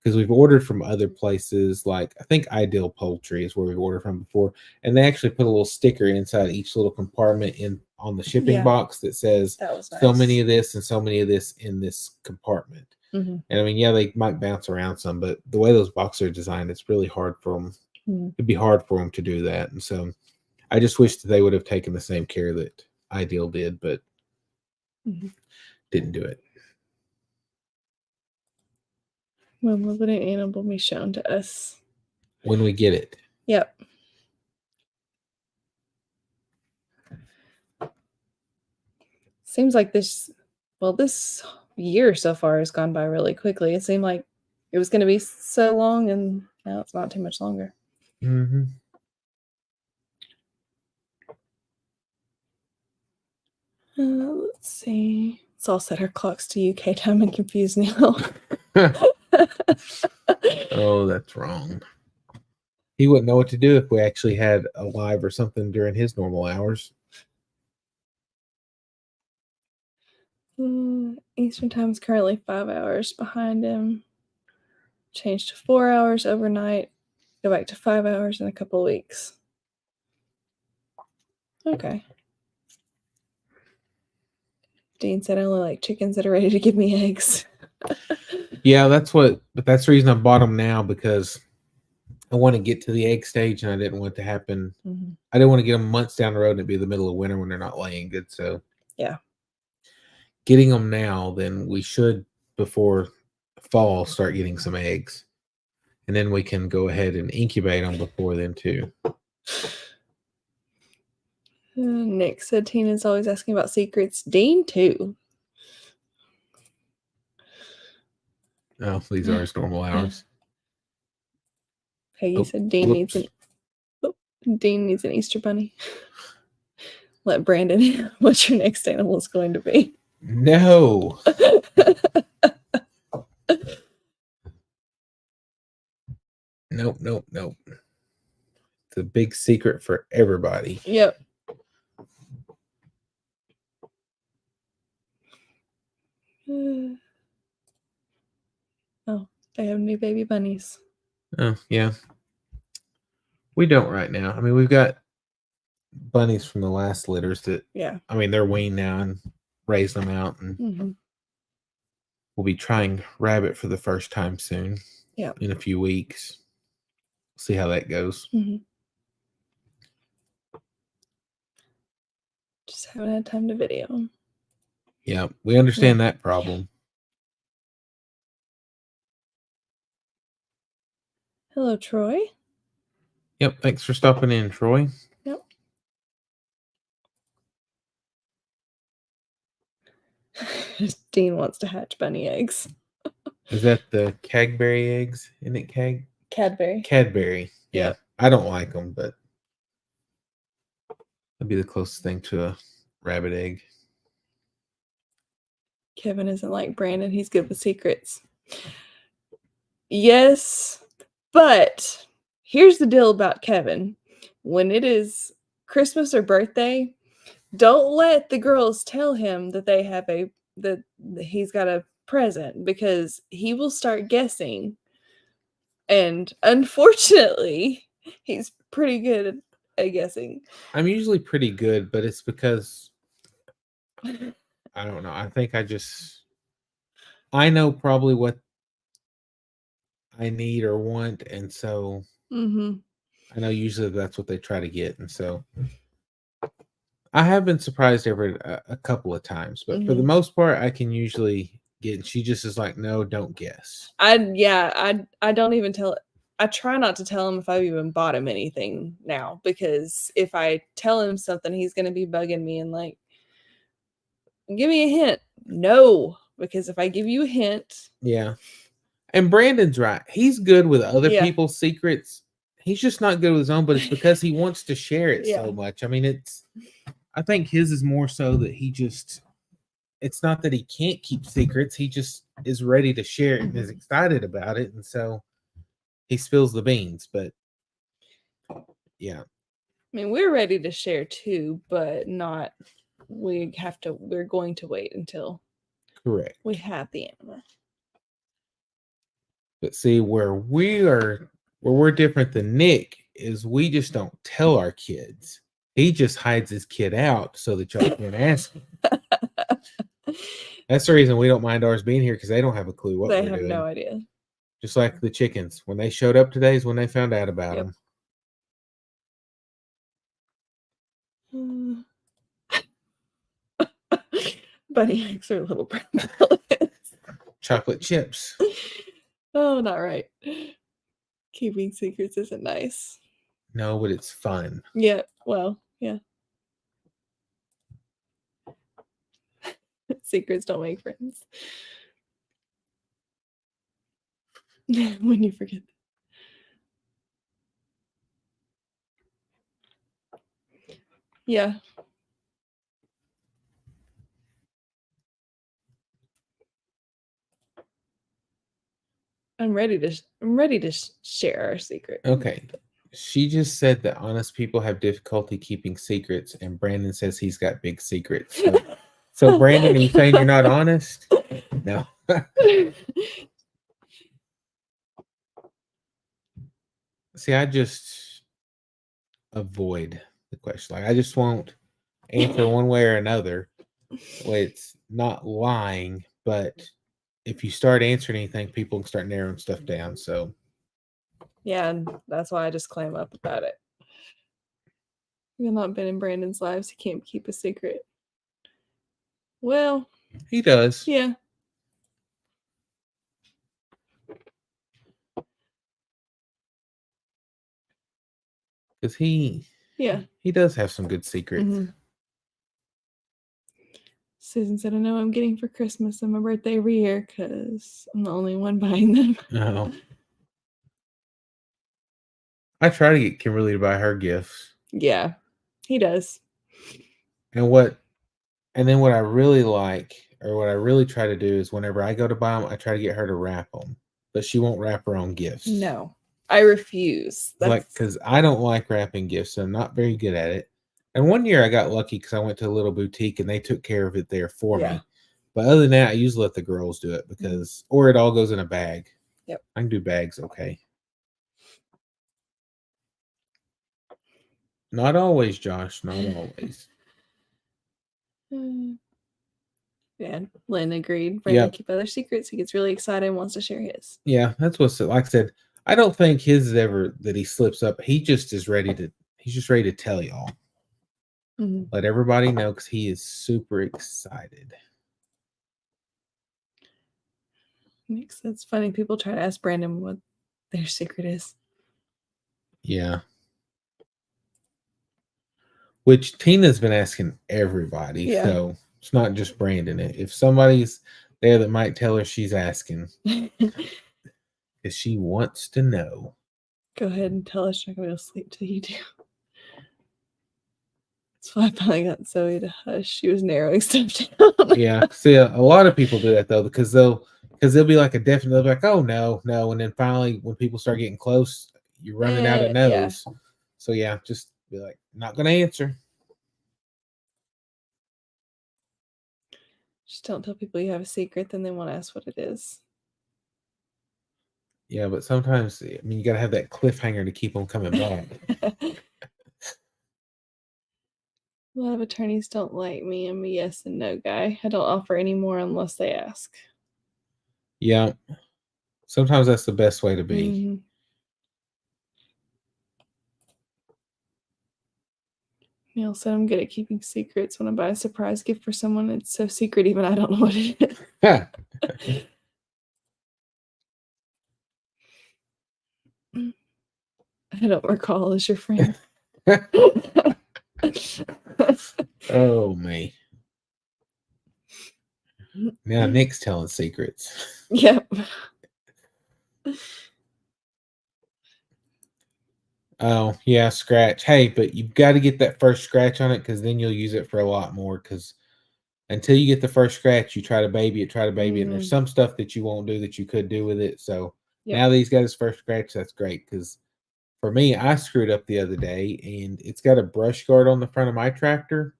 because we've ordered from other places, like I think Ideal Poultry is where we've ordered from before, and they actually put a little sticker inside each little compartment on the shipping box that says That was nice. so many of this and so many of this in this compartment. And I mean, yeah, they might bounce around some, but the way those boxes are designed, it's really hard for them. It'd be hard for them to do that, and so I just wish that they would have taken the same care that Ideal did, but didn't do it. When will the new animal be shown to us? When we get it. Yep. Seems like this year so far has gone by really quickly. It seemed like it was going to be so long, and now it's not too much longer. Let's see. Let's all set our clocks to UK time and confused now. Oh, that's wrong. He wouldn't know what to do if we actually had a live or something during his normal hours. Eastern time is currently 5 hours behind him. Change to 4 hours overnight. Go back to 5 hours in a couple of weeks. Okay. Dean said I only like chickens that are ready to give me eggs. Yeah, but that's the reason I bought them now, because I want to get to the egg stage and I didn't want it to happen. I didn't want to get them months down the road and it'd be the middle of winter when they're not laying good. So yeah, getting them now, then we should, before fall, start getting some eggs. And then we can go ahead and incubate them before then too. Nick said Tina's always asking about secrets. Dean too. Oh, these are his normal hours. Peggy said Dean needs an Easter bunny. Let Brandon. What's your next animal is going to be? No. Nope, nope, nope. It's a big secret for everybody. Yep. Oh, they have new baby bunnies. Oh, yeah. We don't right now. I mean, we've got bunnies from the last litters that, Yeah. I mean, they're weaned now and raised them out. And Mm-hmm. we'll be trying rabbit for the first time soon. Yeah. In a few weeks. See how that goes. Mm-hmm. Just haven't had time to video. Yeah, we understand that problem. Hello, Troy. Yep, thanks for stopping in, Troy. Yep. Dean wants to hatch bunny eggs. Is that the Cadbury eggs? Isn't it Cadbury. Cadbury. Yeah. Yep. I don't like them, but that'd be the closest thing to a rabbit egg. Kevin isn't like Brandon. He's good with secrets. Yes, but here's the deal about Kevin. When it is Christmas or birthday, don't let the girls tell him that they have that he's got a present, because he will start guessing. And unfortunately, he's pretty good at guessing. I'm usually pretty good, but it's because I don't know. I think I know probably what I need or want, and so I know usually that's what they try to get, and so I have been surprised every a couple of times, but for the most part, I can usually get. And she just is like, "No, don't guess." I don't even tell. I try not to tell him if I've even bought him anything now, because if I tell him something, he's going to be bugging me and like, give me a hint. No, because if I give you a hint. Yeah. And Brandon's right. He's good with other people's secrets. He's just not good with his own, but it's because he wants to share it so much. I mean, I think his is more so that it's not that he can't keep secrets. He just is ready to share it and is excited about it. And so he spills the beans, but yeah. I mean, we're ready to share too, but we're going to wait until correct. We have the animal. But see, where we're different than Nick is we just don't tell our kids. He just hides his kid out so that y'all can't ask him. That's the reason we don't mind ours being here, because they don't have a clue what we're doing. They have no idea. Just like the chickens. When they showed up today is when they found out about them. Bunny eggs are little brown pellets. Chocolate chips. Oh, not right. Keeping secrets isn't nice. No, but it's fun. Yeah, well, yeah. Secrets don't make friends. When you forget. Yeah. I'm ready to share our secret. Okay. She just said that honest people have difficulty keeping secrets, and Brandon says he's got big secrets. So Brandon, are you saying you're not honest? No. See, I just avoid the question. Like, I just won't answer one way or another. Well, it's not lying, but if you start answering anything, people can start narrowing stuff down. So yeah, and that's why I just clam up about it. You've not been in Brandon's lives. He can't keep a secret. Well, he does. Yeah. Because he does have some good secrets. Susan said, I know I'm getting for Christmas and my birthday every year because I'm the only one buying them. Oh. I try to get Kimberly to buy her gifts. Yeah, he does. And then what I really like or what I really try to do is whenever I go to buy them, I try to get her to wrap them, but she won't wrap her own gifts. No, I refuse. Like, because I don't like wrapping gifts, so I'm not very good at it. And one year I got lucky because I went to a little boutique and they took care of it there for Yeah. me. But other than that, I usually let the girls do it because, or it all goes in a bag. Yep. I can do bags okay. Not always, Josh. Not always. Yeah, Lynn agreed. Brandon Yep. keep other secrets. He gets really excited and wants to share his. Yeah, that's what's like I said. I don't think his is ever that he slips up. He just is ready to. He's just ready to tell y'all. Let everybody know because he is super excited. Makes sense. Funny people try to ask Brandon what their secret is. Yeah. Which Tina's been asking everybody. Yeah. So it's not just Brandon. If somebody's there that might tell her, she's asking. Because she wants to know. Go ahead and tell us you're not going to go to sleep till you do. That's why I finally got Zoe to hush. She was narrowing stuff down. Yeah. See, a lot of people do that though, because they'll be like a definite, they'll be like, oh no. And then finally when people start getting close, you're running out of no's. Yeah. So yeah, just be like, not gonna answer. Just don't tell people you have a secret, then they won't ask what it is. Yeah, but sometimes you gotta have that cliffhanger to keep them coming back. A lot of attorneys don't like me. I'm a yes and no guy. I don't offer any more unless they ask. Yeah. Sometimes that's the best way to be. Neil said I'm good at keeping secrets. When I buy a surprise gift for someone, it's so secret even I don't know what it is. I don't recall as your friend. Oh, me. Now Nick's telling secrets. Yep. Oh, yeah, scratch. Hey, but you've got to get that first scratch on it because then you'll use it for a lot more. Because until you get the first scratch, you try to baby it, and there's some stuff that you won't do that you could do with it. So now that he's got his first scratch, that's great. Because for me, I screwed up the other day, and it's got a brush guard on the front of my tractor,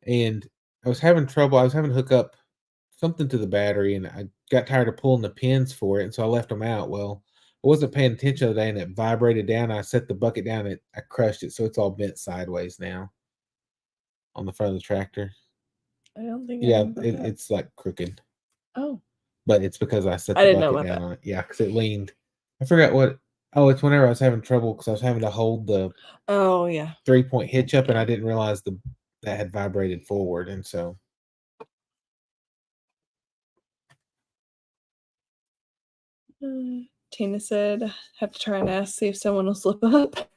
and I was having trouble. I was having to hook up something to the battery, and I got tired of pulling the pins for it, and so I left them out. Well, I wasn't paying attention today, and it vibrated down. I set the bucket down, and I crushed it, so it's all bent sideways now on the front of the tractor. I don't think. Yeah, it's like crooked. Oh, but it's because I set the bucket down on it. Yeah, because it leaned. I forgot what. Oh, it's whenever I was having trouble because I was having to hold the 3-point hitch up, and I didn't realize that had vibrated forward, and so. Tina said, have to try and ask, see if someone will slip up.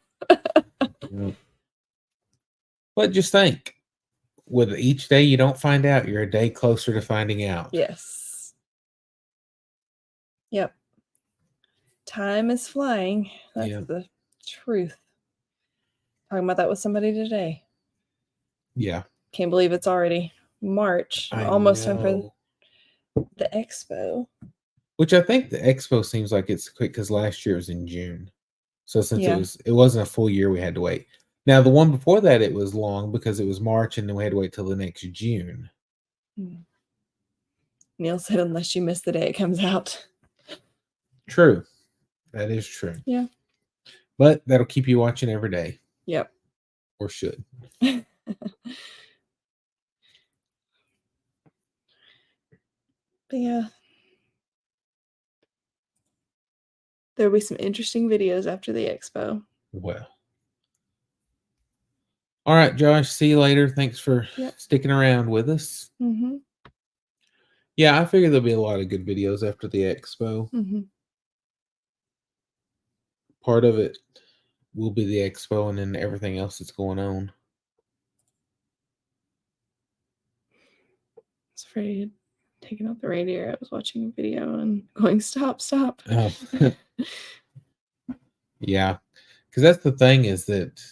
But just think, with each day you don't find out, you're a day closer to finding out. Yes. Yep. Time is flying. That's the truth. Talking about that with somebody today. Yeah. Can't believe it's already March. Almost time for the expo. Which I think the expo seems like it's quick because last year was in June. So since it wasn't a full year, we had to wait. Now the one before that, it was long because it was March and then we had to wait till the next June. Neil said, unless you miss the day it comes out. True. That is true. Yeah. But that'll keep you watching every day. Yep. Or should. But yeah. There'll be some interesting videos after the expo. Well. All right, Josh. See you later. Thanks for sticking around with us. Yeah, I figure there'll be a lot of good videos after the expo. Part of it will be the expo and then everything else that's going on. I was afraid of taking out the radiator. I was watching a video and going, stop. Oh. Yeah. Because that's the thing is that,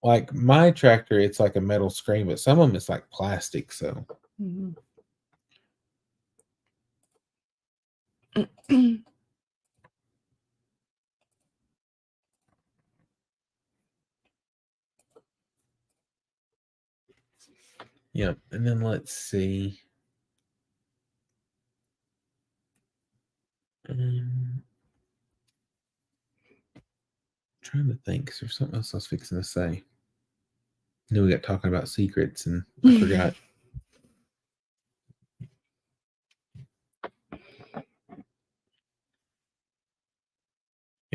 like my tractor, it's like a metal screen, but some of them it's like plastic. So Yep. And then let's see. Trying to think. Is there something else I was fixing to say? Then we got talking about secrets and I forgot.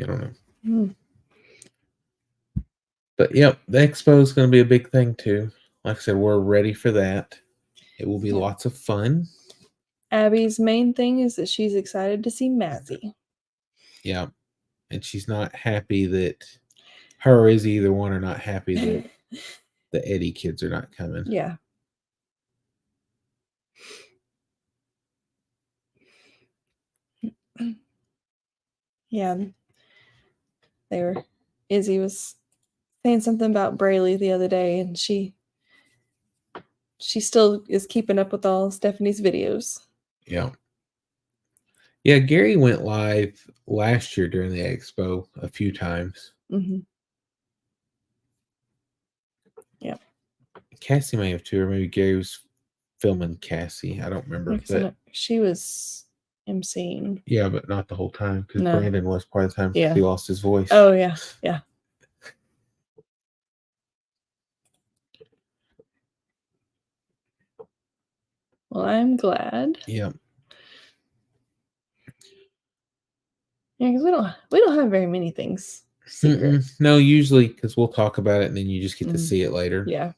I don't know. Mm. But yep, the expo is going to be a big thing too. Like I said, we're ready for that. It will be Yep. lots of fun. Abby's main thing is that she's excited to see Mazzy. Yeah. And she's not happy that her or Izzy, either one, are not happy that the Eddie kids are not coming. Yeah. Yeah. Izzy was saying something about Braylee the other day, and she still is keeping up with all Stephanie's videos. Yeah. Yeah, Gary went live last year during the expo a few times. Mm-hmm. Yeah. Cassie may have too, or maybe Gary was filming Cassie. I don't remember. But she was emceeing. Yeah, but not the whole time because No. Brandon was part of the time because Yeah. he lost his voice. Oh, yeah. Yeah. Well, I'm glad. Yeah. Yeah, because we don't have very many things secret. No, usually because we'll talk about it and then you just get to see it later. Yeah.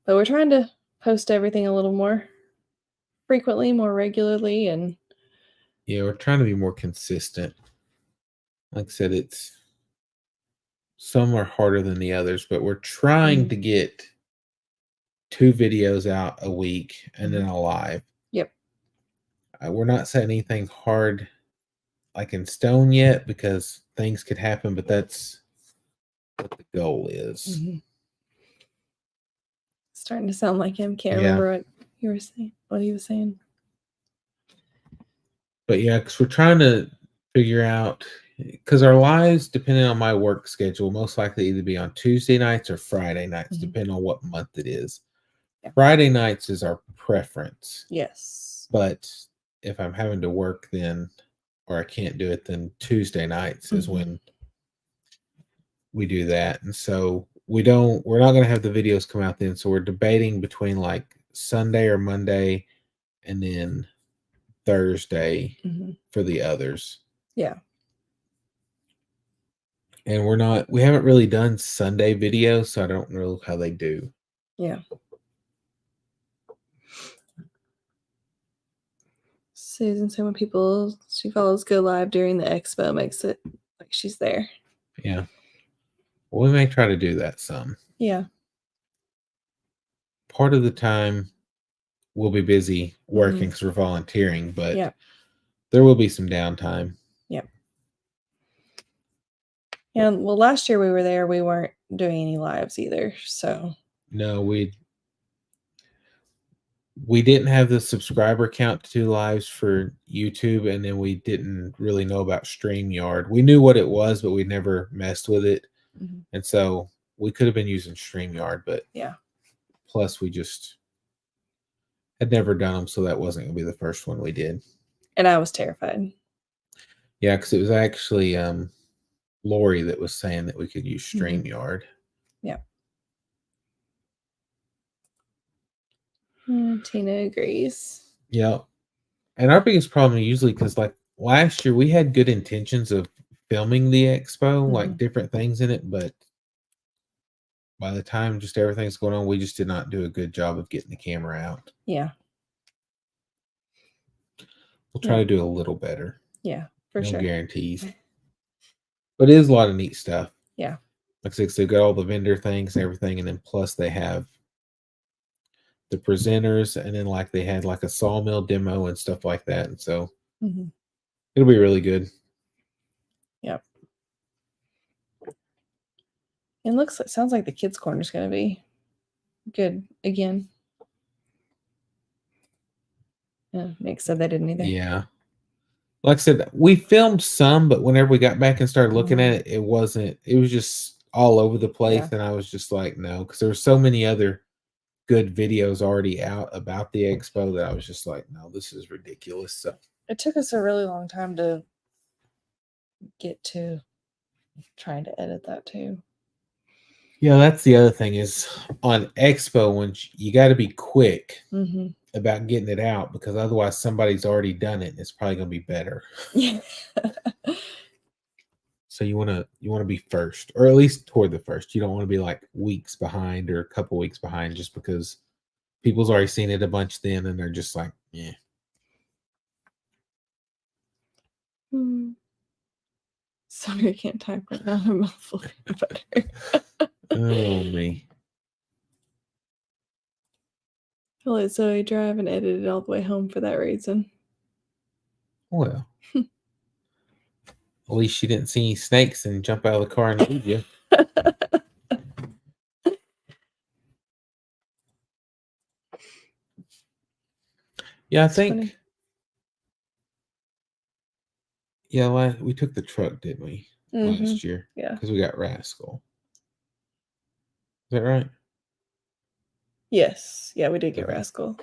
But we're trying to post everything a little more frequently, more regularly, and yeah, we're trying to be more consistent. Like I said, some are harder than the others, but we're trying to get 2 videos out a week and then a live. Yep. We're not setting anything hard like in stone yet because things could happen, but that's what the goal is. Mm-hmm. Starting to sound like him. Can't remember what you were saying. What he was saying. But yeah, because we're trying to figure out, because our lives, depending on my work schedule, most likely either be on Tuesday nights or Friday nights, depending on what month it is. Yeah. Friday nights is our preference. Yes. But if I'm having to work then, or I can't do it, then Tuesday nights is when we do that. And so we're not going to have the videos come out then. So we're debating between like Sunday or Monday and then Thursday for the others. Yeah. And we haven't really done Sunday videos, so I don't know how they do. Yeah. Susan said when she follows go live during the expo makes it like she's there. Yeah. Well, we may try to do that some. Yeah. Part of the time we'll be busy working because we're volunteering, but there will be some downtime. Yep. And well, last year we were there, we weren't doing any lives either. So no, we didn't have the subscriber count to do lives for YouTube, and then we didn't really know about StreamYard. We knew what it was, but we never messed with it. And so we could have been using StreamYard, but plus we just had never done them, so that wasn't going to be the first one we did. And I was terrified. Yeah, because it was actually Lori that was saying that we could use StreamYard. Yeah. Tina agrees. Yeah. And our biggest problem usually, because like last year we had good intentions of filming the expo, like different things in it, but by the time just everything's going on, we just did not do a good job of getting the camera out. Yeah. We'll try to do a little better. Yeah, for no sure. guarantees. But it is a lot of neat stuff. Yeah. Like I said, they've got all the vendor things and everything, and then plus they have the presenters, and then like they had like a sawmill demo and stuff like that. And so it'll be really good. Yep. It sounds like the kids' corner is going to be good again. Yeah, Nick said they didn't either. Yeah. Like I said, we filmed some, but whenever we got back and started looking at it, it was just all over the place, Yeah. and I was just like, no, because there were so many other good videos already out about the expo that I was just like, no, this is ridiculous. So It took us a really long time to get to trying to edit that too. yeah, that's the other thing is on expo when you got to be quick Mm-hmm. about getting it out because otherwise somebody's already done it and it's probably going to be better. Yeah. So you want to be first, or at least toward the first. You don't want to be like weeks behind or a couple weeks behind just because people's already seen it a bunch then and they're just like, yeah. Sorry, I can't type right now. I'm mouthful of butter. Oh me. I let Zoe drive and edit it all the way home for that reason. Well. At least she didn't see any snakes and jump out of the car and leave you. Yeah, I think. Funny. Yeah, we took the truck, didn't we, last year? Yeah. Because we got Rascal. Is that right? Yes. Yeah, we did get Okay. Rascal.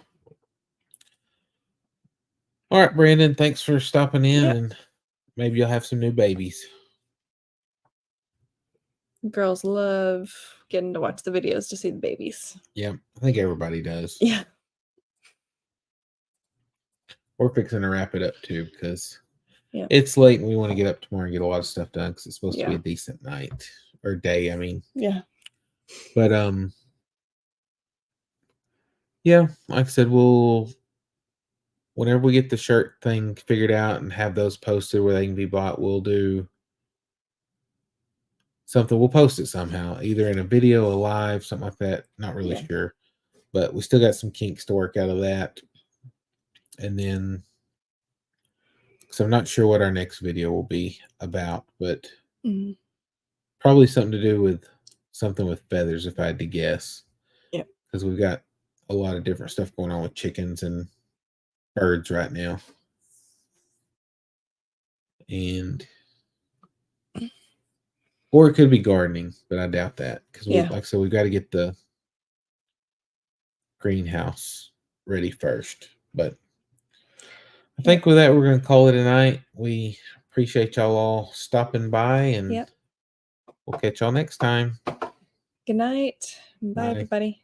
All right, Brandon. Thanks for stopping in, Yep. and maybe you'll have some new babies. Girls love getting to watch the videos to see the babies. Yeah, I think everybody does. Yeah. We're fixing to wrap it up too because Yeah. it's late and we want to get up tomorrow and get a lot of stuff done because it's supposed to be Yeah. a decent night or day. I mean, Yeah. but yeah, like I said, whenever we get the shirt thing figured out and have those posted where they can be bought, we'll do something. We'll post it somehow, either in a video, a live, something like that. Not really Yeah. sure, but we still got some kinks to work out of that. And then, so I'm not sure what our next video will be about, but probably something to do with something with feathers, if I had to guess. Yep. Because we've got a lot of different stuff going on with chickens and birds right now. And or it could be gardening, but I doubt that because Yeah. like I said, we've got to get the greenhouse ready first. But I think with that, we're going to call it a night. We appreciate y'all all stopping by, and Yep. we'll catch y'all next time. Good night. Bye, Bye. everybody.